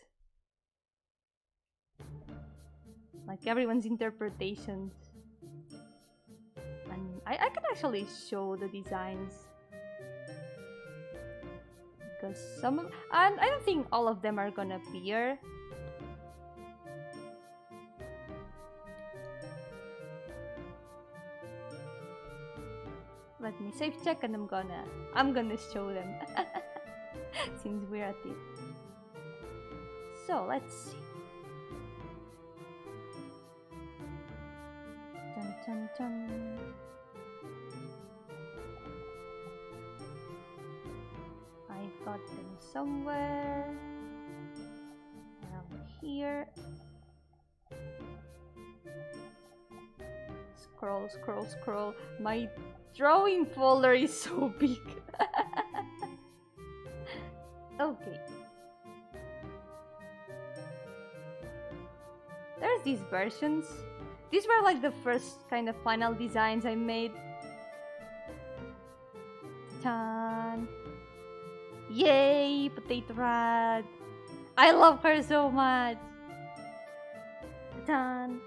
like everyone's interpretations. And I can actually show the designs because some of, and I don't think all of them are gonna appear. Let me safe check and I'm gonna show them since we're at it. So let's see. Dun, dun, dun. I got them somewhere around here. Scroll, scroll, scroll. My drawing folder is so big. Okay. There's these versions. These were like the first kind of final designs I made. Ta-tan. Yay, Potato Rat. I love her so much. Ta-tan.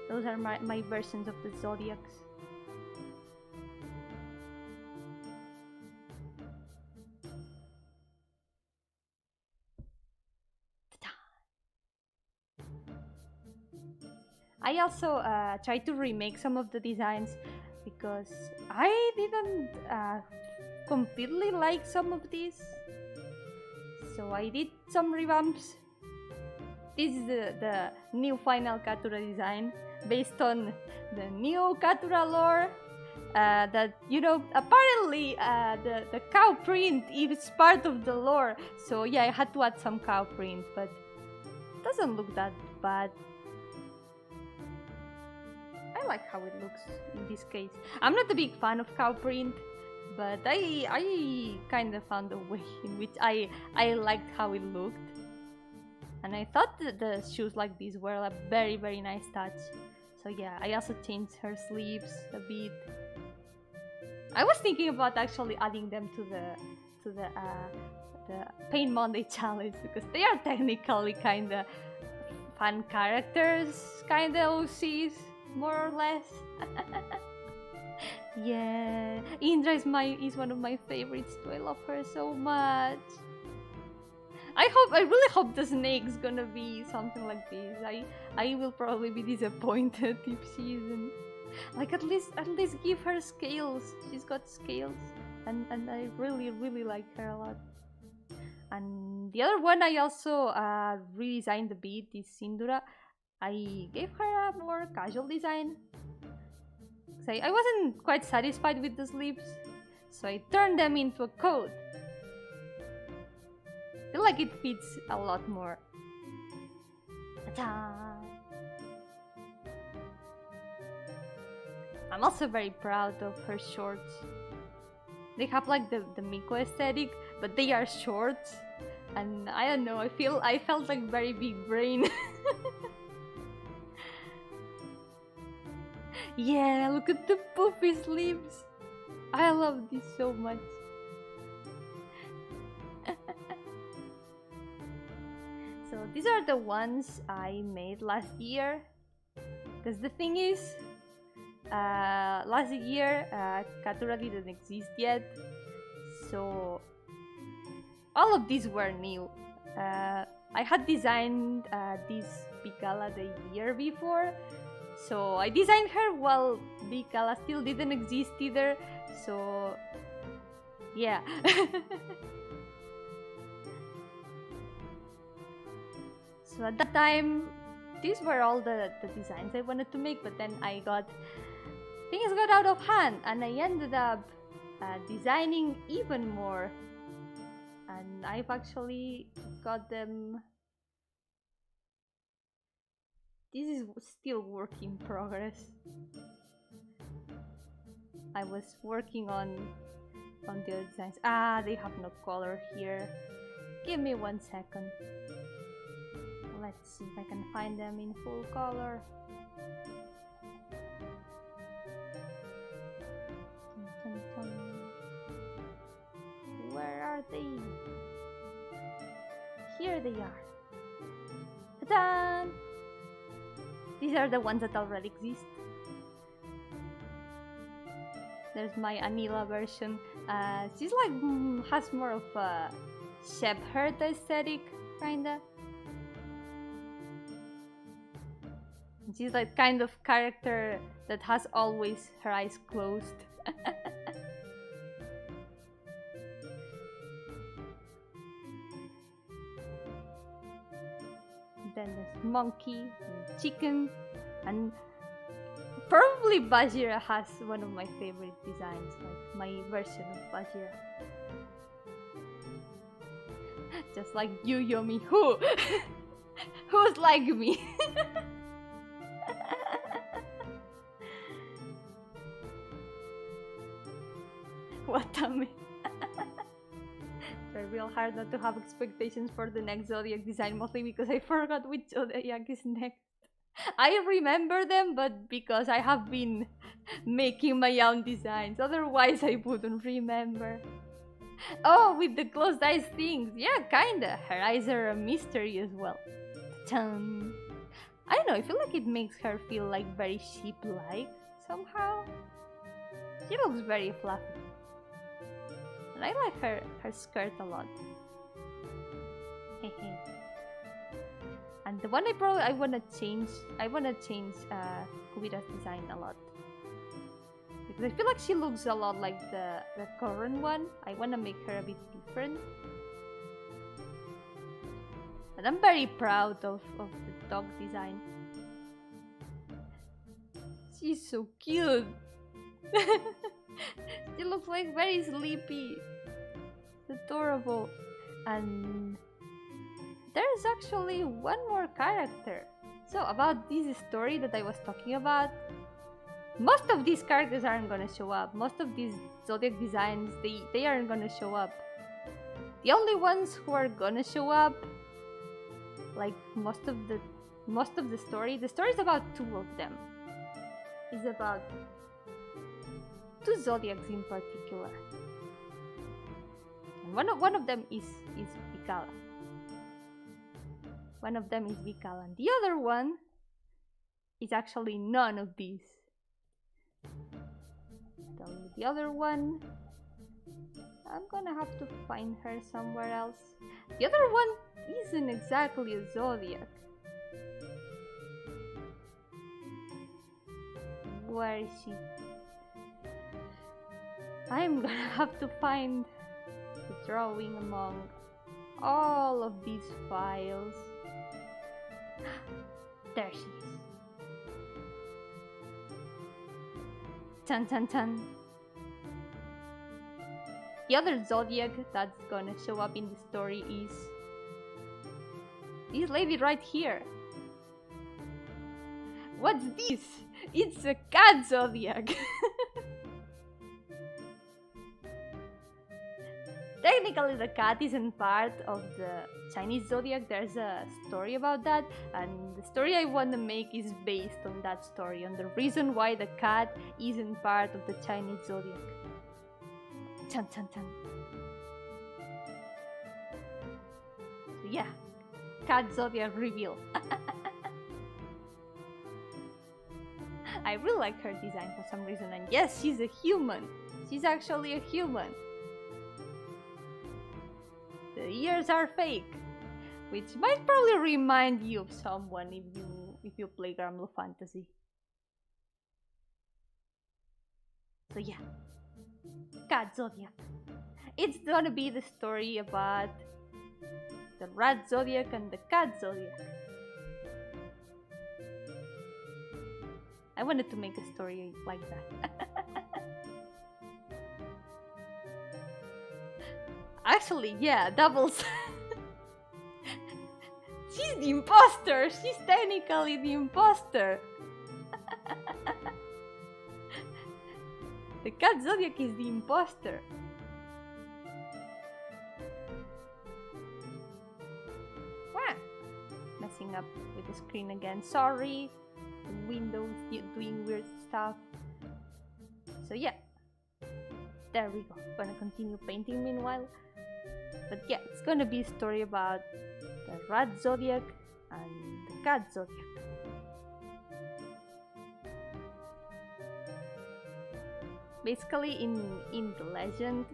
Those are my versions of the zodiacs. I also tried to remake some of the designs because I didn't completely like some of these. So I did some revamps. This is the new final Katura design based on the new Katura lore. That, you know, apparently the cow print is part of the lore. So yeah, I had to add some cow print, but it doesn't look that bad. I like how it looks in this case. I'm not a big fan of cow print, but I kind of found a way in which I liked how it looked. And I thought that the shoes like these were a very, very nice touch. So yeah, I also changed her sleeves a bit. I was thinking about actually adding them to the Paint Monday challenge because they are technically kind of fun characters, kind of OCs, more or less. Yeah, Indra is one of my favorites too. I love her so much. I really hope the snake's gonna be something like this. I will probably be disappointed if she isn't. Like at least give her scales. She's got scales, and I really like her a lot. And the other one I also redesigned a bit is Sindura. I gave her a more casual design. I wasn't quite satisfied with the sleeves, so I turned them into a coat. I feel like it fits a lot more. Ta-da! I'm also very proud of her shorts. They have like the Miko aesthetic, but they are shorts. And I don't know, I felt like very big brain. Yeah, look at the poofy sleeves. I love this so much. So these are the ones I made last year. Because the thing is, last year Katura didn't exist yet. So all of these were new. I had designed this Bigala the year before. So I designed her while Bigala still didn't exist either. So yeah. So at that time, these were all the designs I wanted to make, but then things got out of hand and I ended up designing even more and I've actually got them. This is still work in progress. I was working on the other designs. Ah, they have no color here. Give me 1 second. Let's see if I can find them in full color. Dun, dun, dun. Where are they? Here they are. Ta-da! These are the ones that already exist. There's my Anila version. She's like has more of a shepherd aesthetic, kinda. She's like kind of character that has always her eyes closed. Then there's monkey, and chicken, and probably Bajira has one of my favorite designs, like my version of Bajira. Just like you, Yomi. Who? Who's like me? What a me. It's real hard not to have expectations for the next zodiac design, mostly because I forgot which zodiac is next. I remember them, but because I have been making my own designs, otherwise I wouldn't remember. Oh, with the closed eyes things. Yeah, kinda. Her eyes are a mystery as well. Ta-tan. I don't know, I feel like it makes her feel like very sheep-like somehow. She looks very fluffy. And I like her skirt a lot. Hehe. And the one I wanna change Kubira's design a lot. Because I feel like she looks a lot like the current one. I wanna make her a bit different. And I'm very proud of the dog design. She's so cute. She looks like very sleepy. It's adorable. And there's actually one more character. So about this story that I was talking about, most of these characters aren't gonna show up. Most of these zodiac designs, they aren't gonna show up. The only ones who are gonna show up, like most of the story, the story is about 2 of them. It's about 2 zodiacs in particular. And one of them is Vikala. One of them is Vikala, and the other one is actually none of these. So the other one, I'm gonna have to find her somewhere else. The other one isn't exactly a zodiac. Where is she? I'm gonna have to find the drawing among all of these files. There she is. Tan tan tan. The other zodiac that's gonna show up in the story is this lady right here. What's this? It's a cat zodiac. Technically, the cat isn't part of the Chinese zodiac. There's a story about that, and the story I want to make is based on that story, on the reason why the cat isn't part of the Chinese zodiac. Chan chan chan. So yeah, cat zodiac reveal. I really like her design for some reason, and yes, she's a human. She's actually a human. The ears are fake, which might probably remind you of someone if you play Gramble Fantasy. So yeah, cat zodiac. It's gonna be the story about the rat zodiac and the cat zodiac. I wanted to make a story like that. Actually, yeah, doubles. She's the imposter. She's technically the imposter. The cat zodiac is the imposter. Wah! Messing up with the screen again. Sorry. Windows doing weird stuff. So yeah. There we go. Gonna continue painting meanwhile. But yeah, it's gonna be a story about the rat zodiac and the cat zodiac. Basically, in the legend,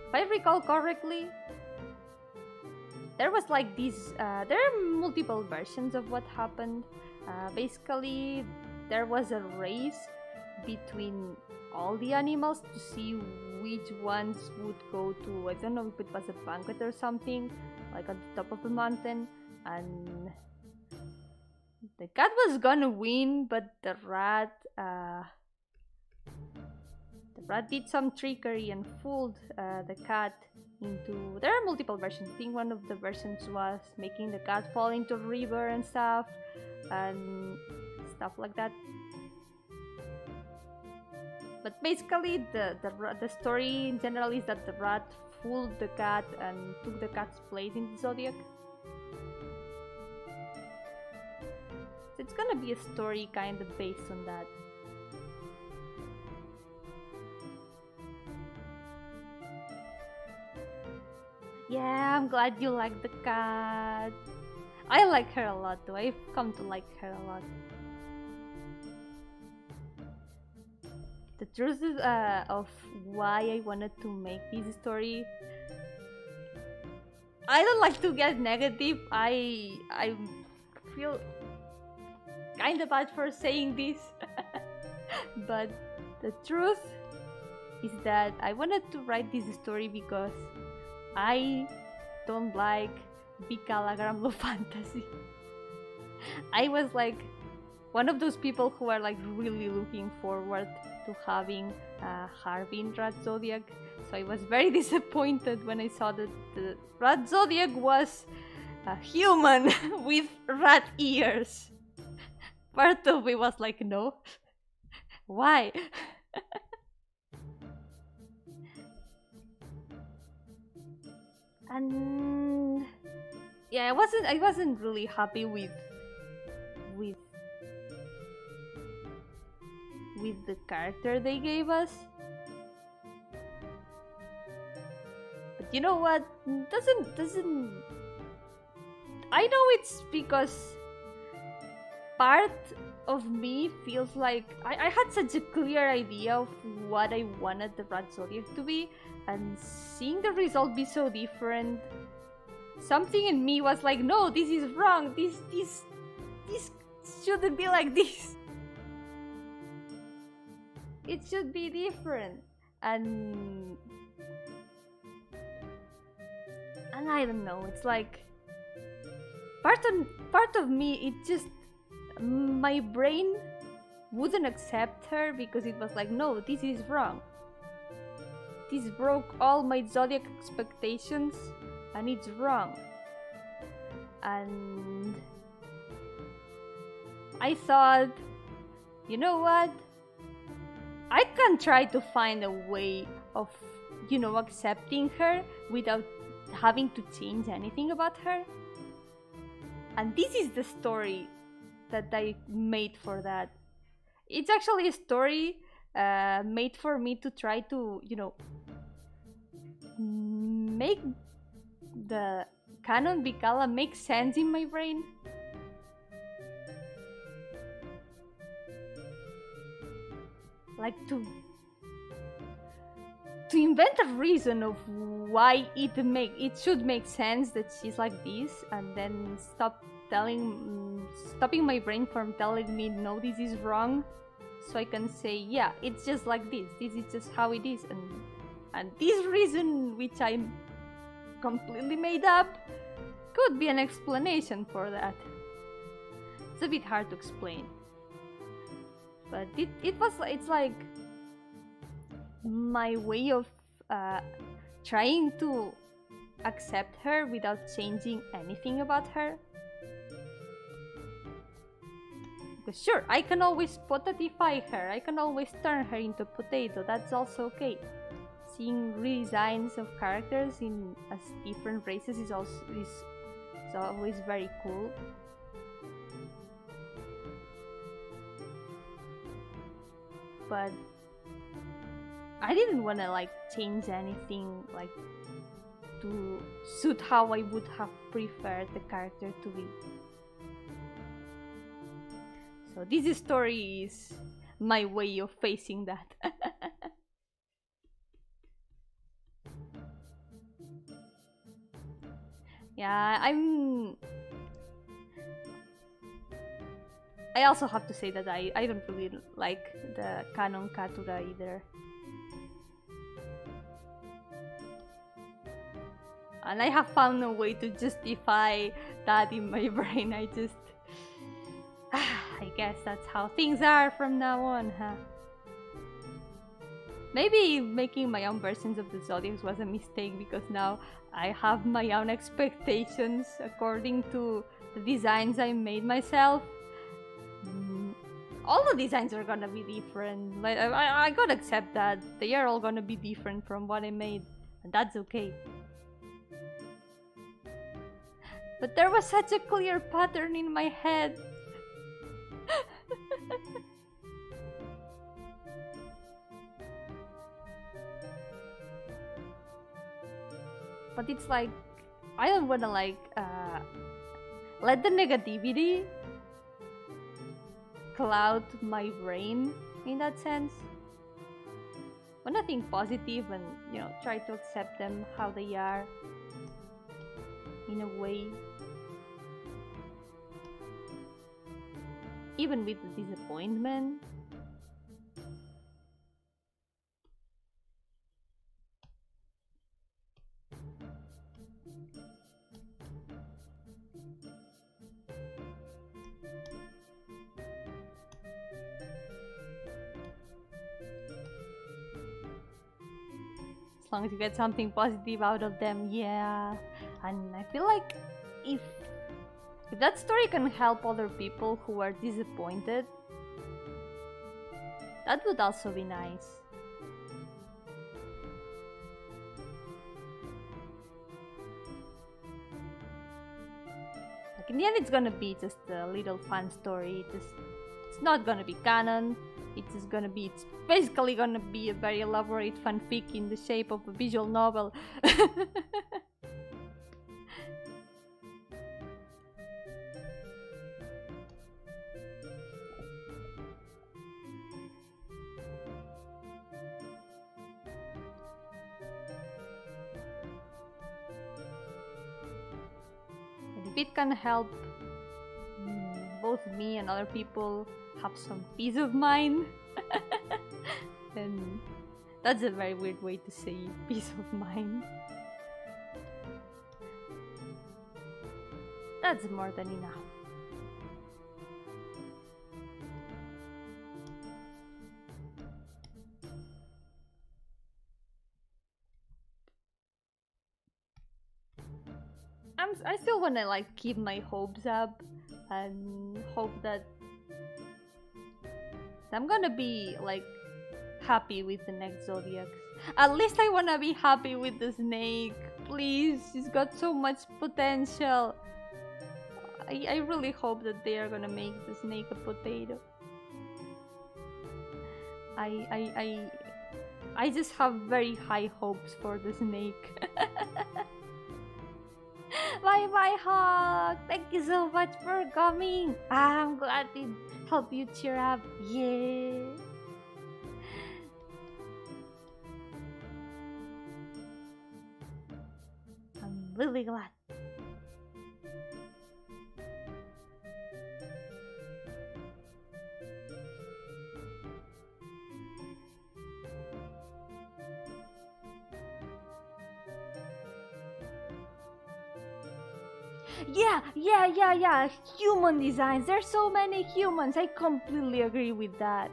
if I recall correctly, there was like this. There are multiple versions of what happened. Basically, there was a race between all the animals to see which ones would go to, I don't know if it was a banquet or something, like at the top of the mountain, and the cat was gonna win, but the rat did some trickery and fooled the cat into. There are multiple versions. I think one of the versions was making the cat fall into a river and stuff like that. But basically, the story in general is that the rat fooled the cat and took the cat's place in the zodiac. So it's gonna be a story kind of based on that. Yeah, I'm glad you like the cat. I like her a lot too. I've come to like her a lot. The truth is, of why I wanted to make this story, I don't like to get negative. I feel kind of bad for saying this, but the truth is that I wanted to write this story because I don't like big Calagramlo fantasy. I was like one of those people who are like really looking forward to having a Harbin rat zodiac, so I was very disappointed when I saw that the rat zodiac was a human with rat ears. Part of me was like, no, why? And yeah, I wasn't really happy with the character they gave us. But you know what? Doesn't I know it's because part of me feels like I had such a clear idea of what I wanted the rat zodiac to be, and seeing the result be so different, something in me was like, no, this is wrong. This shouldn't be like this. It should be different. And I don't know, it's like part of me, it just, my brain wouldn't accept her because it was like, no, this is wrong. This broke all my zodiac expectations and it's wrong. And I thought, you know what? I can try to find a way of, accepting her without having to change anything about her. And this is the story that I made for that. It's actually a story made for me to try to, make the canon Bicala make sense in my brain. Like to invent a reason of why it should make sense that she's like this, and then stopping my brain from telling me no, this is wrong, so I can say, yeah, it's just like this is just how it is, and this reason, which I completely made up, could be an explanation for that. It's a bit hard to explain. But it's like my way of trying to accept her without changing anything about her. Because sure, I can always potatify her, I can always turn her into potato, that's also okay. Seeing redesigns of characters in as different races is always very cool. But I didn't want to like change anything like to suit how I would have preferred the character to be. So this story is my way of facing that. Yeah, I also have to say that I don't really like the canon Katura either. And I have found a way to justify that in my brain. I guess that's how things are from now on, huh? Maybe making my own versions of the zodiacs was a mistake, because now I have my own expectations according to the designs I made myself. All the designs are gonna be different. Like, I gotta accept that. They are all gonna be different from what I made, and that's okay. But there was such a clear pattern in my head. But it's like, I don't wanna like let the negativity cloud my brain in that sense. I wanna think positive and, you know, try to accept them how they are in a way. Even with the disappointment. As long as you get something positive out of them, yeah. And I feel like if that story can help other people who are disappointed, that would also be nice. Like in the end, it's gonna be just a little fun story. It's not gonna be canon. It's basically gonna be a very elaborate fanfic in the shape of a visual novel. If it can help both me and other people have some peace of mind, then that's a very weird way to say peace of mind. That's more than enough. I still wanna like keep my hopes up and hope that I'm gonna be like happy with the next zodiacs. At least I wanna be happy with the snake. Please, she's got so much potential. I really hope that they are gonna make the snake a potato. I just have very high hopes for the snake. Bye bye, Hawk! Thank you so much for coming! I'm glad to help you cheer up. Yeah! I'm really glad. Yeah. Human designs. There's so many humans. I completely agree with that.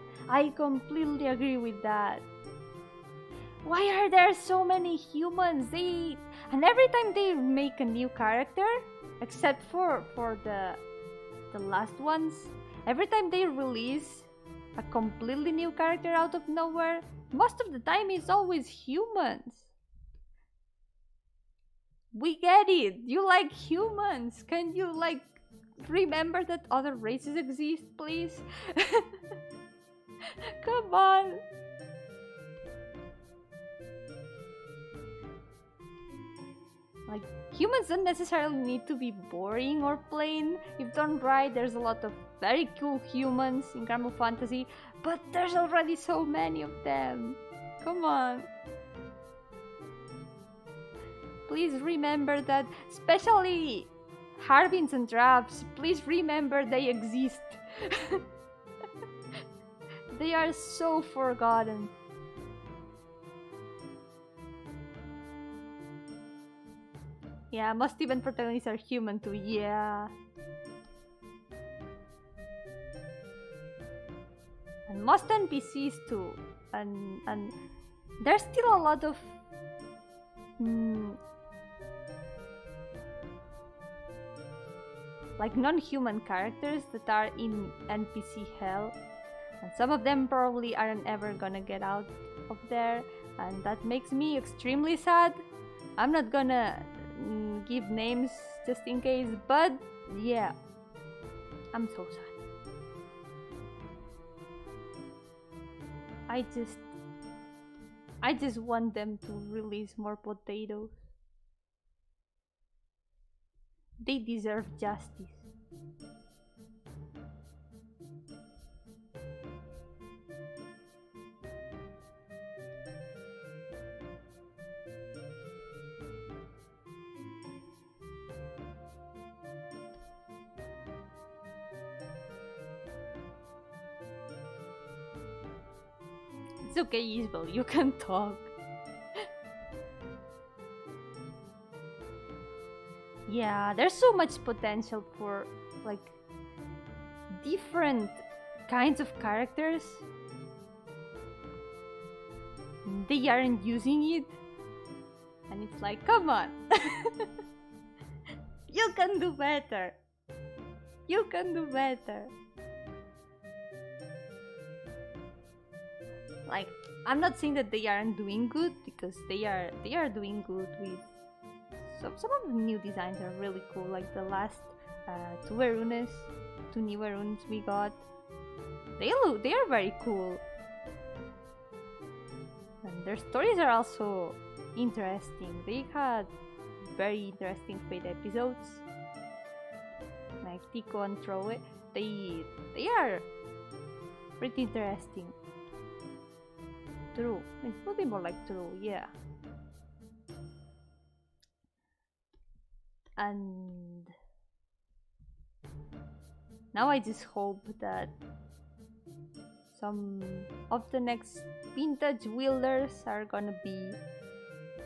Why are there so many humans? And every time they make a new character, except for the last ones, every time they release a completely new character out of nowhere, most of the time it's always humans. We get it. You like humans. Can you like remember that other races exist, please? Come on. Like, humans don't necessarily need to be boring or plain. If done right, there's a lot of very cool humans in Grand Fantasy, but there's already so many of them. Come on. Please remember that, especially Harbins and Drafts, please remember they exist. They are so forgotten. Yeah, most even protagonists are human too, yeah. And most NPCs too. And there's still a lot of like non-human characters that are in NPC hell, and some of them probably aren't ever gonna get out of there, and that makes me extremely sad. I'm not gonna give names just in case, but yeah, I'm so sad. I just want them to release more potatoes. They deserve justice. It's okay, Isabel, you can talk. Yeah, there's so much potential for like different kinds of characters. They aren't using it, and it's like, come on. You can do better. You can do better. Like, I'm not saying that they aren't doing good, because they are doing good with some of the new designs are really cool, like the last two new runes we got. They are very cool. And their stories are also interesting. They had very interesting Fate episodes. Like Tico and Troe. They are pretty interesting. True. It would be more like true, yeah. And now I just hope that some of the next vintage wielders are gonna be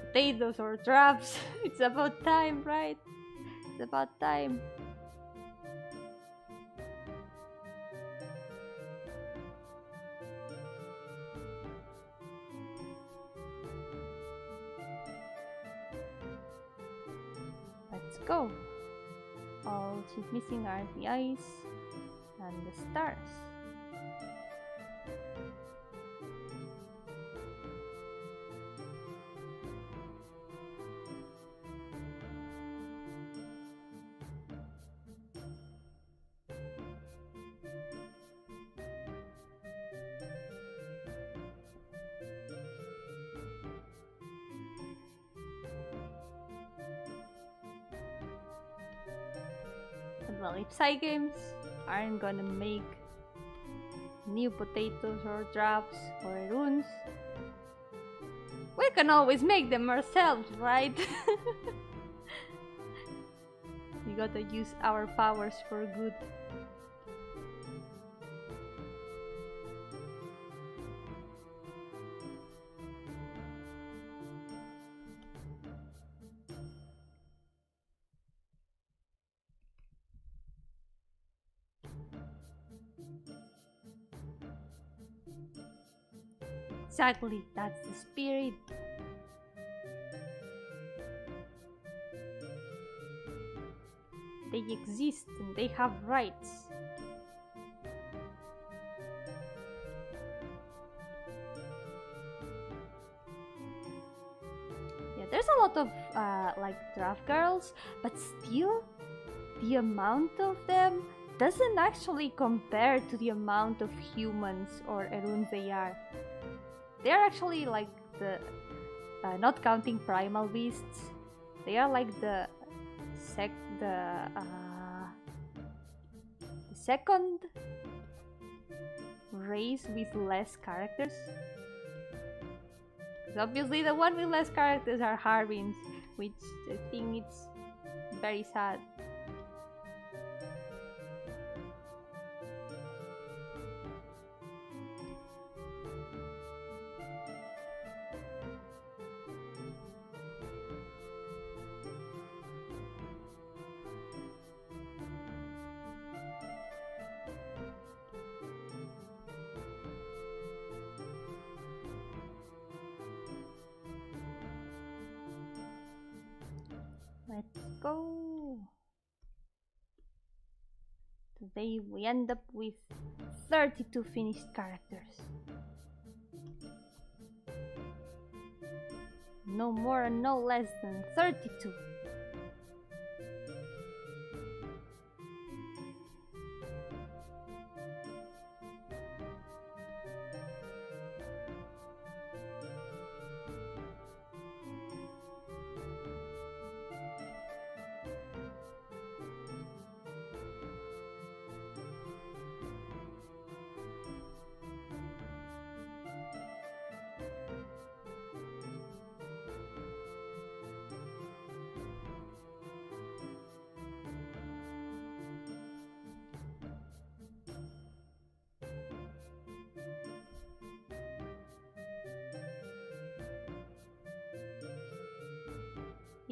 potatoes or traps. It's about time, right? It's about time. Let's go. All she's missing are the eyes and the stars. Well, if side games aren't gonna make new potatoes or drops or runes, we can always make them ourselves, right? We gotta use our powers for good. Exactly, that's the spirit. They exist and they have rights. Yeah, there's a lot of like draft girls, but still the amount of them doesn't actually compare to the amount of humans or eruns they are. They are actually like the, not counting primal beasts, they are like the second race with less characters. Because obviously the one with less characters are Harbins, which I think it's very sad. Let's go! Today we end up with 32 finished characters. No more and no less than 32.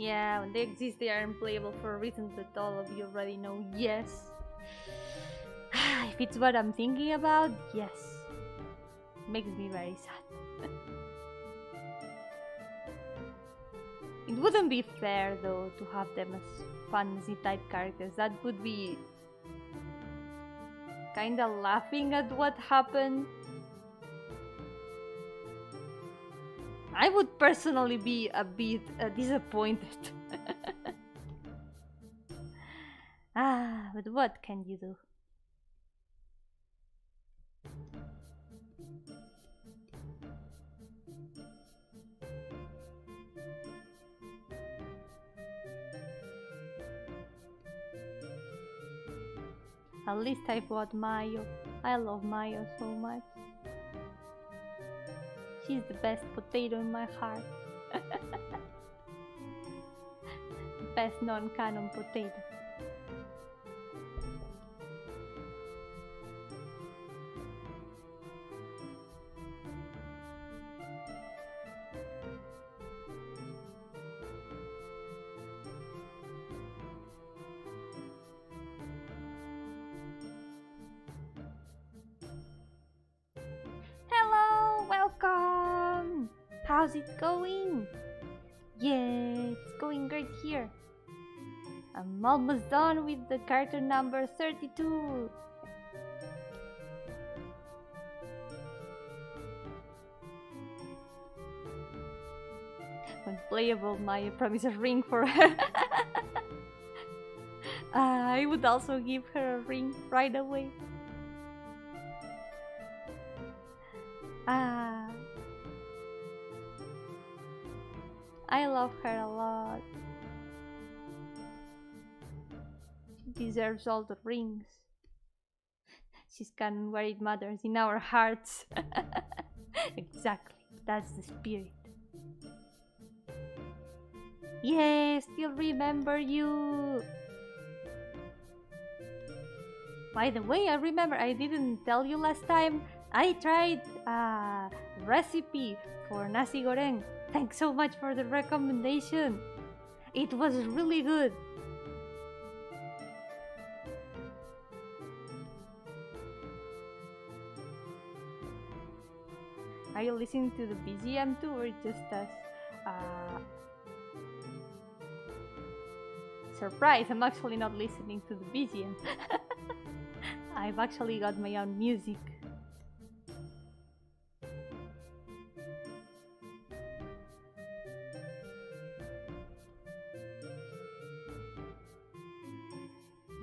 Yeah, when they exist, they are unplayable for reasons that all of you already know. Yes. If it's what I'm thinking about, yes. Makes me very sad. It wouldn't be fair, though, to have them as fantasy-type characters. That would be kinda laughing at what happened. I would personally be a bit disappointed. But what can you do? At least I bought Mayo. I love Mayo so much. She's the best potato in my heart. Best non-canon potato. Hello, welcome! How's it going? Yeah, it's going great here. I'm almost done with the character number 32. When playable, Maya promises a ring for her. I would also give her a ring right away. I love her a lot. She deserves all the rings. She's canon where it matters, in our hearts. Exactly, that's the spirit. Yeah, still remember you. By the way, I remember I didn't tell you last time. I tried a recipe for nasi goreng. Thanks so much for the recommendation. It was really good. Are you listening to the BGM too, or just as surprise? I'm actually not listening to the BGM. I've actually got my own music.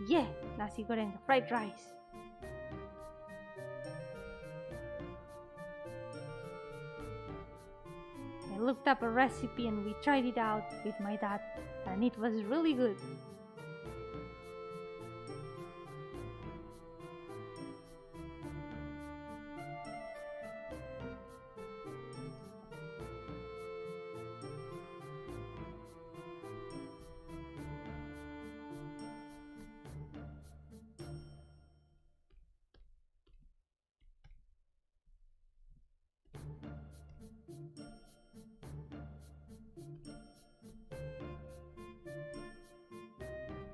Yeah, nasi goreng, fried rice. I looked up a recipe and we tried it out with my dad, and it was really good.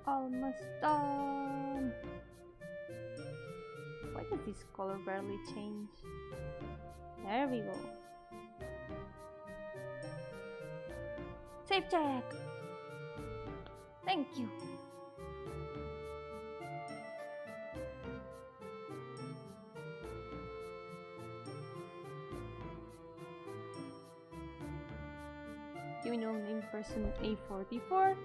Almost done. Why does this color barely change? There we go. Save check. Thank you. Criminal name person A44.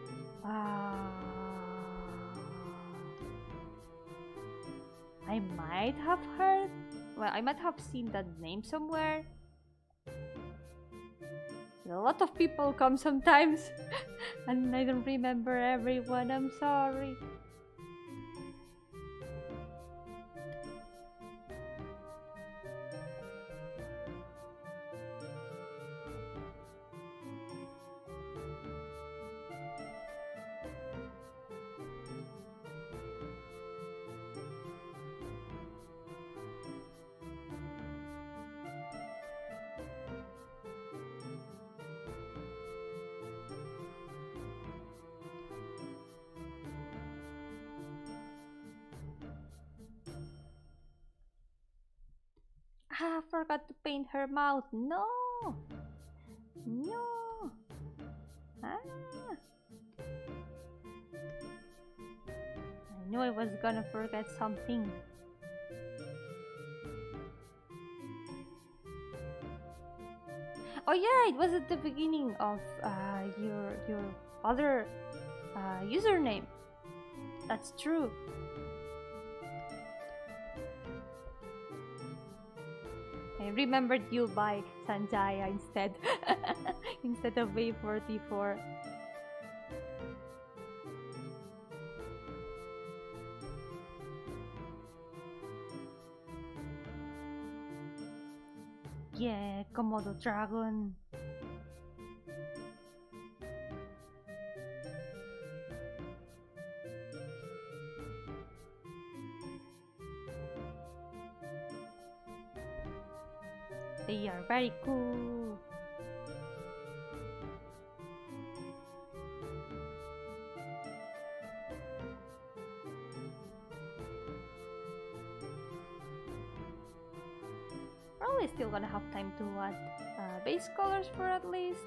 I might have heard. Well, I might have seen that name somewhere. A lot of people come sometimes, and I don't remember everyone. I'm sorry. I forgot to paint her mouth. No! No! Ah! I knew I was gonna forget something. Oh yeah, it was at the beginning of your other username. That's true. I remembered you by Sanjaya instead, instead of A44. Yeah, Komodo dragon. They are very cool. Probably still gonna have time to add base colors for at least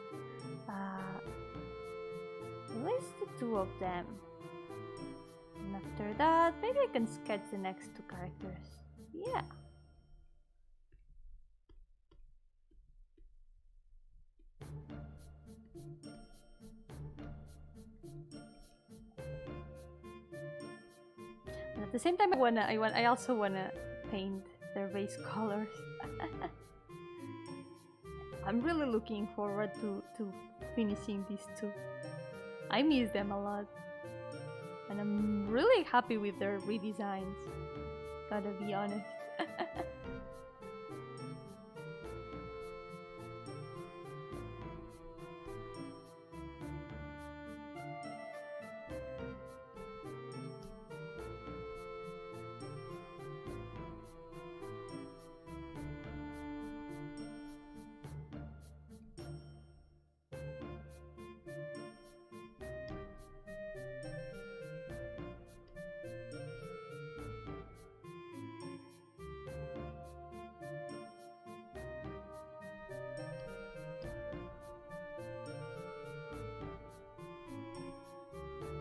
the two of them. And after that, maybe I can sketch the next two characters. Yeah. At the same time, I also wanna paint their base colors. I'm really looking forward to finishing these two. I miss them a lot, and I'm really happy with their redesigns. Gotta be honest.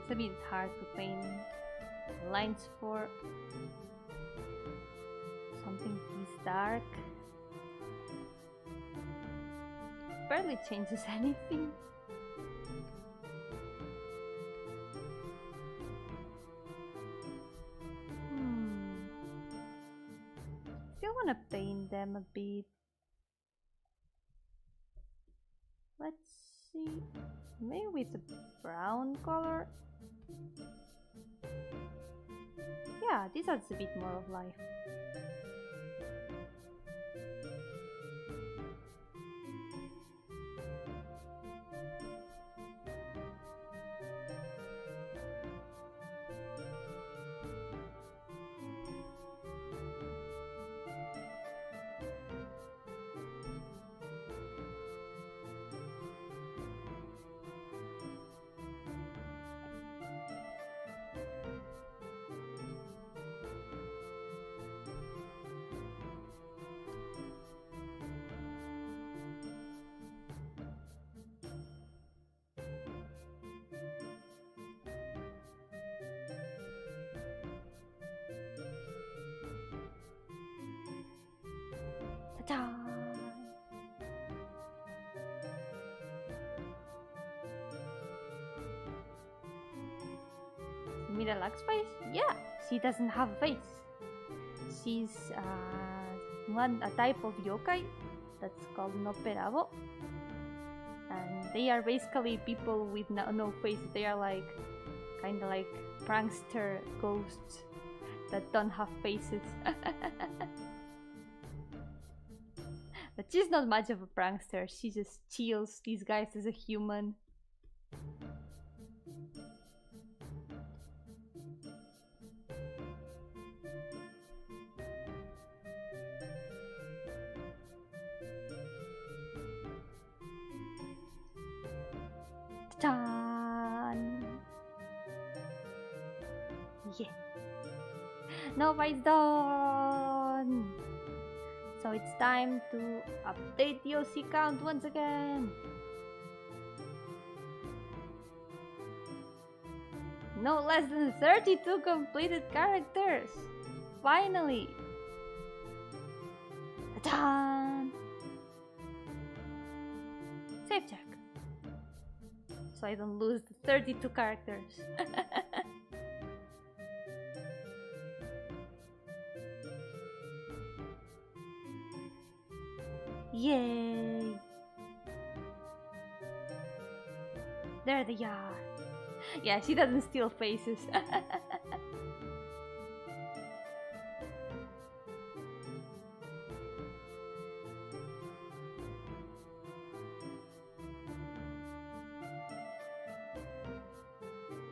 It's a bit hard to paint lines for something this dark. Barely changes anything. Still wanna paint them a bit. Let's see. Maybe with a brown color. Yeah, this adds a bit more of life. Ta-da! Miralax's face? Yeah, she doesn't have a face. She's a type of yokai that's called noperabo. And they are basically people with no faces. They are like kind of like prankster ghosts that don't have faces. But she's not much of a prankster. She just chills disguised as a human. Ta-da! Yeah. Nobody's done! So it's time to update the OC count once again. No less than 32 completed characters. Finally. Ta-da! Save check. So I don't lose the 32 characters. Yay! There they are. Yeah, she doesn't steal faces.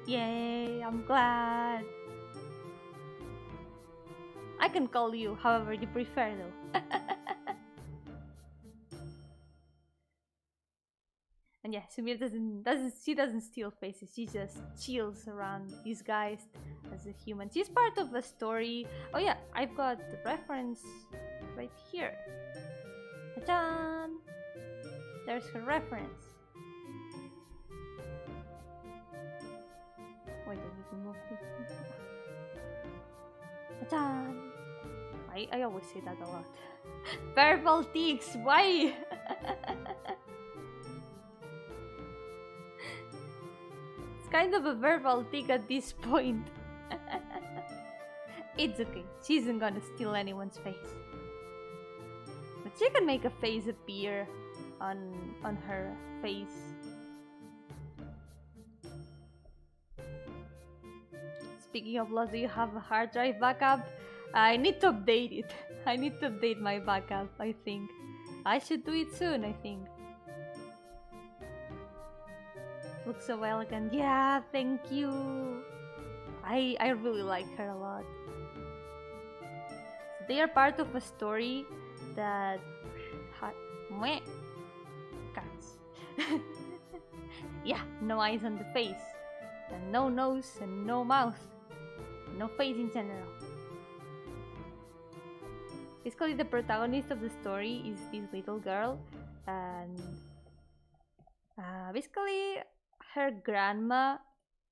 Yay, I'm glad. I can call you however you prefer though. And yeah, Sumir doesn't steal faces, she just chills around disguised as a human. She's part of a story. Oh yeah, I've got the reference right here. Ta-da! There's her reference. Wait, I need to move this. Ta-da! I always say that a lot. Verbal tics, why? It's kind of a verbal tic at this point. It's okay, she isn't gonna steal anyone's face. But she can make a face appear on her face. Speaking of loss, do you have a hard drive backup? I need to update it. I need to update my backup, I think. I should do it soon, I think. Looks so elegant. Yeah, thank you. I really like her a lot. So they are part of a story that cats. Yeah, no eyes on the face, and no nose and no mouth, no face in general. Basically, the protagonist of the story is this little girl, and basically her grandma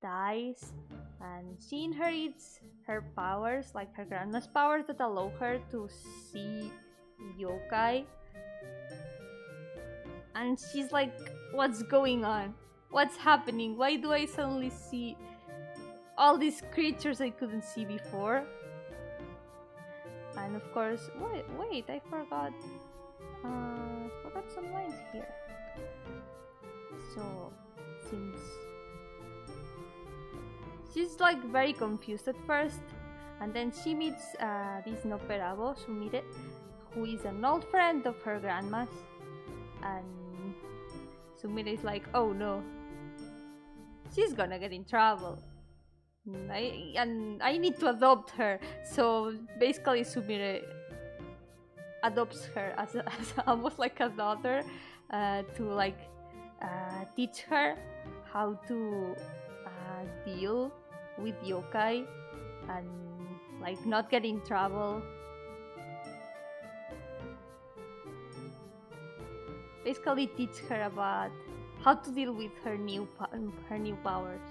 dies, and she inherits her powers, like her grandma's powers that allow her to see yokai. And she's like, what's going on? What's happening? Why do I suddenly see all these creatures I couldn't see before? And of course, wait, I forgot some lines here. So, since she's like very confused at first, and then she meets this Noperabo, Sumire, who is an old friend of her grandma's, and Sumire is like, oh no, she's gonna get in trouble. I need to adopt her. So basically Sumire adopts her as almost like a daughter, to like teach her how to deal with yokai and like not get in trouble. Basically teach her about how to deal with her new powers.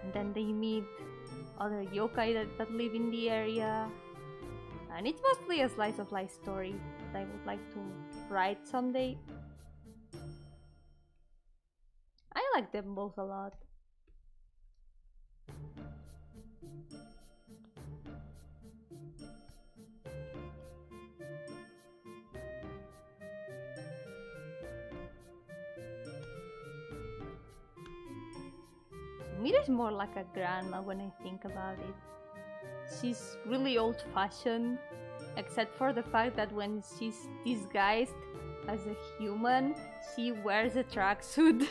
And then they meet other yokai that live in the area, and it's mostly a slice of life story that I would like to write someday. I like them both a lot. Mira's more like a grandma when I think about it. She's really old-fashioned, except for the fact that when she's disguised as a human, she wears a tracksuit.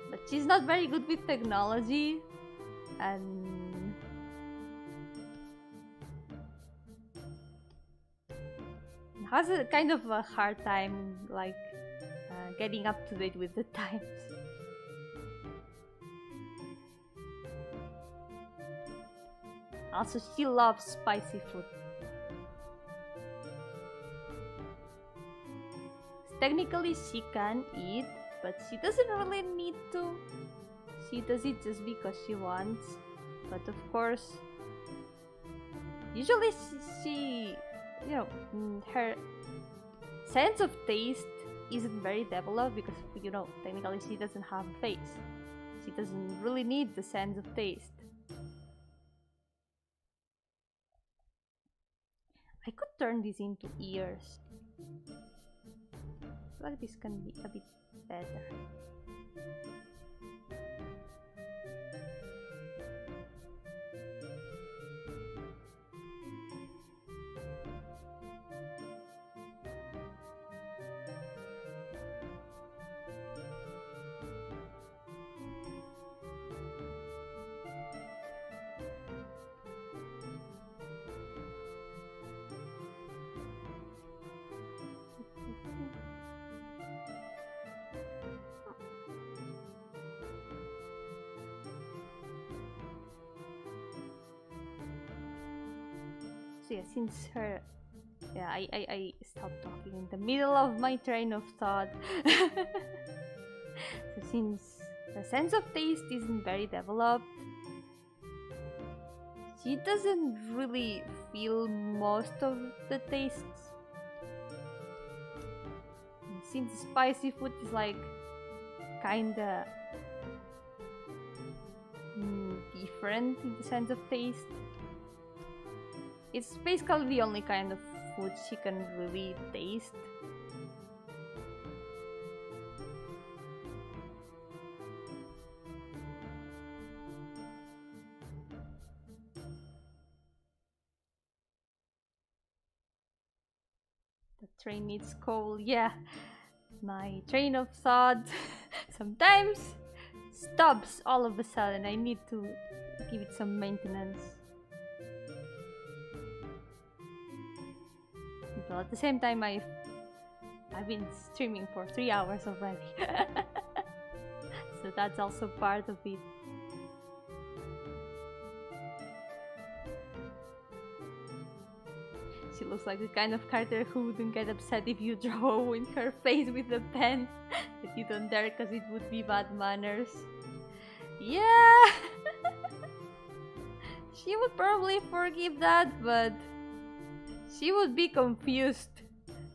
But she's not very good with technology, and has a kind of a hard time like getting up to date with the times. Also, she loves spicy food. Technically she can eat, but she doesn't really need to. She does it just because she wants. But of course, usually she you know, her sense of taste isn't very developed because, you know, technically she doesn't have a face. She doesn't really need the sense of taste. I could turn this into ears. I feel like this can be a bit better. So yeah, since her... Yeah, I stopped talking in the middle of my train of thought. So since the sense of taste isn't very developed, she doesn't really feel most of the tastes. And since spicy food is like kinda different in the sense of taste, it's basically the only kind of food she can really taste. The train needs coal, yeah. My train of thought sometimes stops all of a sudden. I need to give it some maintenance. But at the same time, I've been streaming for 3 hours already. So that's also part of it. looks like the kind of character who wouldn't get upset if you draw in her face with a pen. But you don't dare because it would be bad manners. Yeah! She would probably forgive that, but she would be confused.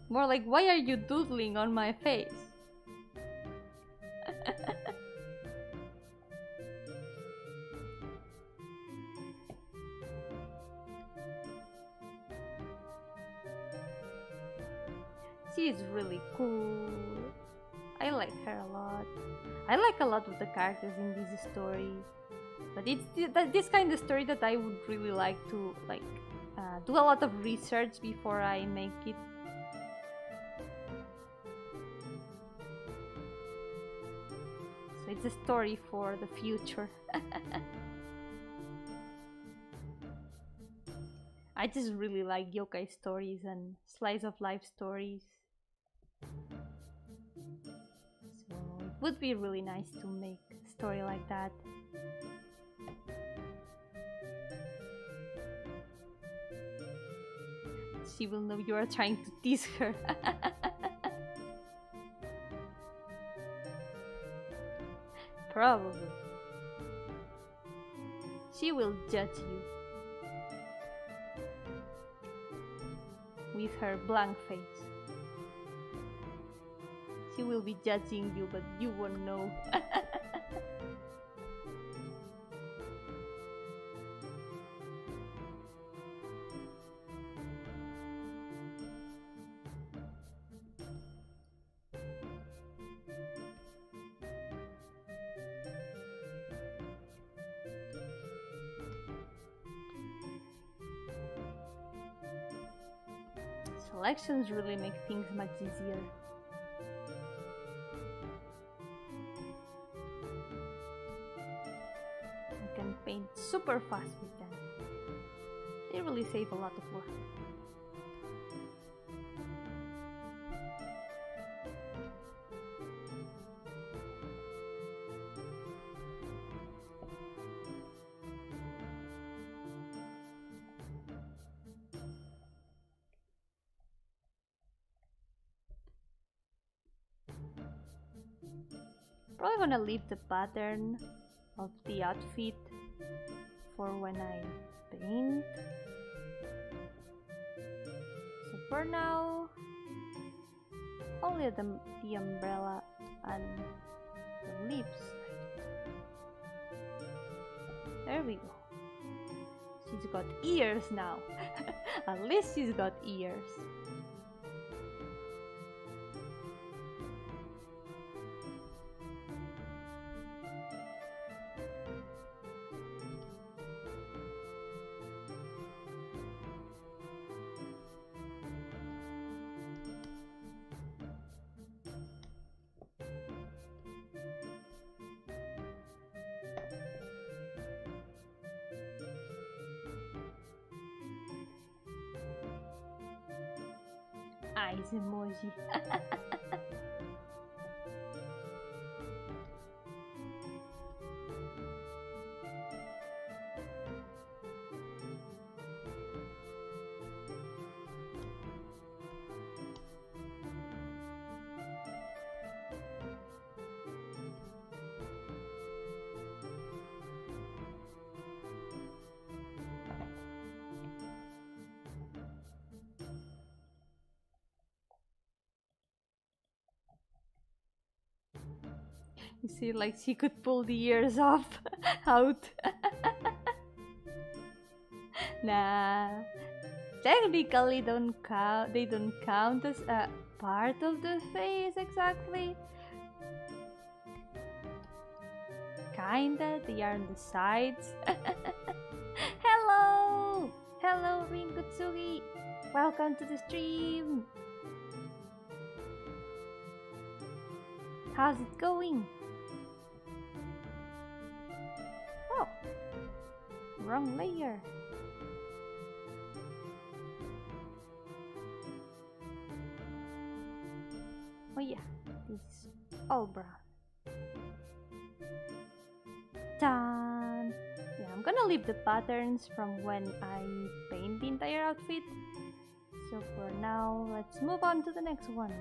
More like, why are you doodling on my face? She's really cool. I like her a lot. I like a lot of the characters in this story. But it's this kind of story that I would really like to do a lot of research before I make it. So it's a story for the future. I just really like yokai stories and slice of life stories. So it would be really nice to make a story like that. She will know you are trying to tease her. Probably. She will judge you. With her blank face. She will be judging you, but you won't know. Selections really make things much easier. You can paint super fast with them. They really save a lot of work. Probably gonna leave the pattern of the outfit for when I paint. So for now, only the umbrella and the lips. There we go. She's got ears now. At least she's got ears. Eyes emoji. You see, like she could pull the ears off out. Nah, technically they don't count as a part of the face exactly. Kinda, they are on the sides. Hello! Hello, Ringutsugi! Welcome to the stream! How's it going? Oh, wrong layer. Oh yeah, this is all brown. Done! Yeah, I'm gonna leave the patterns from when I paint the entire outfit. So for now, let's move on to the next one.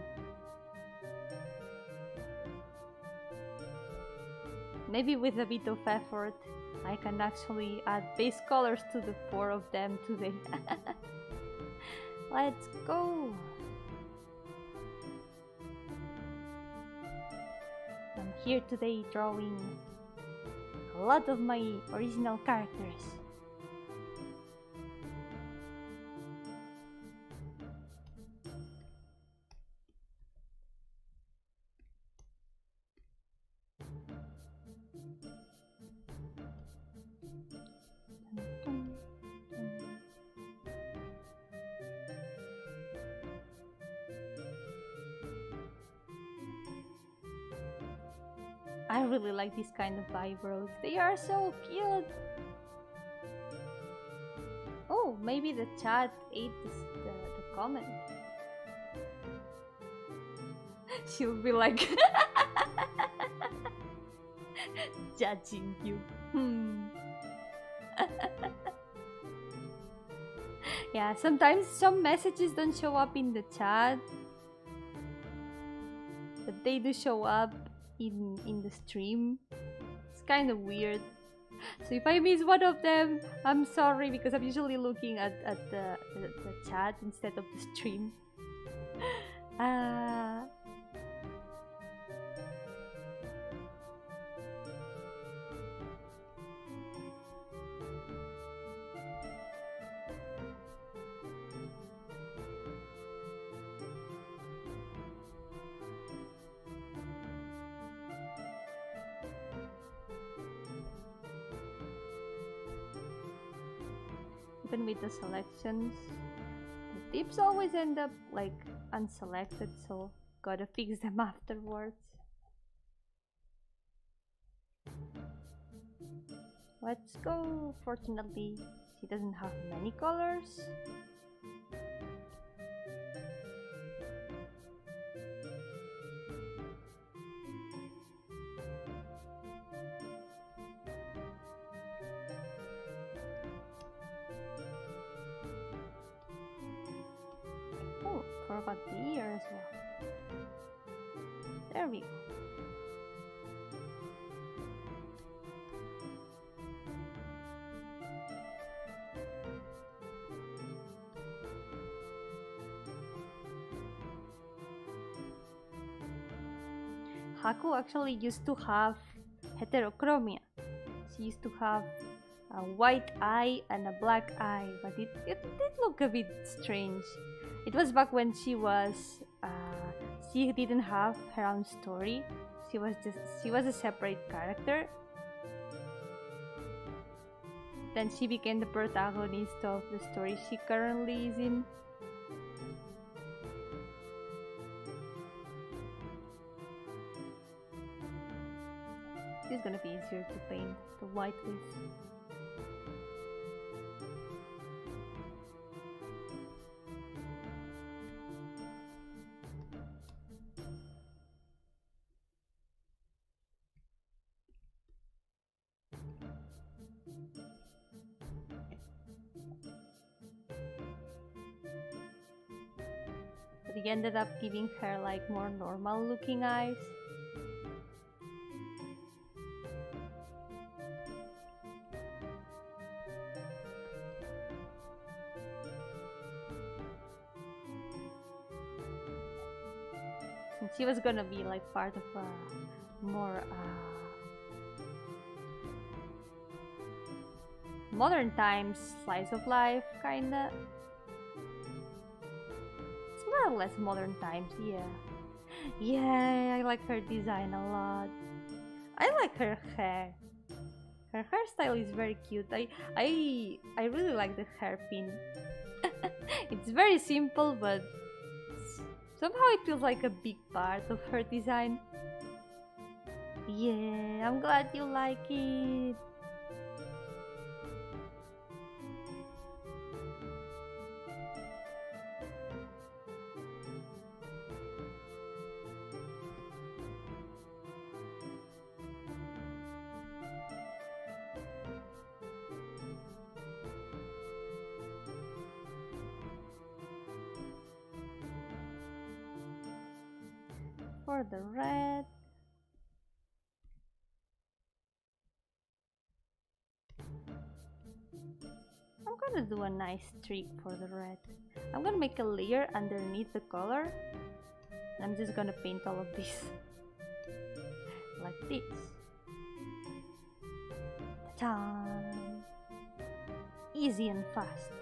Maybe with a bit of effort, I can actually add base colors to the 4 of them today. Let's go! I'm here today drawing a lot of my original characters. I really like this kind of eyebrows. They are so cute. Oh, maybe the chat ate the comment. She'll be like judging you. Yeah, sometimes some messages don't show up in the chat, but they do show up in the stream. It's kind of weird. So if I miss one of them, I'm sorry, because I'm usually looking at the chat instead of the stream. Even with the selections, the tips always end up like unselected, so gotta fix them afterwards. Let's go. Fortunately, she doesn't have many colors. Forgot the ear as well. There we go. Haku actually used to have heterochromia. She used to have a white eye and a black eye, but it did look a bit strange. It was back when she didn't have her own story. She was a separate character. Then she became the protagonist of the story she currently is in. It's gonna be easier to paint the white with. But he ended up giving her like more normal looking eyes. And she was gonna be like part of a more modern times slice of life kinda. More or less modern times, yeah. Yeah, I like her design a lot. I like her hair. Her hairstyle is very cute. I really like the hairpin. It's very simple, but somehow it feels like a big part of her design. Yeah, I'm glad you like it. for the red. I'm gonna do a nice trick for the red. I'm gonna make a layer underneath the color. I'm just gonna paint all of this like this. Ta-da! Easy and fast.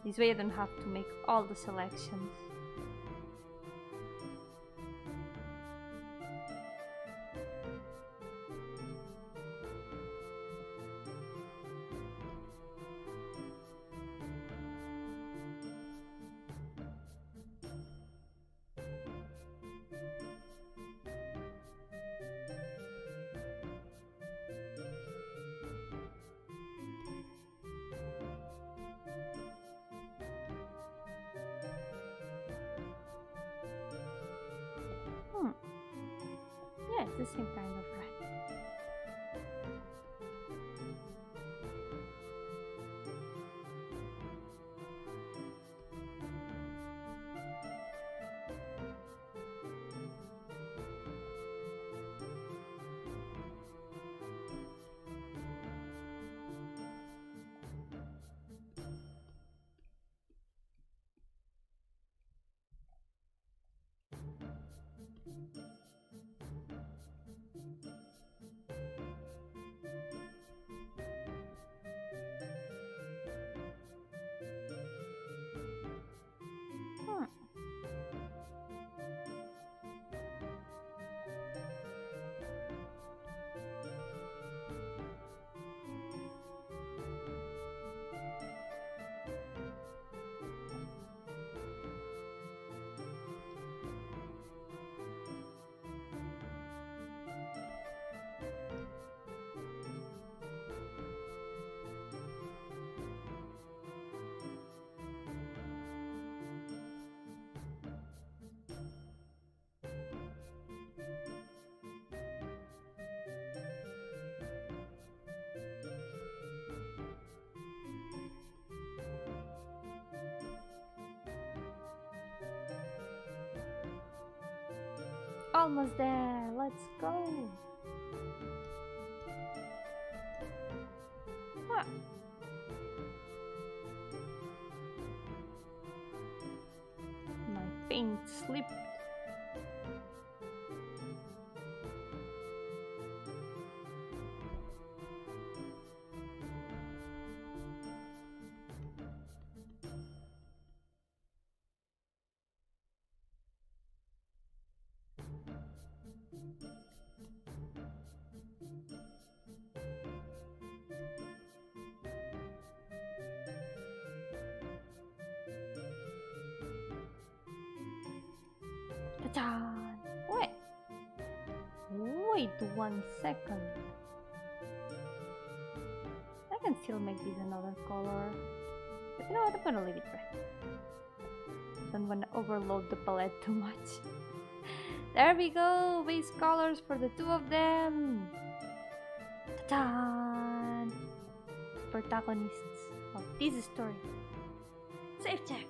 This way I don't have to make all the selections. Yeah, it's the same kind of red. Almost there, let's go! Ah. My paint slipped. Wait. Wait 1 second. I can still make this another color. But you know what? I'm gonna leave it red. Don't wanna overload the palette too much. There we go! Base colors for the two of them! Ta-da! Protagonists of this story. Save check!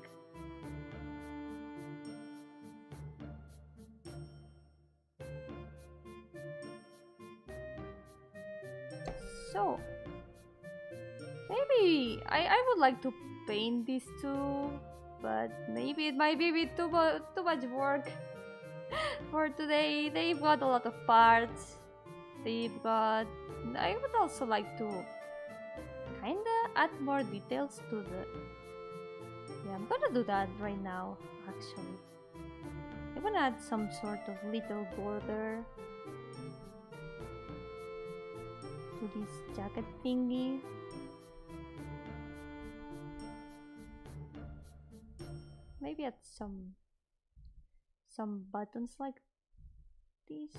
So, maybe I would like to paint these two, but maybe it might be a bit too much work for today. They've got a lot of parts. I would also like to kinda add more details to the... Yeah, I'm gonna do that right now, actually. I'm gonna add some sort of little border to this jacket thingy. Maybe add some buttons like this.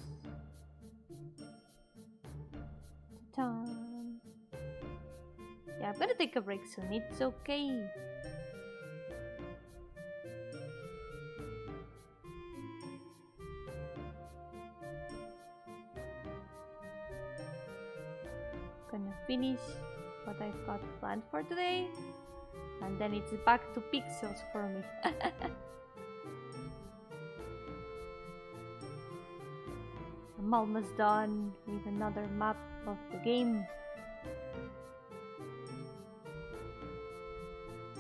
Ta-da. Yeah, I'm gonna take a break soon. It's okay. Gonna finish what I've got planned for today. And then it's back to pixels for me. I'm almost done with another map of the game.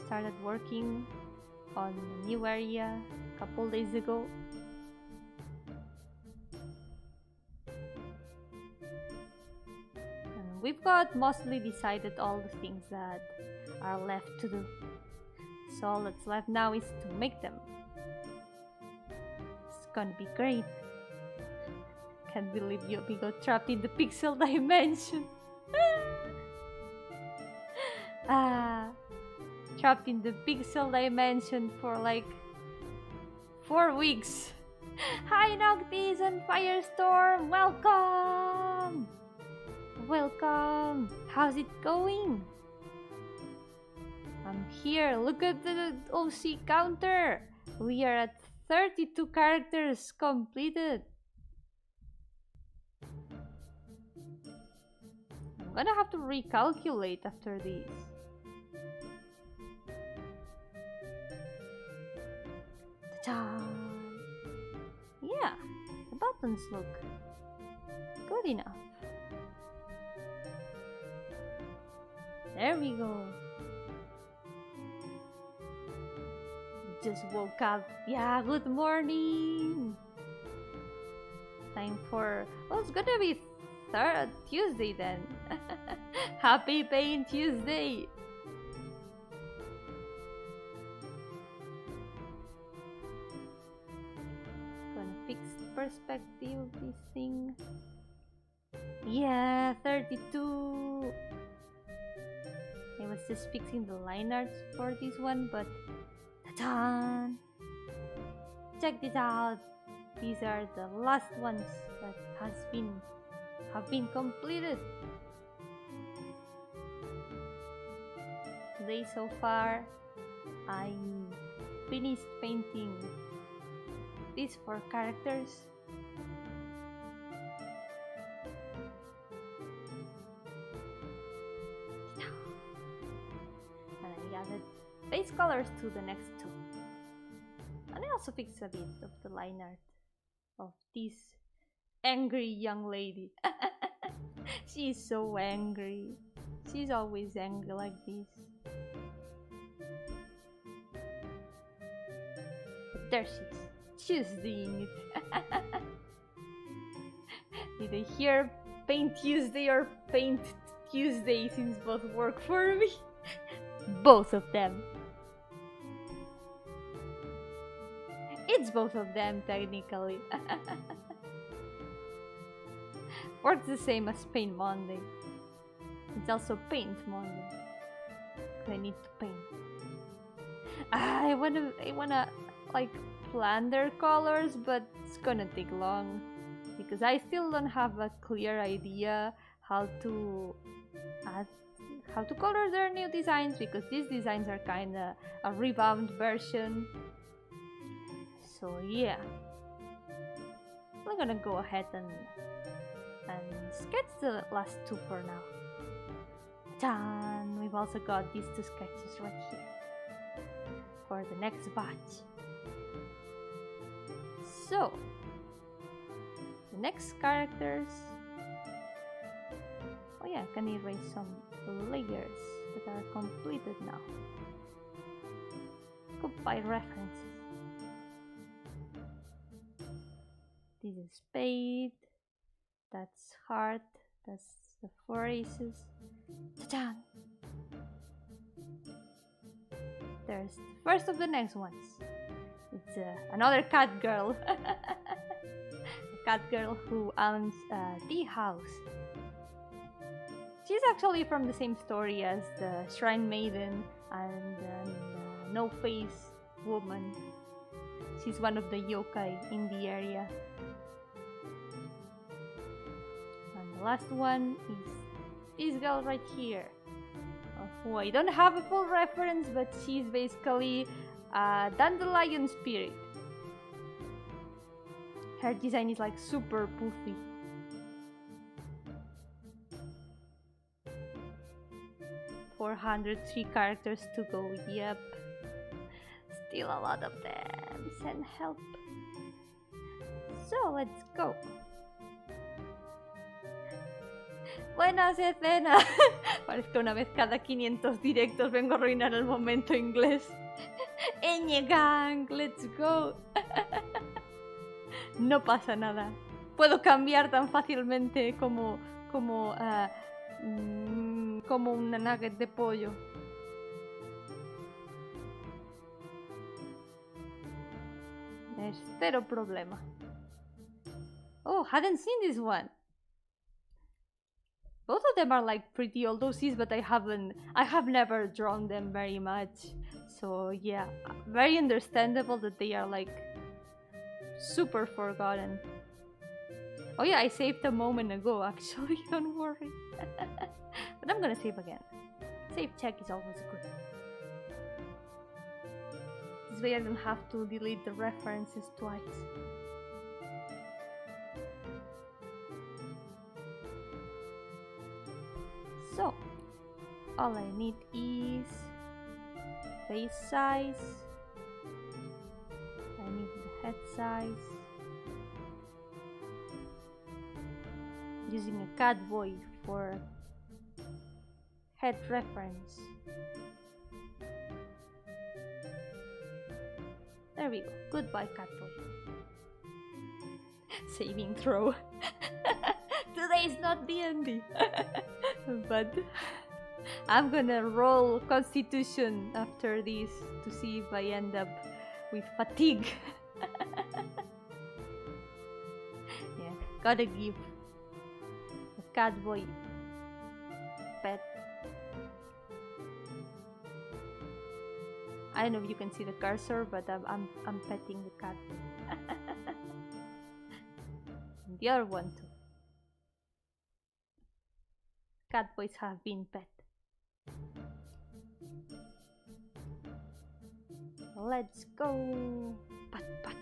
Started working on a new area a couple days ago. And we've got mostly decided all the things that are left to do. So all that's left now is to make them. It's gonna be great. Can't believe Yomi got trapped in the pixel dimension. Trapped in the pixel dimension for like 4 weeks. Hi Noctis and Firestorm, welcome! Welcome! How's it going? I'm here, look at the OC counter! We are at 32 characters completed. I'm gonna have to recalculate after this. Ta-da! Yeah, the buttons look good enough. There we go. Just woke up. Yeah, good morning. Time for... well, it's gonna be Tuesday then. Happy Paint Tuesday. Gonna fix perspective this thing. Yeah, 32. I was just fixing the line arts for this one, but ta-da! Check this out. These are the last ones that have been completed. Today so far, I finished painting these 4 characters. And I added base colors to the next 2. And I also fixed a bit of the line art of this angry young lady. She's so angry. She's always angry like this. But there she is. She's doing it. Did I hear Paint Tuesday or Paint Tuesday since both work for me? Both of them. It's both of them technically. Works the same as Paint Monday. It's also Paint Monday. I need to paint. I wanna like plan their colors, but it's gonna take long because I still don't have a clear idea how to color their new designs, because these designs are kinda a revamped version. So yeah, we're gonna go ahead and sketch the last 2 for now. Done! We've also got these 2 sketches right here for the next batch. So, the next characters... oh yeah, I can erase some layers that are completed now. Goodbye references. This is spade, that's heart, that's the 4 aces. Ta-da! There's the first of the next ones. It's another cat girl. A cat girl who owns a tea house. She's actually from the same story as the Shrine Maiden and No Face Woman. She's one of the yokai in the area. And the last one is this girl right here, who I don't have a full reference, but she's basically a dandelion spirit. Her design is like super poofy. 403 characters to go. Yep. Still a lot of them. Send help. So let's go. Buenas escenas. Parece que una vez cada 500 directos vengo a arruinar el momento inglés. Eñe gang, let's go. No pasa nada. Puedo cambiar tan fácilmente como una nugget de pollo. Es cero problema. Oh, hadn't seen this one. Both of them are like pretty old OCs, but I have never drawn them very much. So yeah, very understandable that they are like super forgotten. Oh yeah, I saved a moment ago actually, don't worry. But I'm gonna save again. Save check is always good. This way I don't have to delete the references twice. So, all I need is face size, I need the head size, using a cat boy for head reference. There we go, goodbye cat boy. Saving throw. Today is not D&D. But I'm gonna roll Constitution after this to see if I end up with fatigue. Yeah, gotta give the cat boy pet. I don't know if you can see the cursor, but I'm petting the cat. And the other one too. Cat boys have been pet. Let's go. Pat, pat.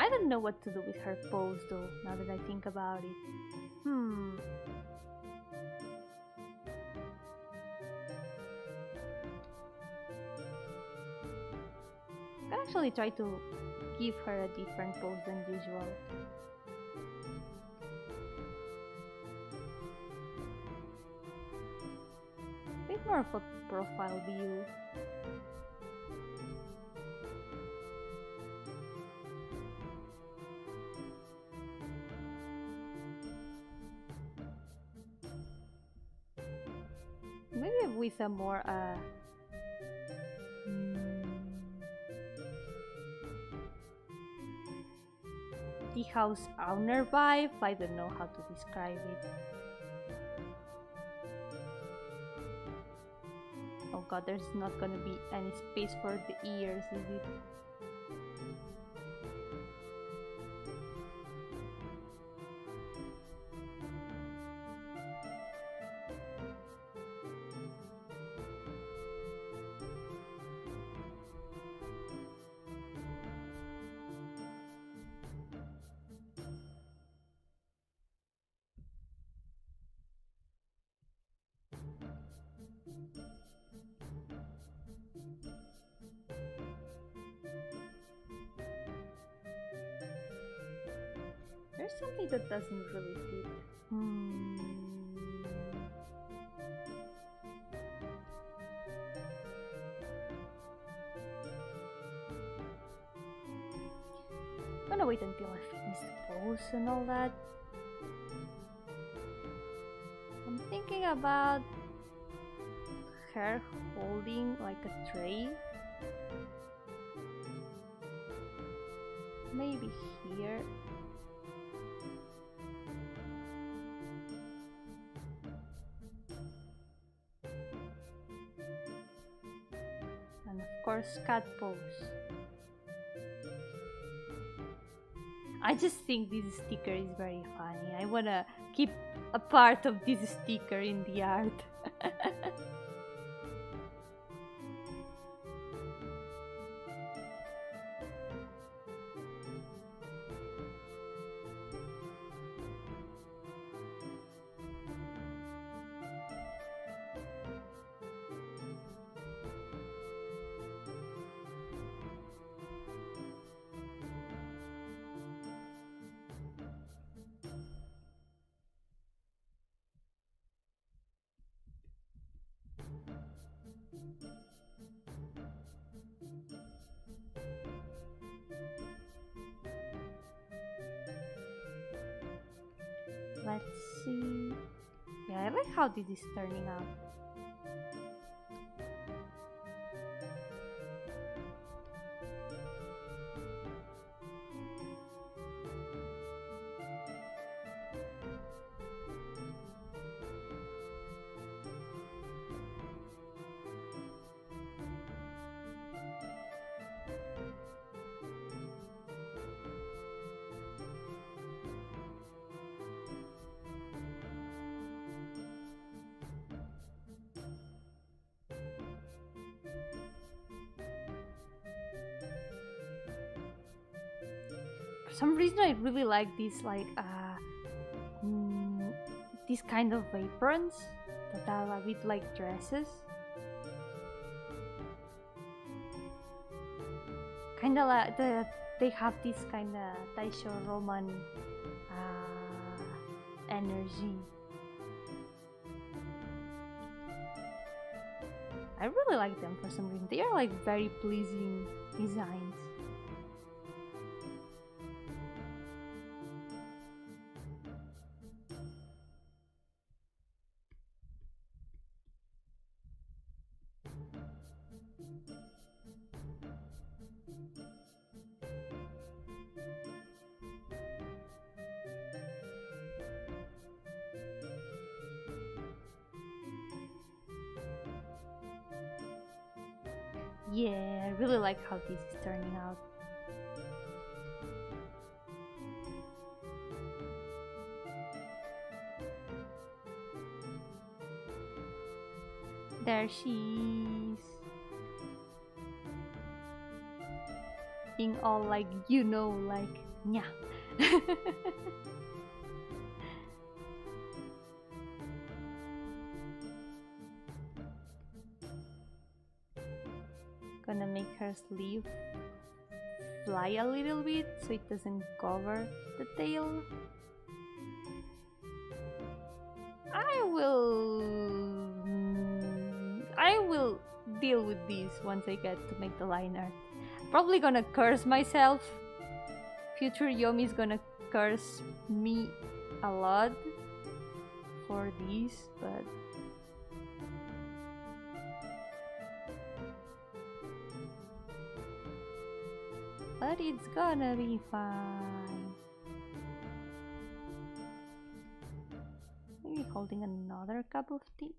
I don't know what to do with her pose though, now that I think about it. I can actually try to give her a different pose than usual. More of a profile view. Maybe with a more the house owner vibe. I don't know how to describe it. Oh god, there's not gonna be any space for the ears, is it? There's something that doesn't really fit. I'm gonna wait until I finish the pose and all that. I'm thinking about her holding like a tray. Maybe here. And of course, cat pose. I just think this sticker is very funny. I wanna keep a part of this sticker in the art. Let's see. Yeah, I like how this is turning out. For some reason I really like these these kind of aprons that are a bit like dresses. Kinda like they have this kinda Taisho Roman energy. I really like them for some reason. They are like very pleasing designs. Yeah, I really like how this is turning out. There she is. Being all like, you know, like, nya. Gonna make her sleeve fly a little bit so it doesn't cover the tail. I will deal with this once I get to make the line art. Probably gonna curse myself. Future Yomi is gonna curse me a lot for this, but it's gonna be fine. Maybe holding another cup of tea.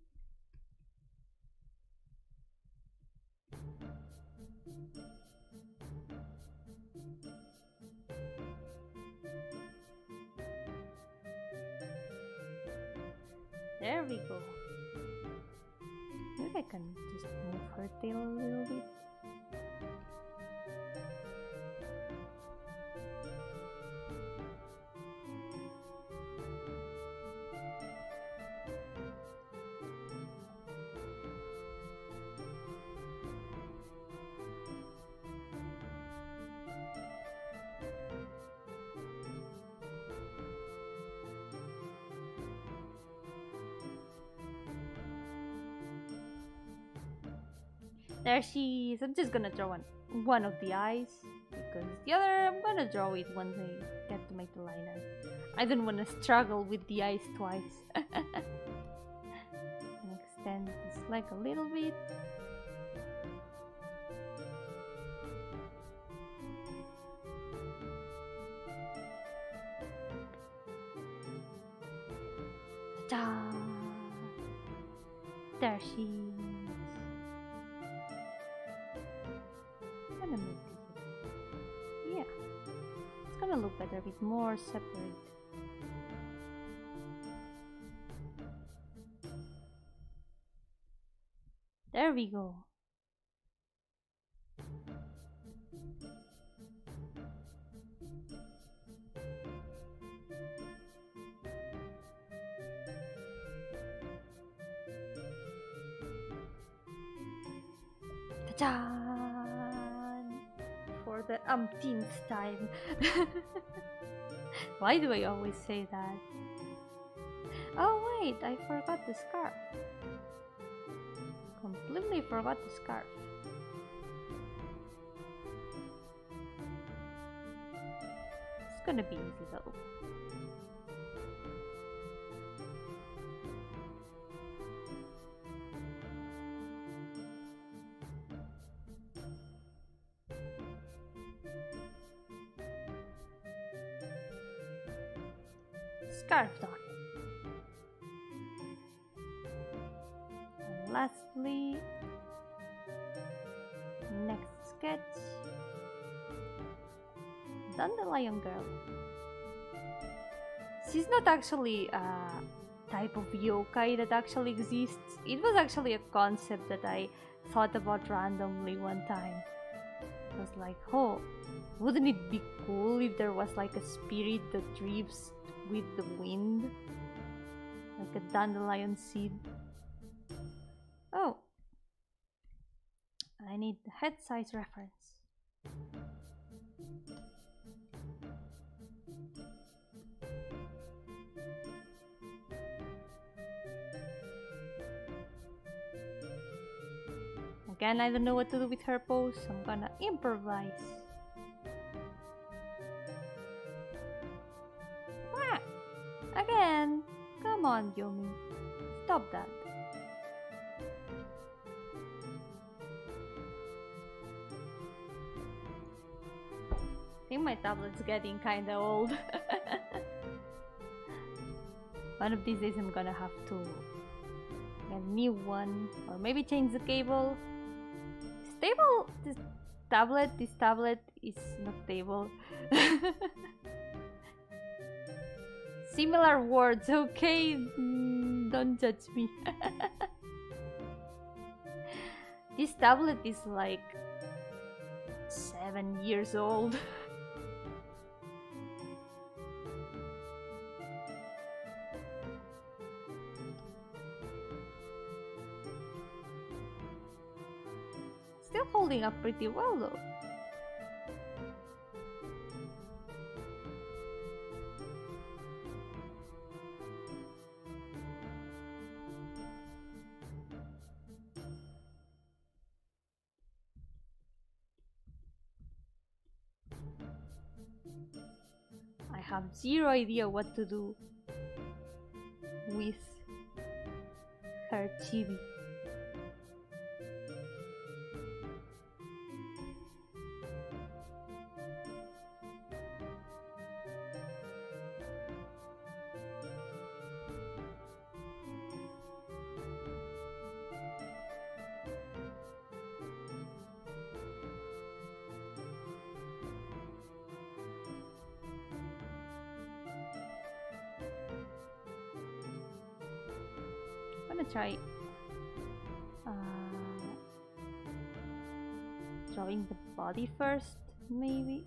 There we go. Maybe I can just move her tail a little bit. There she is. I'm just gonna draw one of the eyes, because the other I'm gonna draw it once I get to make the line art. I don't want to struggle with the eyes twice. And extend this leg a little bit. Ta-da! There she is. Yeah, it's gonna look better with more separate. There we go. Ta-da! For the umpteenth time. Why do I always say that? Oh wait, I forgot the scarf. Completely forgot the scarf. It's gonna be easy though. scarf on. And lastly, next sketch, dandelion girl. She's not actually a type of yokai that actually exists. It was actually a concept that I thought about randomly one time. I was like, oh, wouldn't it be cool if there was like a spirit that drifts with the wind? Like a dandelion seed. Oh, I need the head size reference. Again, I don't know what to do with her pose, so I'm gonna improvise. Ah! Again! Come on, Yomi. Stop that. I think my tablet's getting kinda old. One of these days I'm gonna have to get a new one, or maybe change the cable. This tablet is not stable. Similar words, okay? Don't judge me. This tablet is like 7 years old. Still holding up pretty well though. I have zero idea what to do with her chibi. I'm gonna try drawing the body first, maybe.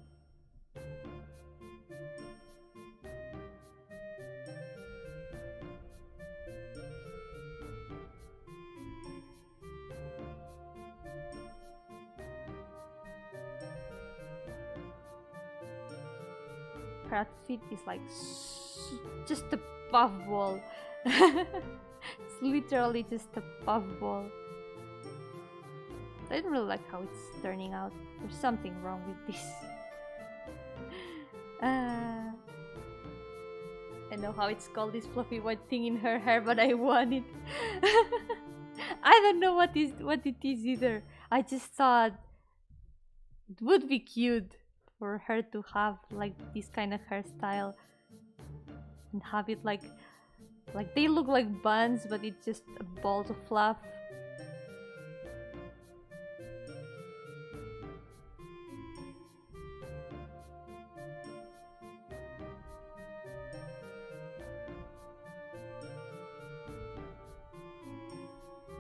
Her outfit is like just a puffball. It's literally just a puffball. I don't really like how it's turning out. There's something wrong with this. I know how it's called, this fluffy white thing in her hair, but I want it. I don't know what it is either. I just thought it would be cute for her to have like this kind of hairstyle and have it like they look like buns, but it's just a ball of fluff.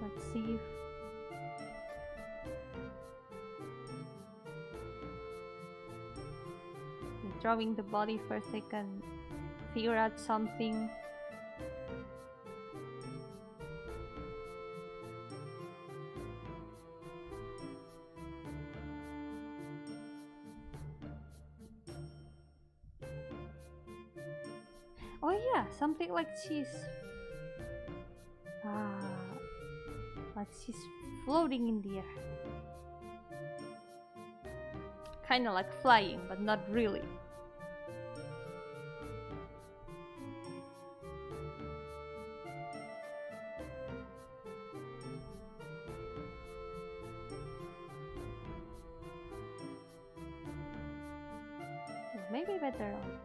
Let's see if drawing the body first I can figure out something. Oh yeah, something like she's floating in the air. Kinda like flying, but not really. Maybe better on this.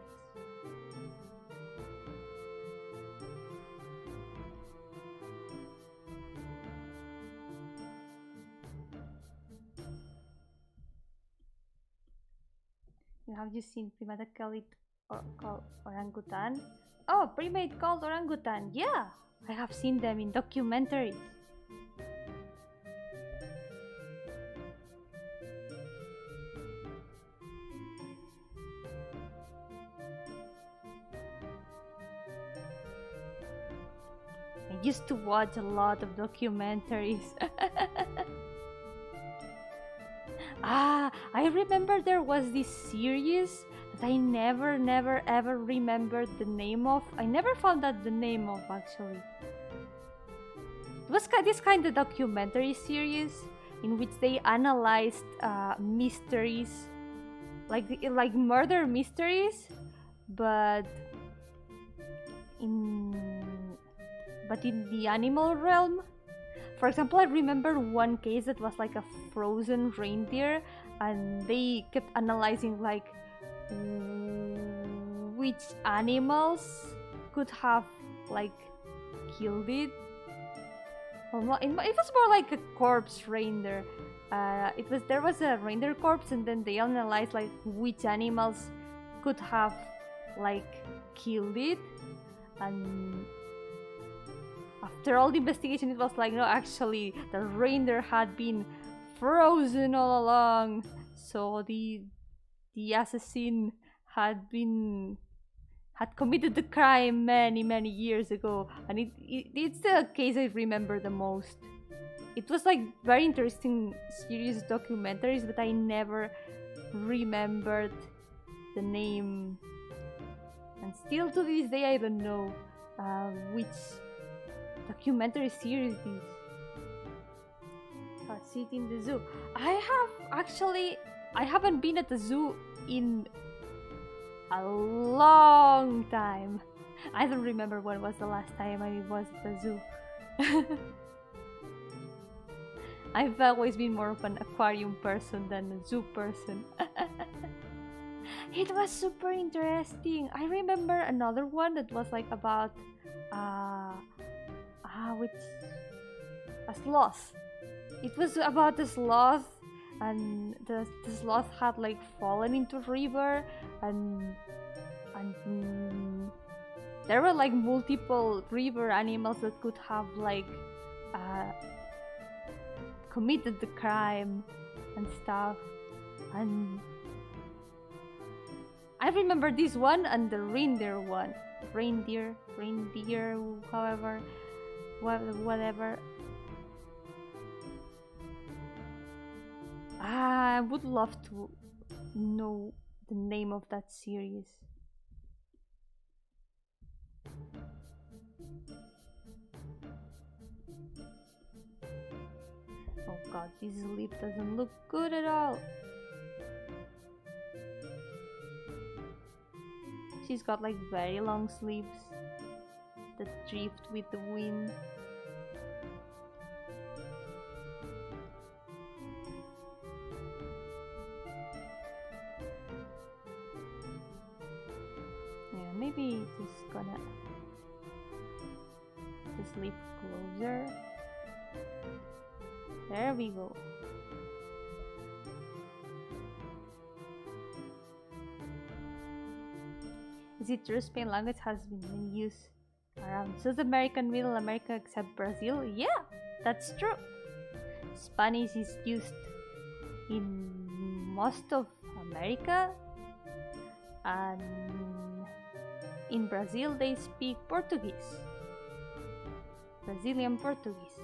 Have you seen primate called orangutan? Oh, primate called orangutan. Yeah, I have seen them in documentaries. I used to watch a lot of documentaries. I remember there was this series that I never ever remembered the name of. I never found out the name of, actually. It was this kind of documentary series in which they analyzed mysteries, like murder mysteries, but in the animal realm. For example, I remember one case that was like a frozen reindeer, and they kept analyzing like which animals could have like killed it. It was more like a corpse reindeer. There was a reindeer corpse, and then they analyzed like which animals could have like killed it, and after all the investigation, it was like, no, actually, the reindeer had been frozen all along. So the assassin had committed the crime many years ago, and it's the case I remember the most. It was like very interesting series documentaries, but I never remembered the name, and still to this day I don't know which documentary series this. Sit in the zoo. I haven't been at the zoo in a long time. I don't remember when was the last time I was at the zoo. I've always been more of an aquarium person than a zoo person. It was super interesting. I remember another one that was like about with a sloth. It was about a sloth, and the sloth had like fallen into a river, and there were like multiple river animals that could have like committed the crime and stuff. And I remember this one and the reindeer one. Reindeer, however, whatever. I would love to know the name of that series. Oh god, this lip doesn't look good at all. She's got like very long sleeves that drift with the wind. Yeah, maybe just gonna sleep closer. There we go. Is it true Spain language has been in use around South America and Middle America except Brazil? Yeah, that's true. Spanish is used in most of America, and in Brazil they speak Portuguese. Brazilian Portuguese.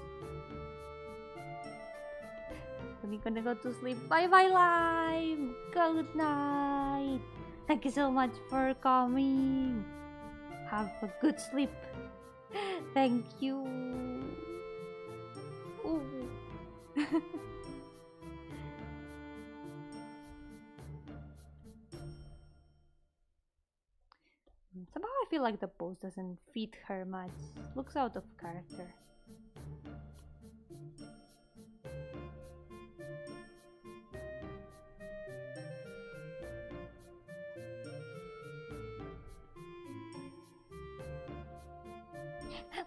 We're gonna go to sleep. Bye bye, live. Good night. Thank you so much for coming. Have a good sleep. Thank you. Ooh. Somehow I feel like the pose doesn't fit her much. Looks out of character.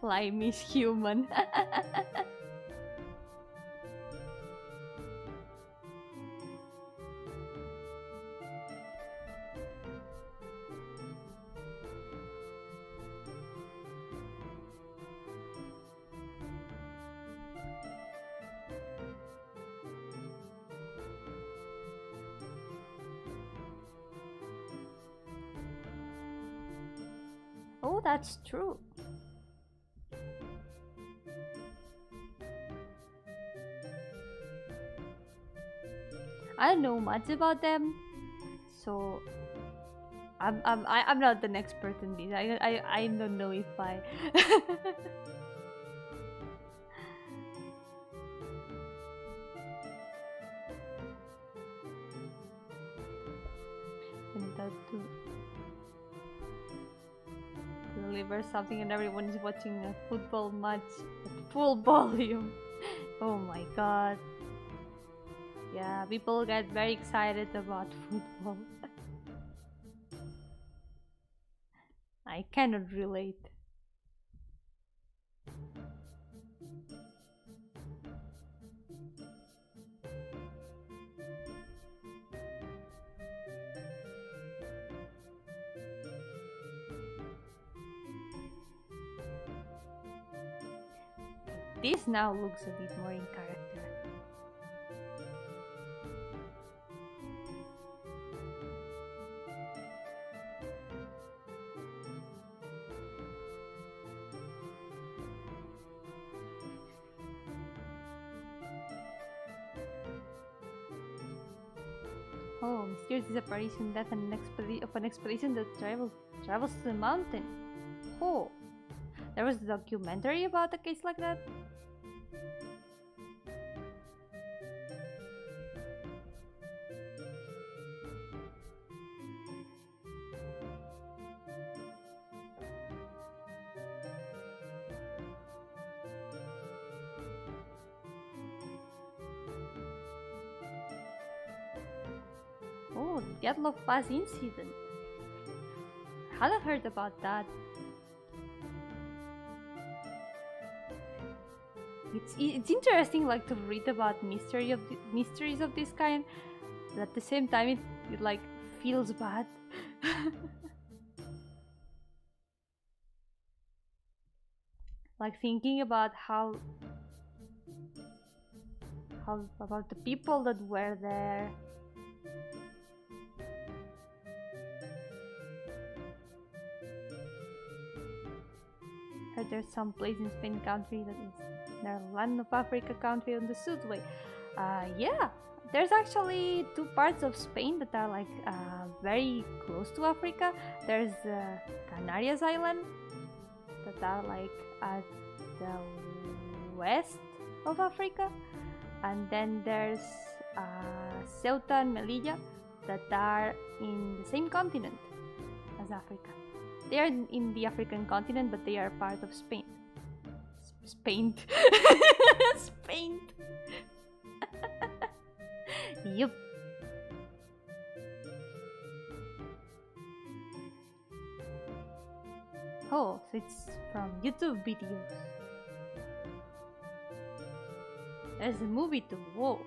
Lime is human. Oh, that's true. I don't know much about them, so I'm not an expert in this. I don't know if I. To deliver something and everyone is watching a football match at full volume. Oh my god. Yeah, people get very excited about football. I cannot relate. This now looks a bit more in character. Oh, mysterious disapparition, death, and of an expedition that travels to the mountain. Oh, there was a documentary about a case like that. Oh, the Dyatlov Pass incident. I hadn't heard about that. It's interesting, like, to read about mysteries of this kind, but at the same time it like feels bad. Like thinking about how about the people that were there. Heard there's some place in Spain country that is the land of Africa country on the Sudway. Yeah, there's actually two parts of Spain that are like very close to Africa. There's Canarias Island that are like at the west of Africa, and then there's Ceuta and Melilla that are in the same continent as Africa. They are in the African continent, but they are part of Spain. Spain. Spain. Yup. Oh, so it's from YouTube videos. There's a movie too. Whoa.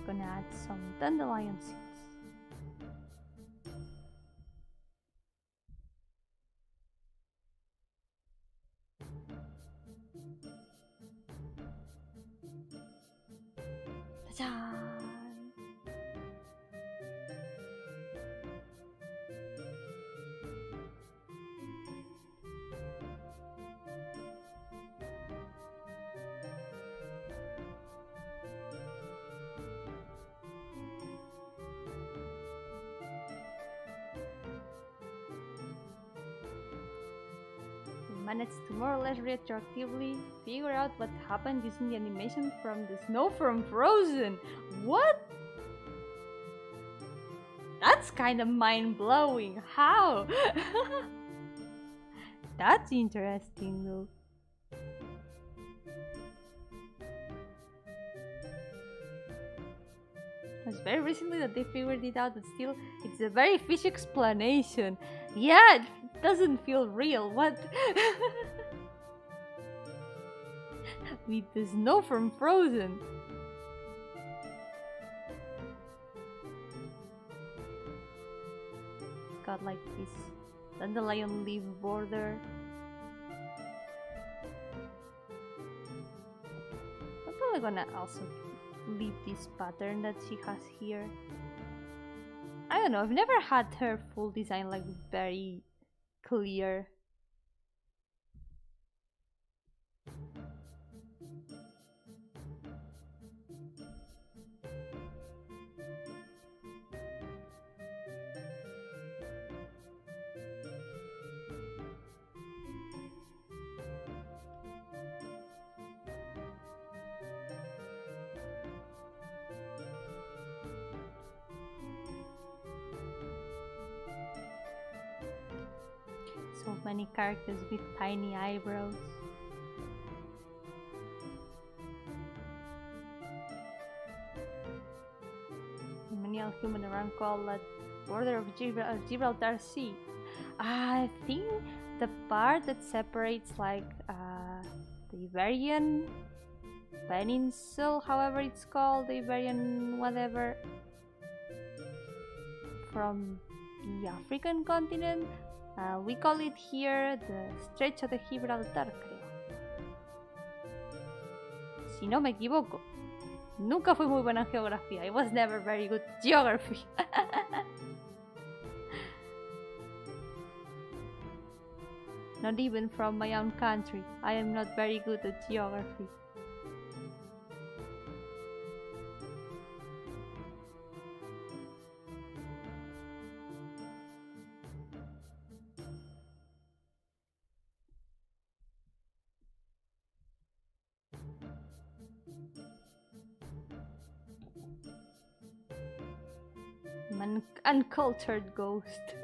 Gonna add some dandelion seeds. Ta-da! Managed to more or less retroactively figure out what happened using the animation from the snow from Frozen. What? That's kind of mind-blowing. How? That's interesting though. It was very recently that they figured it out, but still, it's a very fishy explanation. Yeah, it doesn't feel real. What? With the snow from Frozen. got like this dandelion leaf border. I'm probably gonna also leave this pattern that she has here. I don't know, I've never had her full design like very clear. So many characters with tiny eyebrows. Many human around call that border of Gibraltar Sea. I think the part that separates like the Iberian Peninsula, however it's called, the Iberian whatever, from the African continent. We call it here the Estrecho de Gibraltar, creo. Si no me equivoco. Nunca fui muy buena en geografía. I was never very good at geography. Not even from my own country. I am not very good at geography. I'm an uncultured ghost.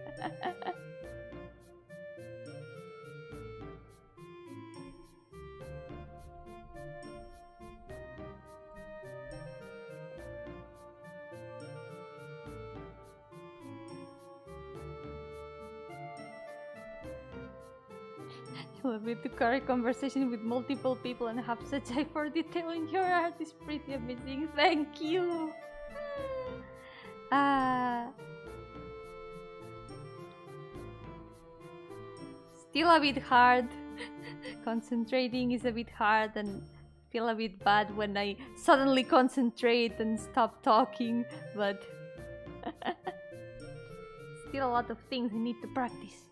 You want me to carry conversation with multiple people and have such eye for detail in your art is pretty amazing. Thank you. Still a bit hard. Concentrating is a bit hard and feel a bit bad when I suddenly concentrate and stop talking, but still a lot of things I need to practice.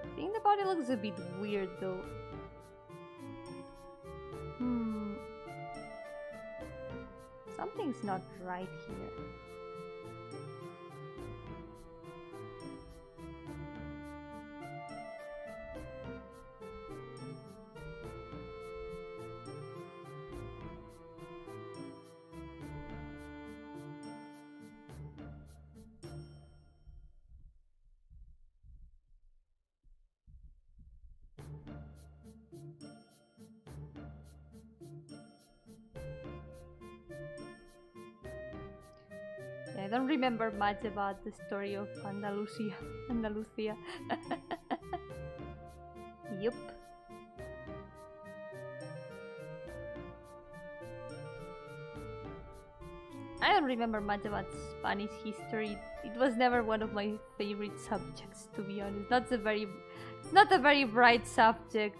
I think the body looks a bit weird though. Something's not right here. I don't remember much about the story of Andalusia. Yup. I don't remember much about Spanish history. It was never one of my favorite subjects, to be honest. It's not a very bright subject.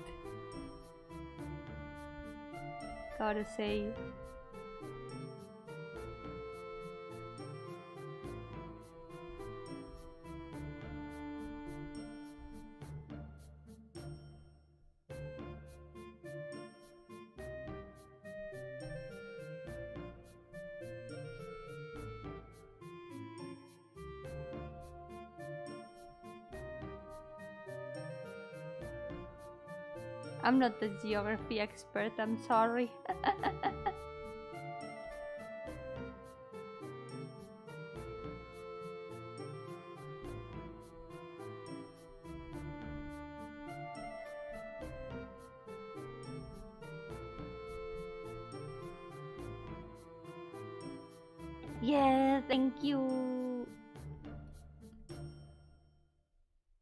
Gotta say. I'm not a geography expert, I'm sorry. Yeah, thank you.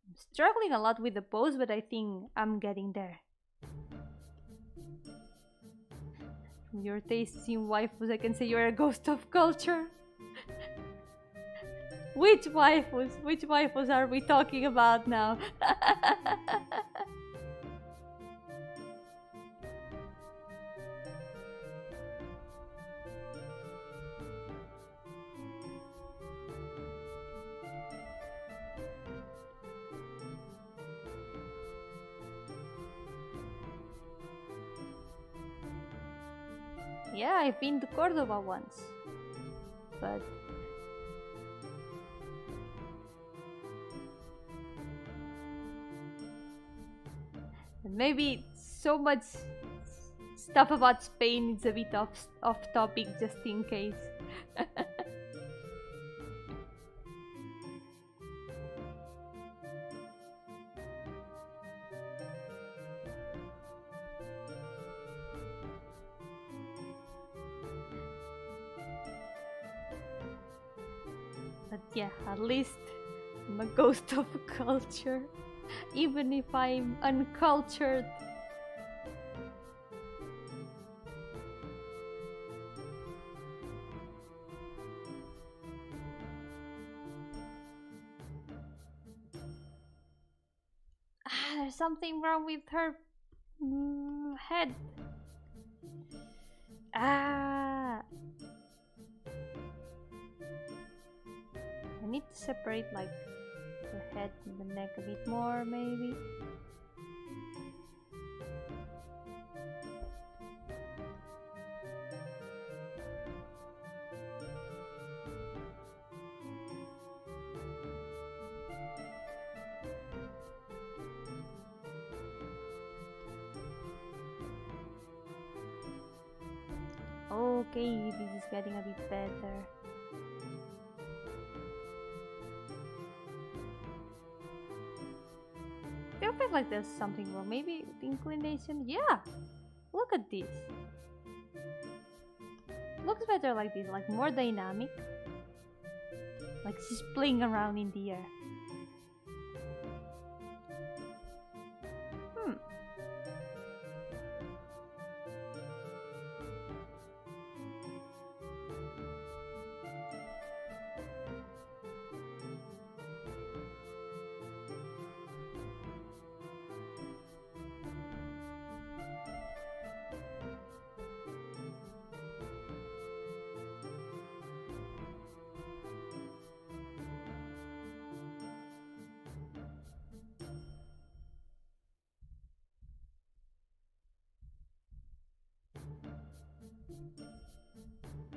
I'm struggling a lot with the pose, but I think I'm getting there. Your tastes in waifus, I can say you're a ghost of culture. Which waifus? Which waifus are we talking about now? Yeah, I've been to Cordoba once, but maybe so much stuff about Spain is a bit off topic, just in case. But yeah, at least I'm a ghost of culture, even if I'm uncultured. There's something wrong with her head. I need to separate like the head and the neck a bit more, maybe. Okay, this is getting a bit better. I feel like there's something wrong. Maybe the inclination. Yeah, look at this. Looks better like this, like more dynamic. Like she's playing around in the air.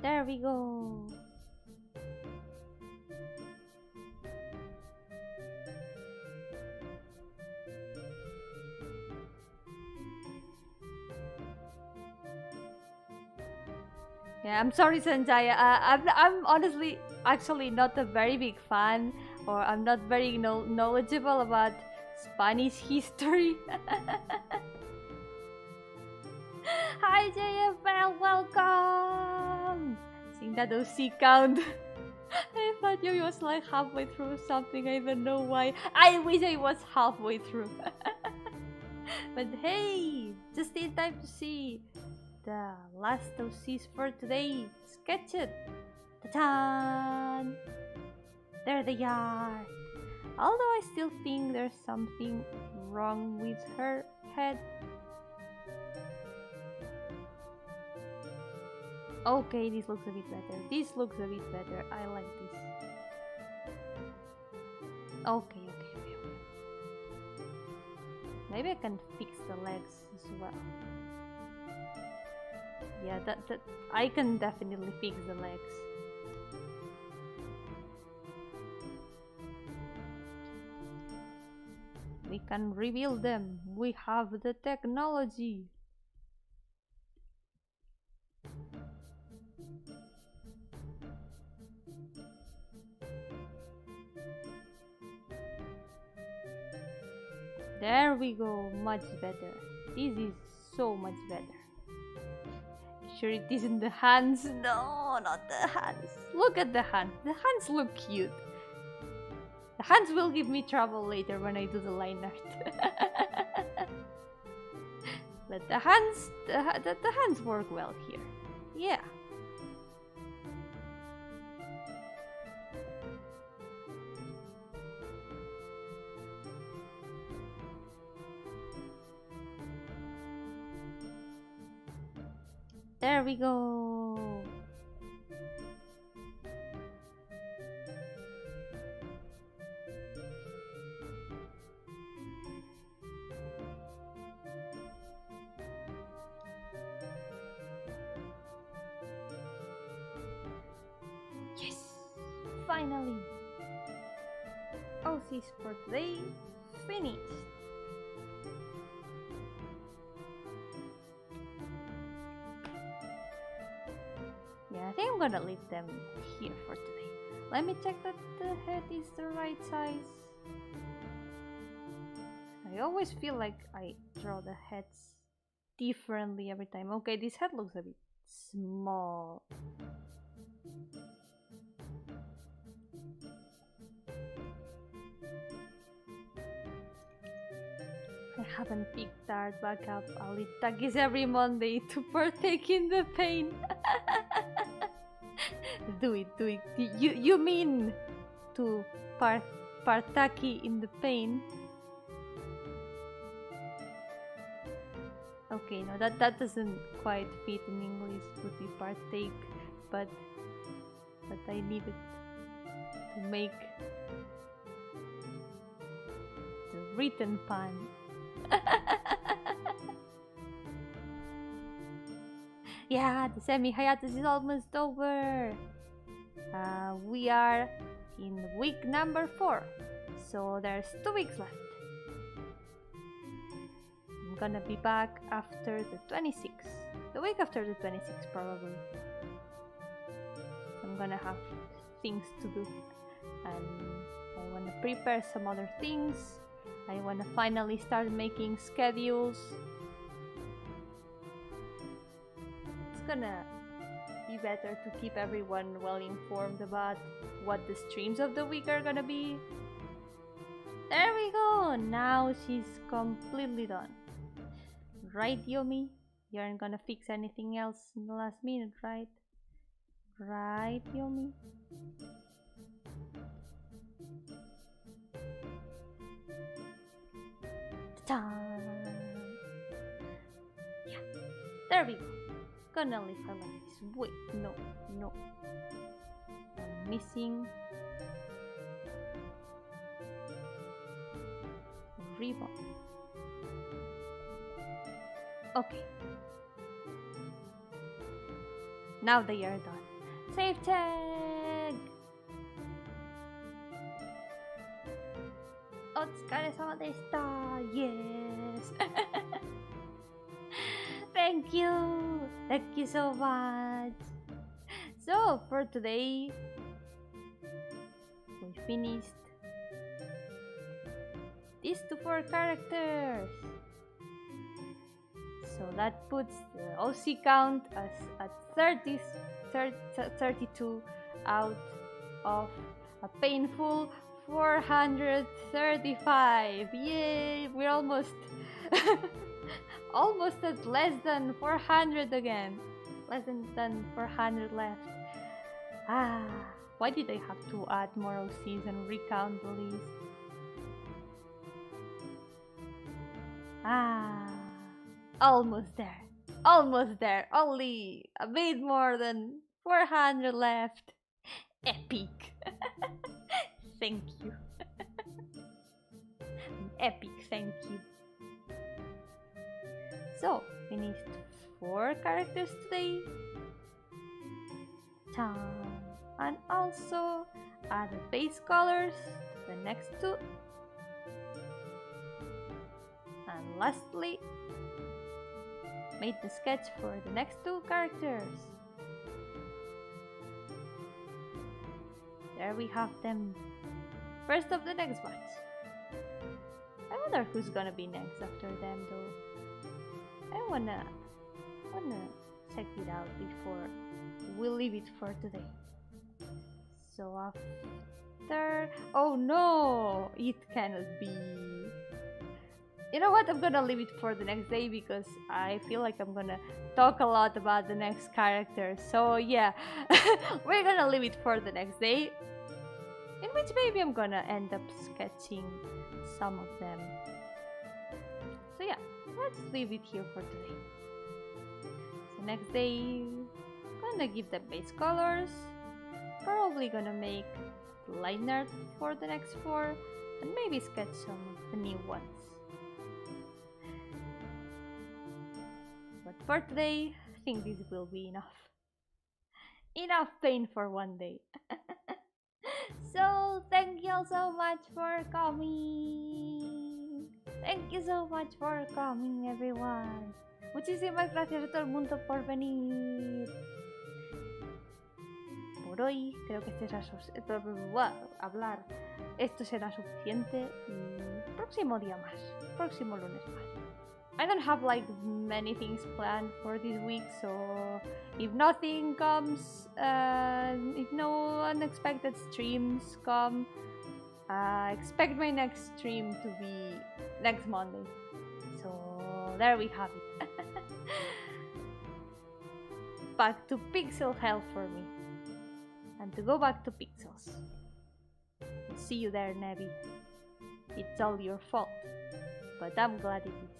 There we go. Yeah, I'm sorry, Sanjay. I'm honestly actually not a very big fan, or I'm not very knowledgeable about Spanish history. Hi JFL, welcome! Seeing that OC count. I thought you was like halfway through something, I don't know why. I wish I was halfway through. But hey, just in time to see the last OCs for today. Sketch it! Ta-da! There they are! Although I still think there's something wrong with her head. Okay, this looks a bit better. This looks a bit better. I like this. Okay. Maybe I can fix the legs as well. Yeah, that I can definitely fix the legs. We can rebuild them. We have the technology. There we go, much better. This is so much better. Sure it isn't the hands? No, not the hands. Look at the hands. The hands look cute. The hands will give me trouble later when I do the line art. But the hands work well here. Yeah. There we go. Yes, finally. OCs for today finished. Yeah, I think I'm gonna leave them here for today. Let me check that the head is the right size. I always feel like I draw the heads differently every time. Okay, this head looks a bit small. I haven't picked art back up. I'll eat takis every Monday to partake in the pain. Do it. You mean to partake in the pain? Okay, no, that doesn't quite fit in English. Would be partake, but I needed to make the written pun. Yeah, the semi-hiatus is almost over. We are in week number 4, so there's 2 weeks left. I'm gonna be back after the 26th, the week after the 26th probably. I'm gonna have things to do, and I wanna prepare some other things. I wanna finally start making schedules. It's gonna be better to keep everyone well informed about what the streams of the week are gonna be. There we go! Now she's completely done. Right, Yomi? You aren't gonna fix anything else in the last minute, right? Right, Yomi? Ta-da! Yeah, there we go. Gonna leave her like this. Wait, no. I'm missing ribbon. Okay. Now they are done. Save tag! Otsukaresama deshita! Yes! Thank you! Thank you so much! So, for today, we finished these 4 characters. So that puts the OC count as at 32 out of a painful 435. Yay! We're almost almost at less than 400 again. Less than 400 left. Why did I have to add more OCs and recount the list? Almost there. Only a bit more than 400 left. Epic. Thank you. Epic, thank you. So, finished 4 characters today. And also added base colors to the next 2. And lastly, made the sketch for the next 2 characters. There we have them. First of the next batch. I wonder who's gonna be next after them though. I wanna check it out before we leave it for today. So after... Oh no! It cannot be. You know what? I'm gonna leave it for the next day because I feel like I'm gonna talk a lot about the next character. So yeah, we're gonna leave it for the next day, in which maybe I'm gonna end up sketching some of them. So yeah, let's leave it here for today. So next day, gonna give them base colors. Probably gonna make line art for the next 4, and maybe sketch some of the new ones. But for today, I think this will be enough. Enough pain for one day. So, thank you all so much for coming. Thank you so much for coming, everyone. Muchísimas gracias a todo el mundo por venir. Por hoy, creo que este será hablar. Esto será suficiente y próximo día más. Próximo lunes más. I don't have like many things planned for this week, so if nothing comes, if no unexpected streams come, expect my next stream to be next Monday. So there we have it. Back to pixel hell for me. And to go back to pixels. See you there, Nevi. It's all your fault, but I'm glad it is.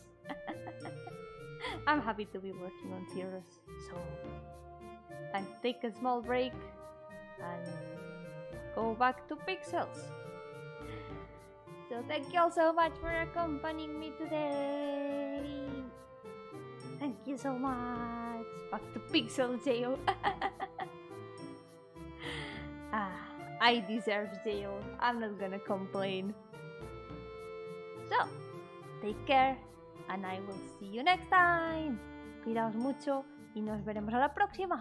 I'm happy to be working on zeros, so time to take a small break and go back to pixels. So thank you all so much for accompanying me today. Thank you so much. Back to pixels, Jayo. I deserve Jayo. I'm not gonna complain. So, take care. And I will see you next time. Cuidaos mucho y nos veremos a la próxima.